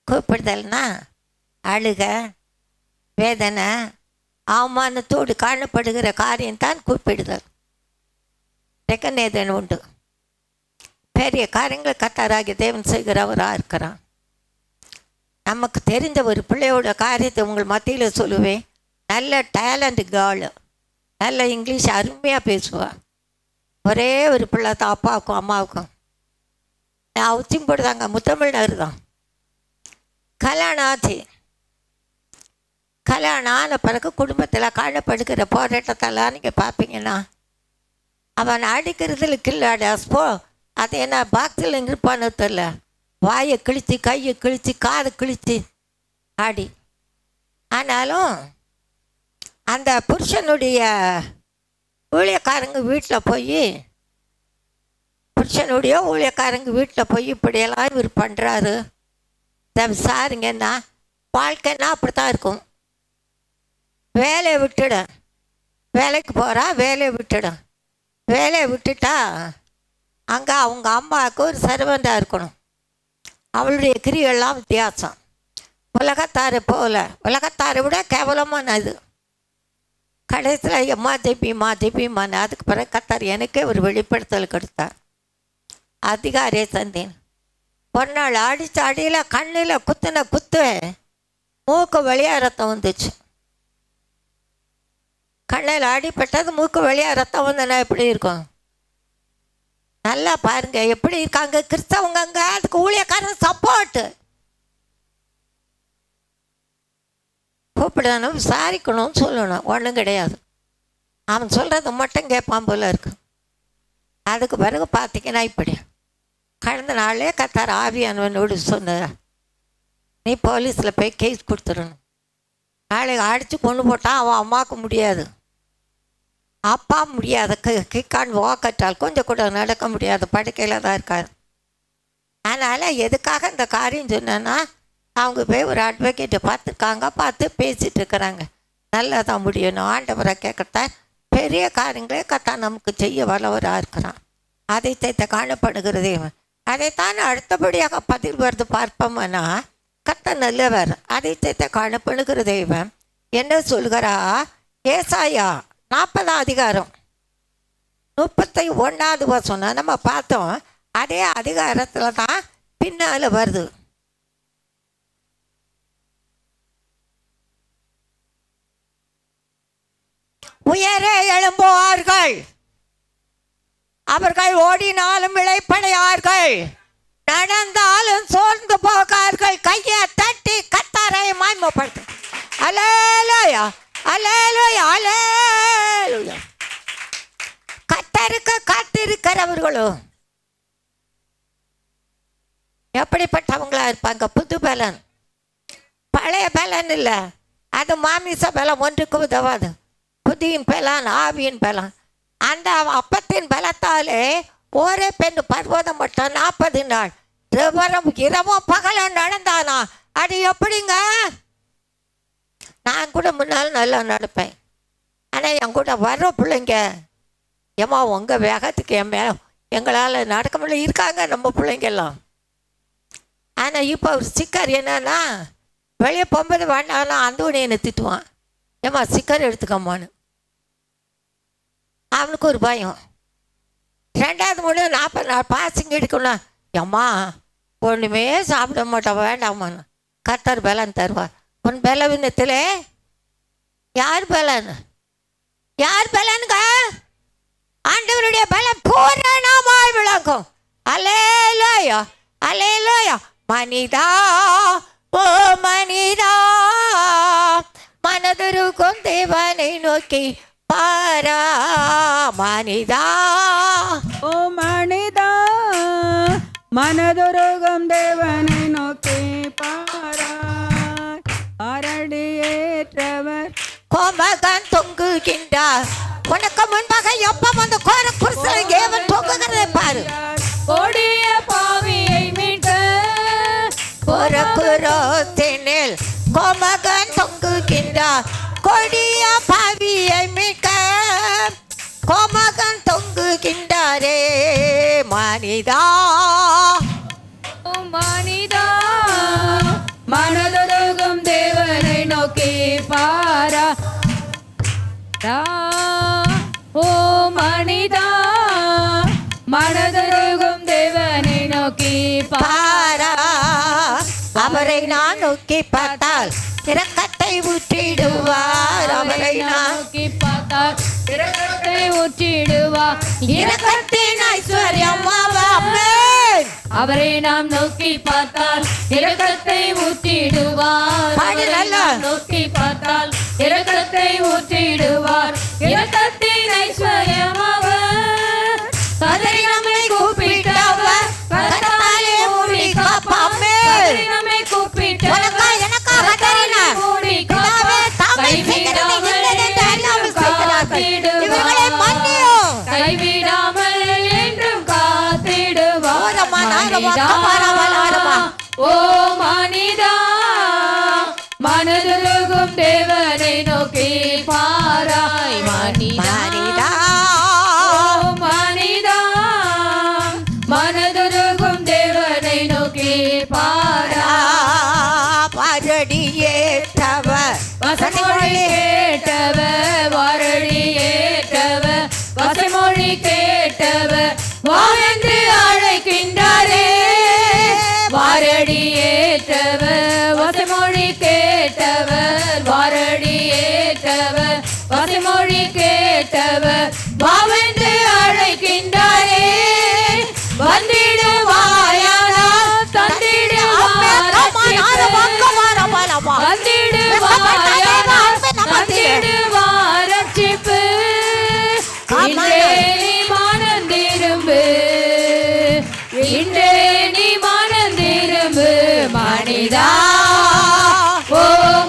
கூப்பிடுதல்னா அழுக, வேதனை, அவமானத்தோடு காணப்படுகிற காரியம்தான் கூப்பிடுதல். ரெக்கனேதன் உண்டு. பெரிய காரியங்களை கர்த்தராகிய தேவன் செய்கிறவராக இருக்கிறான். நமக்கு தெரிஞ்ச ஒரு பிள்ளையோட காரியத்தை உங்கள் மத்தியில் சொல்லுவேன். நல்ல டேலண்ட் கேர்ளு, நல்ல இங்கிலீஷ் அருமையாக பேசுவாள். ஒரே ஒரு பிள்ளை தான், அப்பாவுக்கும் அம்மாவுக்கும். நான் உச்சிங் போடுதாங்க, முத்தமிழ்னர் தான். கல்யாணம் ஆச்சு. கல்யாணம் ஆன பிறகு குடும்பத்தில் காணப்படுகிற போராட்டத்தெல்லாம் நீங்கள் பார்ப்பீங்கன்னா, அவன் அடிக்கிறதுல கில்லாடாஸ்போ அது என்ன பாக்ஸில் இருப்பான்னு தெரில, வாயை கிழிச்சு, கையை கிழிச்சு, காதை கிழிச்சு ஆடி. ஆனாலும் அந்த புருஷனுடைய ஊழியக்காரங்க வீட்டில் போய் இப்படியெல்லாம் இவர் பண்ணுறாரு சாருங்கன்னா, வாழ்க்கைன்னா அப்படி தான் இருக்கும். வேலையை விட்டுட, வேலைக்கு போகிறா, வேலையை விட்டுட்டா அங்கே அவங்க அம்மாவுக்கு ஒரு சர்வெண்டாக இருக்கணும். அவளுடைய கிரியெல்லாம் வித்தியாசம். உலகத்தாரை போல, உலகத்தாரை விட கேவலமான இது. கடைசியில் எம்மா ஜெபிமான்னு அதுக்கு பிறகு கர்த்தர் எனக்கே ஒரு வெளிப்படுத்தல் கொடுத்தார். அதிகாரியை தந்தேன். ஒரு நாள் அடித்த அடியில் கண்ணில் குத்துன குத்து மூக்கு வழியாக ரத்தம் வந்துச்சு. கண்ணில் அடிப்பட்டது, மூக்கு வழியாக ரத்தம் வந்தனா எப்படி இருக்கும்? நல்லா பாருங்க எப்படி இருக்காங்க கிறிஸ்தவங்க. அங்கே அதுக்கு ஊழியக்காரன் சப்போர்ட்டு. கூப்பிடணும், விசாரிக்கணும்னு சொல்லணும், ஒன்றும் கிடையாது. அவன் சொல்கிறது மட்டும் கேட்பான் போல இருக்கு. அதுக்கு பிறகு பார்த்தீங்கன்னா இப்படி கடந்த நாளே கர்த்தர் ஆவியானவனோடு சொன்னார், நீ போலீஸில் போய் கேஸ் கொடுத்துடணும். நாளைக்கு அடித்து கொண்டு போட்டால் அவன் அம்மாவுக்கு முடியாது, அப்பா முடியாது, கிக்கான் வாக்கட்டால் கொஞ்சம் கூட நடக்க முடியாது, படுக்கையில் தான் இருக்கார். அதனால் எதுக்காக இந்த காரியம் சொன்னேன்னா, அவங்க போய் ஒரு அட்வொகேட்டை பார்த்துருக்காங்க, பார்த்து பேசிகிட்டு இருக்கிறாங்க. நல்லா தான் முடியணும். ஆண்டவரை கேட்கத்தான் பெரிய காரியங்களே கர்த்தர் நமக்கு செய்ய வல்லவராக இருக்கிறான். அதை தைத்த காணப்படுகிறதே அதைத்தான் அடுத்தபடியாக பதில் வருது பார்ப்போம்னா, கர்த்தர் நல்லவர், அதை தைத்த காணப்படுகிற தெய்வம் என்ன சொல்கிறா? ஏசாயா 40 அதிகாரம் 31வது வசனம் நம்ம பார்த்தோம். அதே அதிகாரத்தில் தான் பின்னால் வருது. உயரே எழும்புவார்கள், அவர்கள் ஓடினாலும் இளைப்படையார்கள், நடந்தாலும் சோர்ந்து போகார்கள், கையை தட்டி கர்த்தரை மகிமைப்படுத்து. அல்லேலூயா, அல்லேலூயா, அல்லேலூயா. கர்த்தருக்கு காத்திருக்கிறவர்களும் எப்படிப்பட்டவங்களா இருப்பாங்க? புது பலன், பழைய பலன் இல்லை. அது மாமிச பலம் ஒன்றுக்கு உதவாது. புதியின் பலன், ஆவியின் பலன். அந்த அப்பத்தின் பலத்தாலே ஒரே பெண் பர்வதம் மட்டும் 40 நாள் இரவும் பகலும் நடந்தானா? அது எப்படிங்க? நான் கூட முன்னால் நல்லா நடப்பேன். ஆனால் என் கூட வர்ற பிள்ளைங்க, ஏம்மா உங்கள் வேகத்துக்கு என் மேலே எங்களால் நடக்க முடியல இருக்காங்க நம்ம பிள்ளைங்கெல்லாம். ஆனால் இப்போ ஒரு சிக்கர் என்னன்னா, வெளியே போகும்போது வேண்டாம்னா அந்த உடனே என்னை திட்டுவான், ஏம்மா சிக்கர் எடுத்துக்கம்மான்னு. அவனுக்கு ஒரு பயம். 2வது முழு 40 நாள் பாசிங்க எடுக்கணும். அம்மா ஒன்றுமே சாப்பிட மாட்டோம், வேண்டாமான்னு. கர்த்தர் பலன் தருவார். உன் பலவீனத்திலே யார் பலன்? யார் பலனுங்க? ஆண்டவருடைய பலம் பூரணமாய் விளங்கும். அல்லேலூயா, அல்லேலூயா. மனிதா, ஓ மனிதா, மனதுருக்கும் தேவனை நோக்கி பாரா. மனிதா, ஓ மனிதா, மனதுருகும் தேவனை நோக்கி பாராய். அரடியேற்றவர் கோமகன் தொங்குகின்றார். உனக்கு முன்பாக எப்ப வந்து கோர குருசலை தேவன் தொங்குகிறதை பாரு. கோமகன் தொங்குகின்றார் கொடிய பாவியை மீட்க கோமகன் தொங்குகின்றாரே மனிதா மனிதா மனதுருகும் தேவனை நோக்கி பாரா ஓ மனிதா மனதுருகும் தேவனை நோக்கி பாரா அவரை நான் நோக்கி பார்த்தால் இரக்கத்தை ஊற்றிடுவார் அவரை நான் நோக்கி பார்த்தால் இரக்கத்தை ஊற்றிடுவார் இரக்கத்தின் ஐஸ்வர்யம் அவரை நாம் நோக்கி பார்த்தால் இரக்கத்தை ஊற்றிடுவார் நோக்கி பார்த்தால் இரக்கத்தை ஊற்றிடுவார் இரக்கத்தின் ஐஸ்வர்யம் அவர் கதறி நம்மை கூப்பிட்டவர் கரத்தாலே மூடி காப்பாமே கதறி நம்மை கூப்பிட்டவர் மூடி கைவிடாமல் என்றும் காத்திடுவார் ஓ மனிதா மனதுருகும் தேவனை நோக்கி பாராய் மனிதா ஓ மனிதா மனதுருகும் தேவனை நோக்கி பாரடியேற்றவர் வசமொழி கேட்டவர் வாரடி ஏற்றவர் வசமொழி கேட்டவர் வாழென்று அழைக்கின்றாரே வாரடி ஏற்றவர் வசமொழி கேட்டவர் வாரடி ஏற்றவர் வசமொழி கேட்டவர் வாவென்று அழைக்கின்றாரே வந்திடுவாயானா தந்திடுவார் வந்திடுவார் ரட்சிப்பு இன்றே நீ மானந்திரும்பு இன்றே நீ மானந்திரும்பு மனிதா ஓ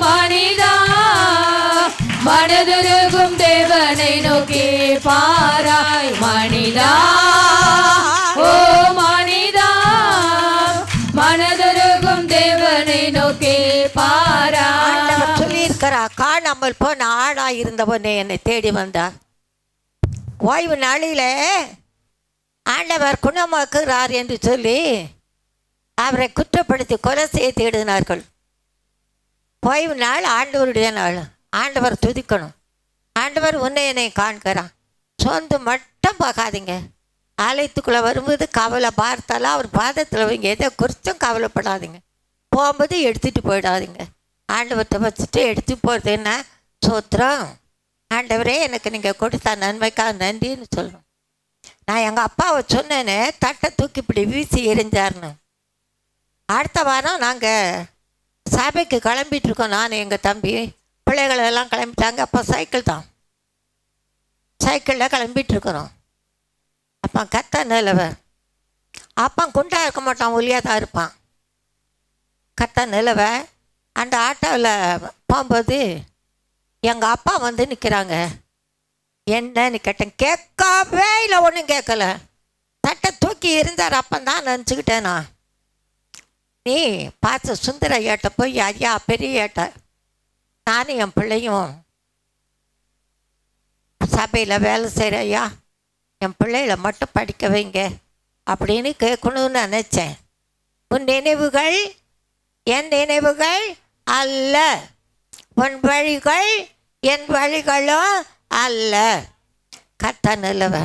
மனிதா மனதுருகும் தேவனை நோக்கி பாராய் மனிதா ஓ மனிதா மனதுருகும் தேவனை நோக்கி பாராய் சொல்லியிருக்கிறா காணாமல் போன ஆடா இருந்தவனே என்னை தேடி வந்தார் ஓய்வு நாளில ஆண்டவர் குணமாக்குகிறார் என்று சொல்லி அவரை குற்றப்படுத்தி கொலை செய்ய தேடினார்கள் ஓய்வு நாள் ஆண்டவருடைய நாள் ஆண்டவர் துதிக்கணும் ஆண்டவர் உன்னை என்னை காண்கிறான் சொந்து மட்டும் பார்க்காதீங்க ஆலயத்துக்குள்ளே வரும்போது கவலை பார்த்தாலும் அவர் பாதத்தில் வைங்க எதை குறித்தும் கவலைப்படாதீங்க போகும்போது எடுத்துகிட்டு போயிடாதீங்க ஆண்டவர்கிட்ட வச்சுட்டு எடுத்து போகிறது என்ன சோத்திரம் ஆண்டவரே எனக்கு நீங்கள் கொடுத்த நன்மைக்காக நன்றின்னு சொல்லணும் நான் எங்கள் அப்பாவை சொன்னேனே தட்டை தூக்கி இப்படி வீசி எரிஞ்சார்னு அடுத்த வாரம் நாங்கள் சபைக்கு கிளம்பிகிட்ருக்கோம் நான் எங்கள் தம்பி பிள்ளைகளெல்லாம் கிளம்பிட்டாங்க அப்போ சைக்கிள் தான் சைக்கிளில் கிளம்பிகிட்ருக்குறோம் அப்போ கத்த நிலவை அப்பா குண்டா இருக்க மாட்டான் ஒல்லியாக தான் இருப்பான் கத்த நிலவை அந்த ஆட்டோவில் போகும்போது எங்கள் அப்பா வந்து நிற்கிறாங்க என்னன்னு கேட்டேன் கேட்கவே இல்லை ஒன்றும் கேட்கல தட்டை தூக்கி இருந்தார் அப்பந்தான் நினச்சிக்கிட்டேன் நான் நீ பார்த்து சுந்தர ஐயாட்ட போய் ஐயா பெரிய ஏட்ட நானும் என் பிள்ளையும் சபையில் வேலை செய்கிற ஐயா என் பிள்ளைகளை மட்டும் படிக்க வைங்க அப்படின்னு கேட்கணும்னு நினச்சேன் உன் நினைவுகள் என் நினைவுகள் அல்ல உன் வழிகள் என் வழிகளும் அல்ல கத்த நல்லவ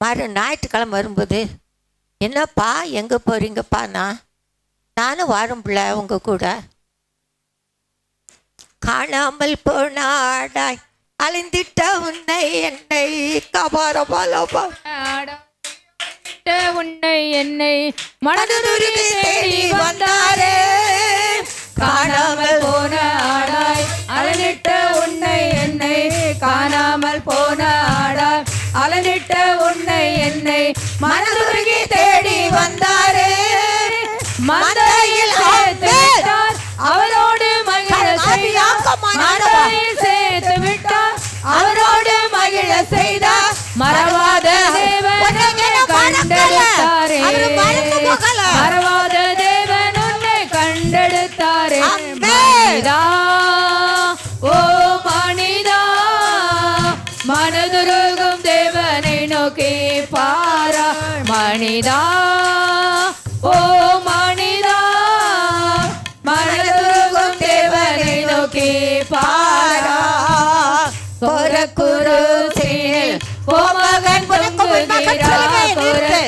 மறு ஞாயிற்றுக்கிழமை வரும்போது என்னப்பா எங்கே போகிறீங்கப்பா நானும் வரும் பிள்ளை உங்கள் கூட காணாமல் போனாடாய் அழிந்திட்ட உன்னை என்னை கபாரபாலபா உன்னை என்னை மனதுருகி தேடி வந்தாரே காணாமல் போன ஆடாய் அலனிட்ட உன்னை என்னை காணாமல் போன ஆடாய் அலனிட்ட உன்னை என்னை மனதுருகி தேடி வந்தாரே மந்தையில் சேர்த்து அவரோடு மகிழ செய்தார் சேர்த்து விட்டார் அவரோடு மகிழ செய்தார் மறவாத தேவன் கண்டெடுத்தாரே மறவாத தேவன் உன்னை கண்டெடுத்தாரே பாரா மனிதா ஓ மனிதா மனதுருகும் தேவனை நோக்கி பாரா குரு சீனில் கோமகன் தொங்குகிறார்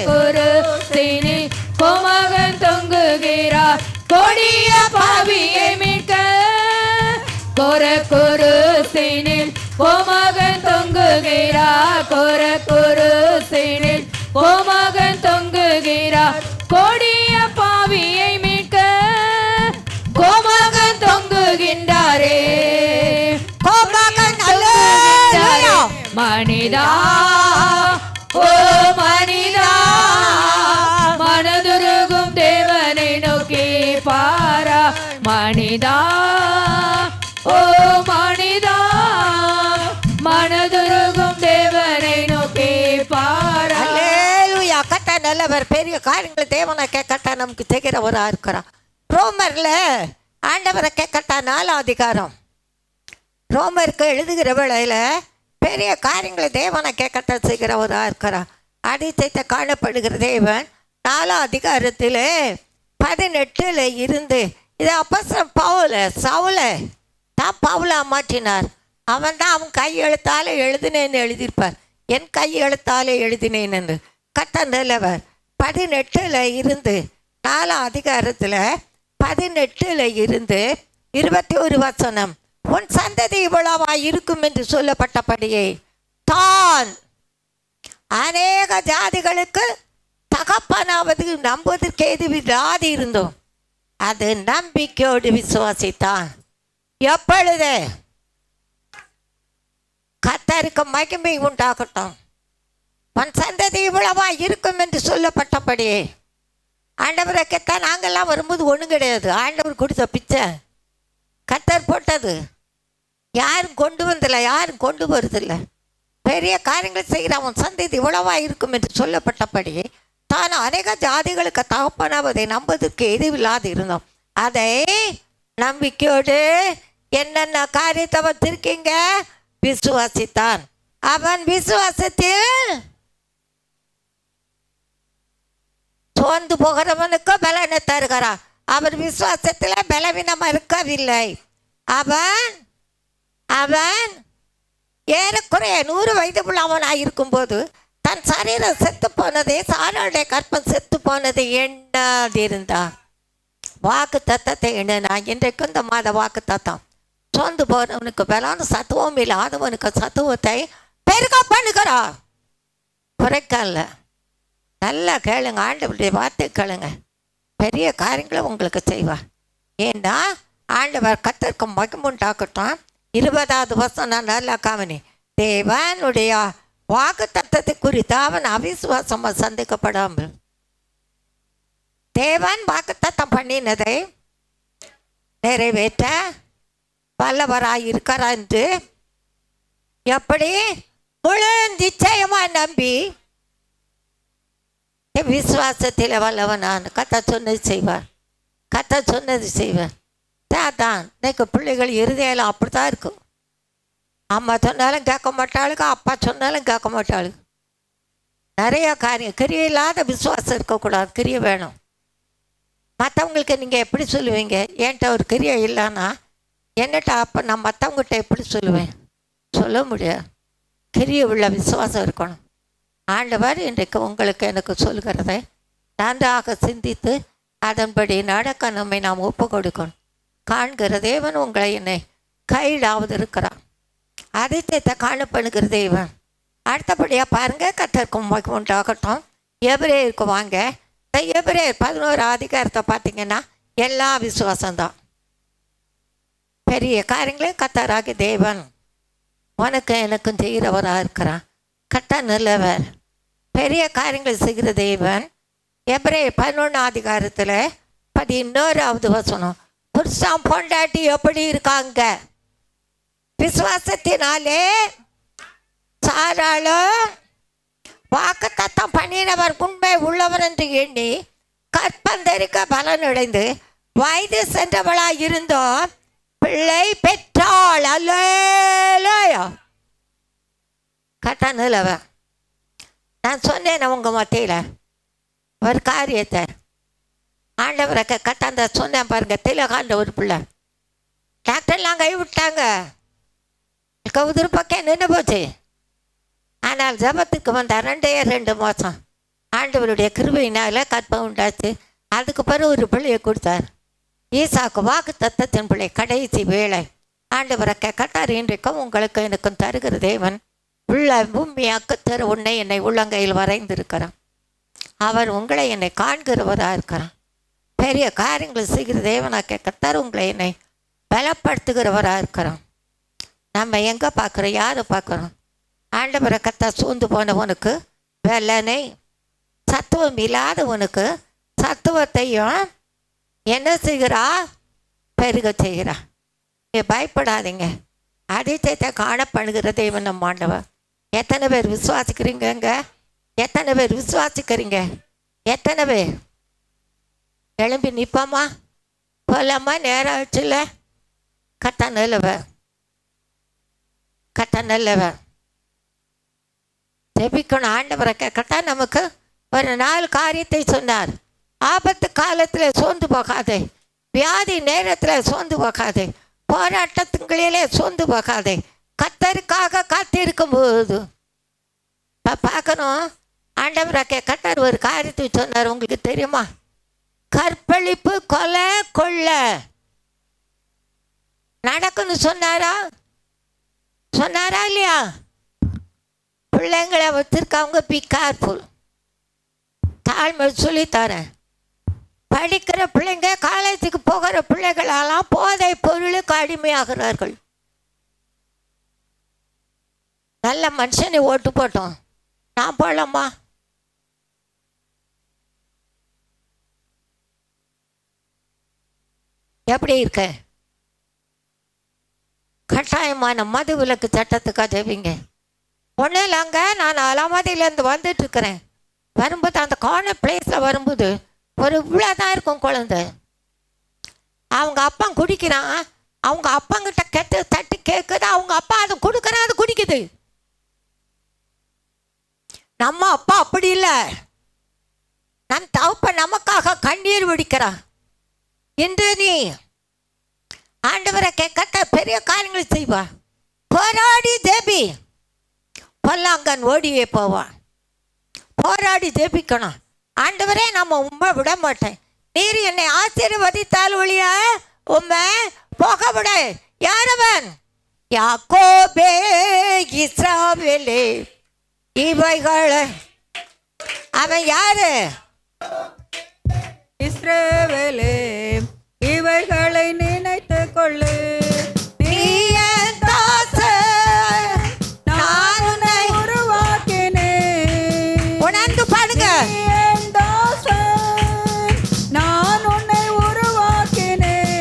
குரு சீனில் கோமகன் தொங்குகிறார் கொடிய பாவியை மீட்க குரு சீனில் கோமகன் தொங்குகிறார் குரு சீனில் கோமகன் தொங்குகிறார் கொடிய பாவியை மீட்க கோமகன் தொங்குகின்றாரே கோமகன் தொங்குகின்றாரே மனிதா ஓ மனிதா மனதுருகும் தேவனை நோக்கி பாரா மனிதா ஓ மனிதா மனதுருகும் தேவனை நோக்கி பாரா. அல்லேலூயா. கர்த்தர் நல்லவர், பெரிய காரியங்களை தேவனை கேட்கட்டா நமக்கு செய்கிறவரா இருக்கிறார். ரோமர்ல ஆண்டவரை கேட்கட்டா 4 அதிகாரம் ரோமருக்கு எழுதுகிற வேளையில பெரிய காரியங்களை தேவனை கேட்கட்டா செய்கிறவரா இருக்கிறார். அதிசயத்தை காணப்படுகிற தேவன் 4 அதிகாரத்தில் 18 இருந்து இது அப்போஸ்தலன் பவுல் சவுலை தான் பவுலா மாற்றினார். அவன் தான் அவன் கை எழுத்தாலே எழுதினேன்னு எழுதியிருப்பார். என் கை எழுத்தாலே எழுதினேன் என்று. கர்த்தர் நல்லவர். 18 இருந்து 4 அதிகாரத்தில் 18 இருந்து 21 வசனம். உன் சந்ததி இவ்வளவாய் இருக்கும் என்று சொல்லப்பட்டபடியே தான் அநேக ஜாதிகளுக்கு தகப்பனாவது நம்புவதற்கு எதுவில்லாது இருந்தோம். அது நம்பிக்கையோடு விசுவாசித்தான். எப்பொழுது கர்த்தருக்கு மகிமை உண்டாகட்டும். உன் சந்ததி இவ்வளவா இருக்கும் என்று சொல்லப்பட்டபடியே ஆண்டவரை கேட்டா நாங்கள்லாம் வரும்போது ஒன்றும் கிடையாது. ஆண்டவர் கொடுத்த பிச்சை கர்த்தர் போட்டது. யாரும் கொண்டு வந்தில்லை, யாரும் கொண்டு வருதில்லை. பெரிய காரியங்களை செய்கிற அவன் சந்ததி இவ்வளவா இருக்கும் என்று சொல்லப்பட்டபடி தான் அநேக ஜாதிகளுக்கு தகப்பனாவதை நம்புவதற்கு எதுவில்லாது இருந்தோம். அதை நம்பிக்கையோடு என்னென்ன காரியத்தை வச்சிருக்கீங்க விசுவாசித்தான். அவன் விசுவாசத்தில் சோர்ந்து போகிறவனுக்கு பலனை தருகிறான். அவர் விசுவாசத்தில் பலவீனமாக இருக்கவில்லை. அவன் அவன் ஏறக்குறைய 100 வயது உள்ளவனாக இருக்கும்போது தன் சரீரம் செத்து போனதே, சாராளுடைய கற்பம் செத்து போனதை எண்ணாதிருந்தான். வாக்கு தத்தத்தை எண்ணா. இன்றைக்கு இந்த மாத வாக்கு தத்தம் சோர்ந்து போனவனுக்கு பலான சத்துவம் இல்லாதவனுக்கு சத்துவத்தை பெருக பண்ணுகிறா, குறைக்கல. நல்லா கேளுங்க, ஆண்டவருடைய வார்த்தை கேளுங்க. பெரிய காரியங்களை உங்களுக்கு செய்வார். ஏன்னா ஆண்டவர் கர்த்தருக்கு மகிமுண்டாக்கட்டும். 20வது வசனம் நல்லா கவனி. தேவனுடைய வாக்கு தத்தத்தை குறித்து அவன் அவிசுவாசமாக சந்திக்கப்படாமல் தேவன் வாக்கு தத்தம் பண்ணினதை நிறைவேற்ற வல்லவராய் இருக்கிறார் என்று எப்படி முழு நிச்சயமாக நம்பி விசுவாசத்தில் வல்லவனான் கர்த்தர் சொன்னது செய்வார். கர்த்தர் சொன்னது செய்வார். தான் இன்னைக்கு பிள்ளைகள் இருதயம் அப்படித்தான் இருக்கும். அம்மா சொன்னாலும் கேட்க மாட்டாளுங்க, அப்பா சொன்னாலும் கேட்க மாட்டாளுங்க. நிறைய காரியம் கிரியை இல்லாத விசுவாசம் இருக்கக்கூடாது. கிரியை வேணும். மற்றவங்களுக்கு நீங்கள் எப்படி சொல்லுவீங்க? என்கிட்ட ஒரு கிரியை இல்லைன்னா என்னட்ட அப்போ நான் மற்றவங்ககிட்ட எப்படி சொல்லுவேன்? சொல்ல முடியாது. கிரியை உள்ள விசுவாசம் இருக்கணும். ஆண்டவர் இன்றைக்கு உங்களுக்கு எனக்கு சொல்கிறதை நன்றாக சிந்தித்து அதன்படி நடக்க நம்மை நாம் ஒப்பு கொடுக்கணும். காண்கிற தேவன் உங்களை என்னை கையிடாவது இருக்கிறான். அதிசயத்தை காணப்படுகிற தேவன். அடுத்தபடியாக பாருங்கள், கர்த்தருக்கும் உண்டாகட்டும். எபிரேயருக்கு வாங்க. எபிரேயர் 11 அதிகாரத்தை பார்த்தீங்கன்னா எல்லா விசுவாசம்தான். பெரிய காரியங்களையும் கர்த்தராகி தேவன் உனக்கு எனக்கும் செய்கிறவராக இருக்கிறான். கர்த்தர் நல்லவர், பெரிய காரியங்களை செய்கிற தேவன். எபிரேயர் 11 அதிகாரத்தில் 11வது வசனம். புருஷன் பொண்டாட்டி எப்படி இருக்காங்க? விசுவாசத்தினாலே சாராளும் வாக்கு தத்தம் பண்ணினவர் உண்மை உள்ளவர் என்று எண்ணி கற்பந்தரிக்க பலனடைந்து வயது சென்றவளாய் இருந்தோம் பிள்ளை பெற்றாள். அல்லேலூயா. கர்த்தர் நல்லவர். நான் சொன்னேன் உங்க மத்தியில் ஒரு காரியத்தை ஆண்டவரை கட்டாந்த சொன்னேன் பாருங்க. திலகாண்ட ஒரு பிள்ளை டாக்டர்லாம் கை விட்டாங்க, உதிர் பக்கம் நின்று போச்சு. ஆனால் ஜபத்துக்கு வந்த 2 மாதம் ஆண்டவருடைய கிருபையினால் கற்பம் உண்டாச்சு. அதுக்கு பிறகு ஒரு பிள்ளையை கொடுத்தார். ஈசாக்கு வாக்கு தத்தத்தின் பிள்ளை கடைசி வேலை ஆண்டவரை கட்டார். இன்றைக்கும் உங்களுக்கு எனக்கும் தருகிற தேவன் உள்ள பூமியாக்கு தர உன்னை என்னை உள்ளங்கையில் வரைந்திருக்கிறான். அவர் உங்களை என்னை காண்கிறவராக இருக்கிறான். பெரிய காரியங்களை செய்கிற தேவனாக்க கத்தார் உங்களை என்னை பலப்படுத்துகிறவராக இருக்கிறோம். நம்ம எங்கே பார்க்குறோம், யாரை பார்க்குறோம்? ஆண்டவரை கத்தா சூழ்ந்து போனவனுக்கு வெள்ளனை, சத்துவம் இல்லாதவனுக்கு சத்துவத்தையும் என்ன செய்கிறா, பெருக செய்கிறா. பயப்படாதீங்க, அதிசயத்தை காணப்படுகிற தேவன் நம்ம ஆண்டவர். எத்தனை பேர் விசுவாசிக்கிறீங்க? எத்தனை பேர் விசுவாசிக்கிறீங்க? எத்தனை பேர் எழும்பி நிற்போமா? போலாமா? நேரம் ஆச்சுல. கட்ட நல்லவ ஜெபிக்கணும். ஆண்டவரை கேட்கட்டா நமக்கு ஒரு 4 காரியத்தை சொன்னார். ஆபத்து காலத்தில் சோர்ந்து போகாதே, வியாதி நேரத்தில் சோர்ந்து போகாதே, போராட்டத்துங்களிலே சோர்ந்து போகாதே, கத்தருக்காக காத்திருக்கும் போது பார்க்கணும். ஆண்டவரை கட்டார் ஒரு காரியத்தை சொன்னார். உங்களுக்கு தெரியுமா? கற்பழிப்பு, கொலை, கொள்ளை நடக்குன்னு சொன்னாரா இல்லையா? பிள்ளைங்களை வச்சிருக்கவங்க பி கேர்ஃபுல். தாழ்மை சொல்லித்தரேன். படிக்கிற பிள்ளைங்க, காலேஜுக்கு போகிற பிள்ளைகளெல்லாம் போதை பொருளுக்கு அடிமையாகிறார்கள். நல்ல மனுஷனை ஓட்டு போட்டோம், நான் போடலாமா? எப்படி இருக்க? கட்டாயமான மது விலக்கு சட்டத்துக்காக ஜெபிங்க. ஒன்றும் இல்லைங்க, நான் அலாமதியிலேருந்து வந்துட்டுருக்கிறேன். வரும்போது அந்த கார்னர் பிளேஸில் வரும்போது ஒரு இவ்வளோ தான் இருக்கும் குழந்தை. அவங்க அப்பா குடிக்கிறான், அவங்க அப்பங்கிட்ட கெட்டு தட்டி கேட்குது, அவங்க அப்பா அதை கொடுக்குறான், அது குடிக்குது. நம்ம அப்பா அப்படி இல்லை. நம் தகப்ப நமக்காக கண்ணீர் வடிக்கிறான். இன்று நீ ஆண்டவரை கட்ட பெரிய காரியங்களை செய்வா. போராடி ஜெபி. பொல்லாங்கன் ஓடியே போவான். போராடி ஜெபிக்கணும். ஆண்டவரே, நம்ம உண்மை விட மாட்டேன். நீர் என்னை ஆசீர்வதித்தால் ஒழிய உண்மை போக விட. யாரவன்? யாக்கோபே, இஸ்ராவேலே, இவைகள். அவன் யாரு? இஸ்ரவேலே, இவைகளை நினைத்து கொள்ளு. நீ என் தாசன், நான் உன்னை உருவாக்கினேன். உணர்ந்து பாடுங்க. நீ என் தாசன், நான் உன்னை உருவாக்கினேன்.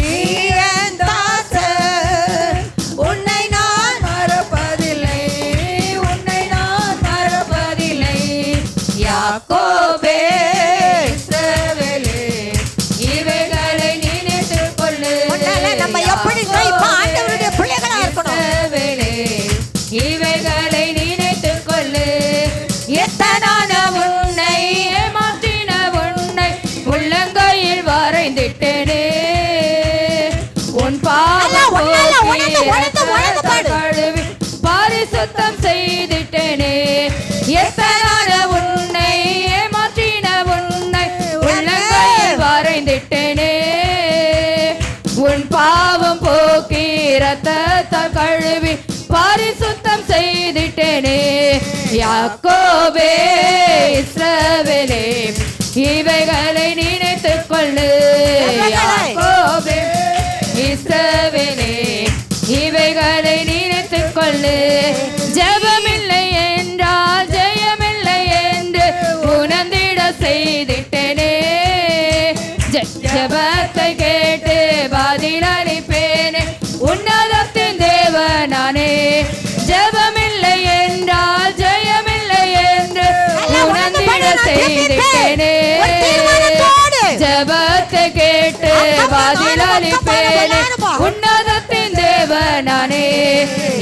நீ என் தாசன், உன்னை நான் மறப்பதில்லை, உன்னை நான் மறப்பதில்லை. யாக்கோபே, இஸ்ரவேலே, இவைகளை நினைத்துக் கொள்ளு. உன்னால நம்ம எப்படி இப்ப ஆண்டவருடைய பிள்ளைகளா இருக்கணும். இஸ்ரவேலே, இவைகளை நினைத்துக் கொள்ளு. எத்தனான உன்னை ஏமாற்றின உன்னை உள்ளங்கையில் வரைந்திட்டேனே. உன் பாவம் கழுவி பரிசுத்தம் செய்திட்டேனே. எத்தனான உன்னை ஏமாற்றின உன்னை உள்ளங்கையில் வரைந்திட்டேனே. உன் பாவம் போக்கி ரத்தத்தால் கழுவி பரிசுத்தம் செய்திட்டேனே. யாக்கோபே, இஸ்ரவேலே, இவைகளை நினைத்துக் கொள்ளு. யாக்கோபே, இஸ்ரவேலே, இவைகளை நினைத்துக் கொள்ளு. ஜெபமில்லை என்றால் ஜெயமில்லை என்று உணர்ந்திட செய்திட்டேனே. ஜெபத்தை கேட்டு பதிலளிப்பேனே, உன்னதத்தின் தேவனானே. ஜெபமில்லை என்றால் ஜெயமில்லை என்று உணர்ந்திட செய்திட்டேனே. ஜெபத்தை கேட்டு பதிலளிப்பேனே, உன்னதத்தின் தேவனானே.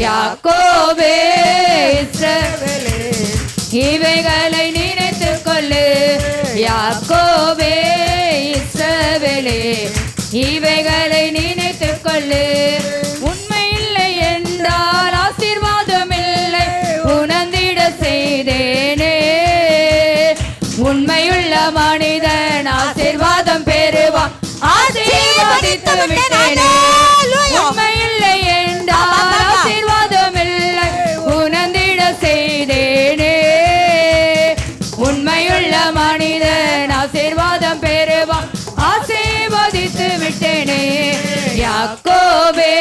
யாக்கோபே, இஸ்ரவேலே, இவைகளை நினைத்துக் கொள்ளு யாக்கோபே இஸ்ரவேலே இவைகளை நினைத்துக் கொள்ளு உண்மை இல்லை என்றால் ஆசீர்வாதம் இல்லை உணர்ந்திட செய்தேனே உண்மையுள்ள மனிதன் ஆசீர்வாதம் பெறுவான் ஆசீர்வதித்து விட்டேனே உண்மையில்லை என்றால் ஆசீர்வாதம் இல்லை உணர்ந்திட செய்தேனே உண்மையுள்ள மனிதன் ஆசீர்வாதம் பெறுவான் ஆசீர்வதித்து விட்டேனே யாக்கோபே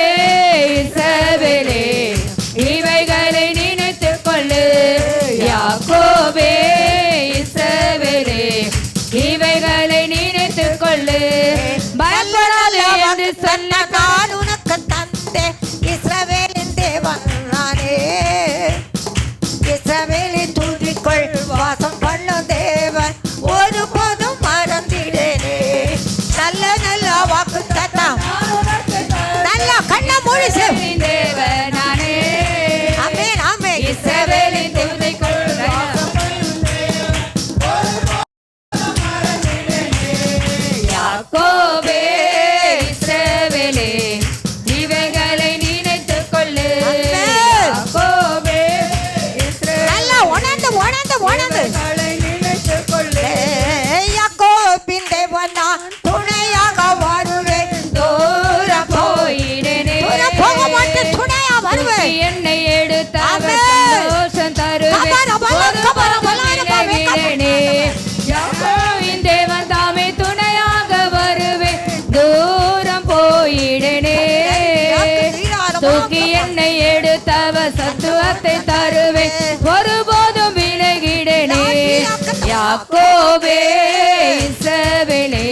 இஸ்ரவேலே இவைகளை நினைத்துக் கொள்ளு யாக்கோபே இஸ்ரவேலே இவைகளை நினைத்துக் கொள்ளு பயப்படாதே என்று சொன்ன நான் உனக்கு தந்தே இஸ்ரவேலின் தேவன் நானே இஸ்ரவேலின் துதிக்குள் வாசம் பண்ணும் தேவன் ஒருபோதும் மறந்திடேனே நல்ல நல்ல வாக்கு தத்தம் நல்ல கண்ண முழிச்சு தேவன் நானே ஆமென் ஆமென் இஸ்ரவேலின் துதிக்குள் வாசம் யாக்கோபே இஸ்ரவேலே இவைகளை நினைத்துக் கொள்ளு யாக்கோபே நல்லா உணர்ந்து உணர்ந்து உணர்ந்து இஸ்ரவேலை நினைத்துக் கொள்ளு யாக்கோபின் தேவன் நான் துணையாக வருவேன் தூரம் போயிடனே தூரம் போக மாட்டேன் துணையா வருவேன் என்னை எடுத்த ஆமென். சந்தோஷம் தருவேன் கபர, கபர, விலகிடனே. யாக்கோபின் தேவன் தாமே துணையாக வருவேன் தூரம் போயிடனே தூக்கி என்னை எடுத்தவ சத்துவத்தை தருவேன் ஒருபோதும் விலகிடனே யாக்கோபே இஸ்ரவேலே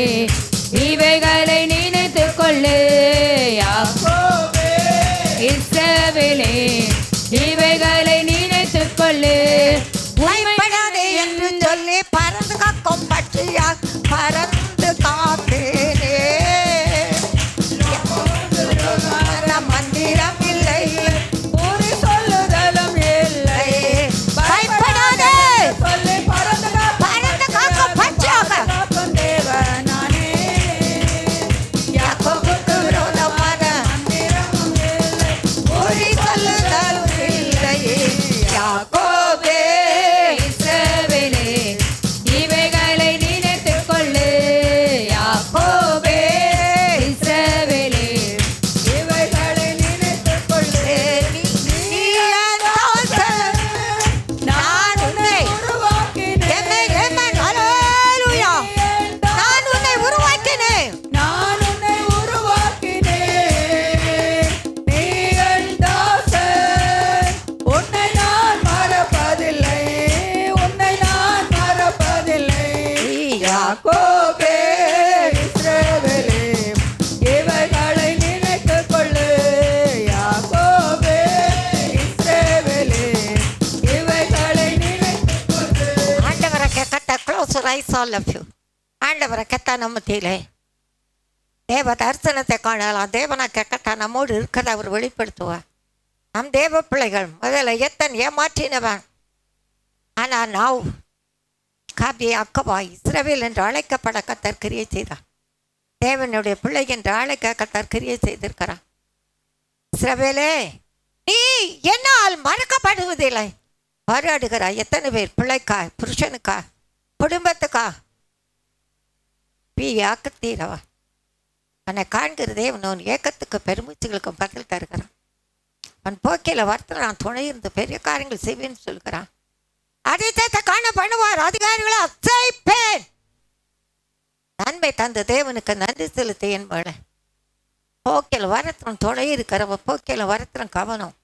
இவைகளை நினைத்துக் கொள்ளு யாக்கோபே இஸ்ரவேலே இவைகளை நினைத்துக் கொள்ளு பயப்படாதே என்று சொல்லி பறந்து காக்கும் பற்றியா பறந்து காப்பேனே மந்திரம் இல்லை ஒரு சொல்லுதலும் இல்லை பயப்படாதே சொல்லி பறந்து பறந்து காக்கும் பற்றியாக காக்கும் தேவன் நானே யாக்கோபுக்கு விரோதமான மந்திரமும் இல்லை ஒரு சொல்லுதலும் இல்லை யாக்கோபே இஸ்ரவேலே இவைகளை நினைத்துக் கொள்ளு யாக்கோபே இஸ்ரவேலே இவைகளை நினைத்துக் கொள்ளு நான் உன்னை உருவாக்கினேன் நான் உன்னை உருவாக்கினேன் நான் உன்னை உருவாக்கினேன் நீ என் தாசன் உன்னை நான் மறப்பதில்லை உன்னை நான் மறப்பதில்லை யாக்கோபே இஸ்ரவேலே இவைகளை நினைத்துக் கொள்ளு யாக்கோபே இஸ்ரவேலே இவைகளை நினைத்துக் கொள்ளு ஆண்டவரை கெட்ட close rise all of you ஆண்டவரை கெட்ட நம்மத்திலே தேவ தரிசனத்தை காணலாம் தேவனை கெட்ட நம்மோடு இருக்கிறத அவர் வெளிப்படுத்துவார் நம் தேவ பிள்ளைகள் முதல்ல எத்தன் ஏமாற்றினவன் ஆனால் நாவ் காபி அக்கவா இஸ்ரவேல் என்று அழைக்கப்பட கத்தர் கிரியை செய்தார் தேவனுடைய பிள்ளை என்று அழைக்க கத்தர் கிரியை செய்திருக்கிறார் இஸ்ரவேலே நீ என்னால் மறக்கப்படுவதில்லை போராடுகிறாய் எத்தனை பேர் பிள்ளைக்கா புருஷனுக்கா குடும்பத்துக்கா ஆக்கத்தீரவா அவனை காண்கிற தேவன் உன் ஏக்கத்துக்கு பெருமூச்சுகளுக்கும் பதில் தருகிறான் அவன் போக்கில வார்த்தை நான் துணை இருந்து பெரிய காரியங்கள் செய்வேன்னு சொல்கிறான் அதிசயத்தை காண பண்ணுவார் அதிகாரிகளை அசைப்பேன் நன்மை தந்த தேவனுக்கு நன்றி செலுத்த என்பன போக்கில வரத்திரம் துணை இருக்கிறவ போக்கில வரத்திரம் கவனம்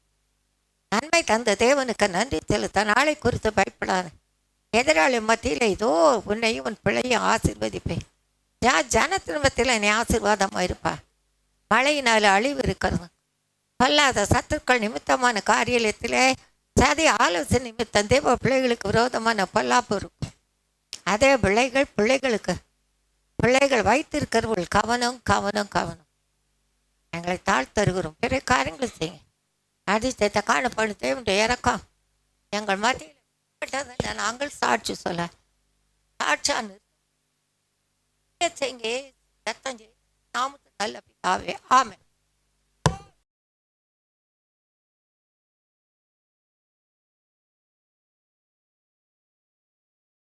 நன்மை தந்த தேவனுக்கு நன்றி செலுத்த நாளை குறித்து பயப்படாது எதிராளி மத்தியில் இதோ உன்னையும் உன் பிள்ளையும் ஆசீர்வதிப்பேன் ஜனத்தின் மத்தியில் நீ ஆசீர்வாதமாக இருப்பா மழையினால் அழிவு இருக்கிறது பொல்லாத சத்துக்கள் நிமித்தமான காரியத்திலே சதி ஆலோசனை நிமித்தம் தேவ பிள்ளைகளுக்கு விரோதமான பொல்லாப்பு இருக்கும் அதே பிள்ளைகள் வைத்திருக்கிறவர்கள் கவனம் கவனம் கவனம் எங்களை தாழ்த்தருகிறோம் பெரிய காரியங்கள் செய்யுங்க அதிசயத்தை காணப்படும் தேவனுடைய இறக்கம் எங்கள் மத்தியில் கேள்விப்பட்டதில்லை, நாங்கள் சாட்சி சொல்ல சாட்சியானு செய்யுங்க, ரத்தம் செய்ய நாமத்து நல்ல பிதாவே, ஆமென்.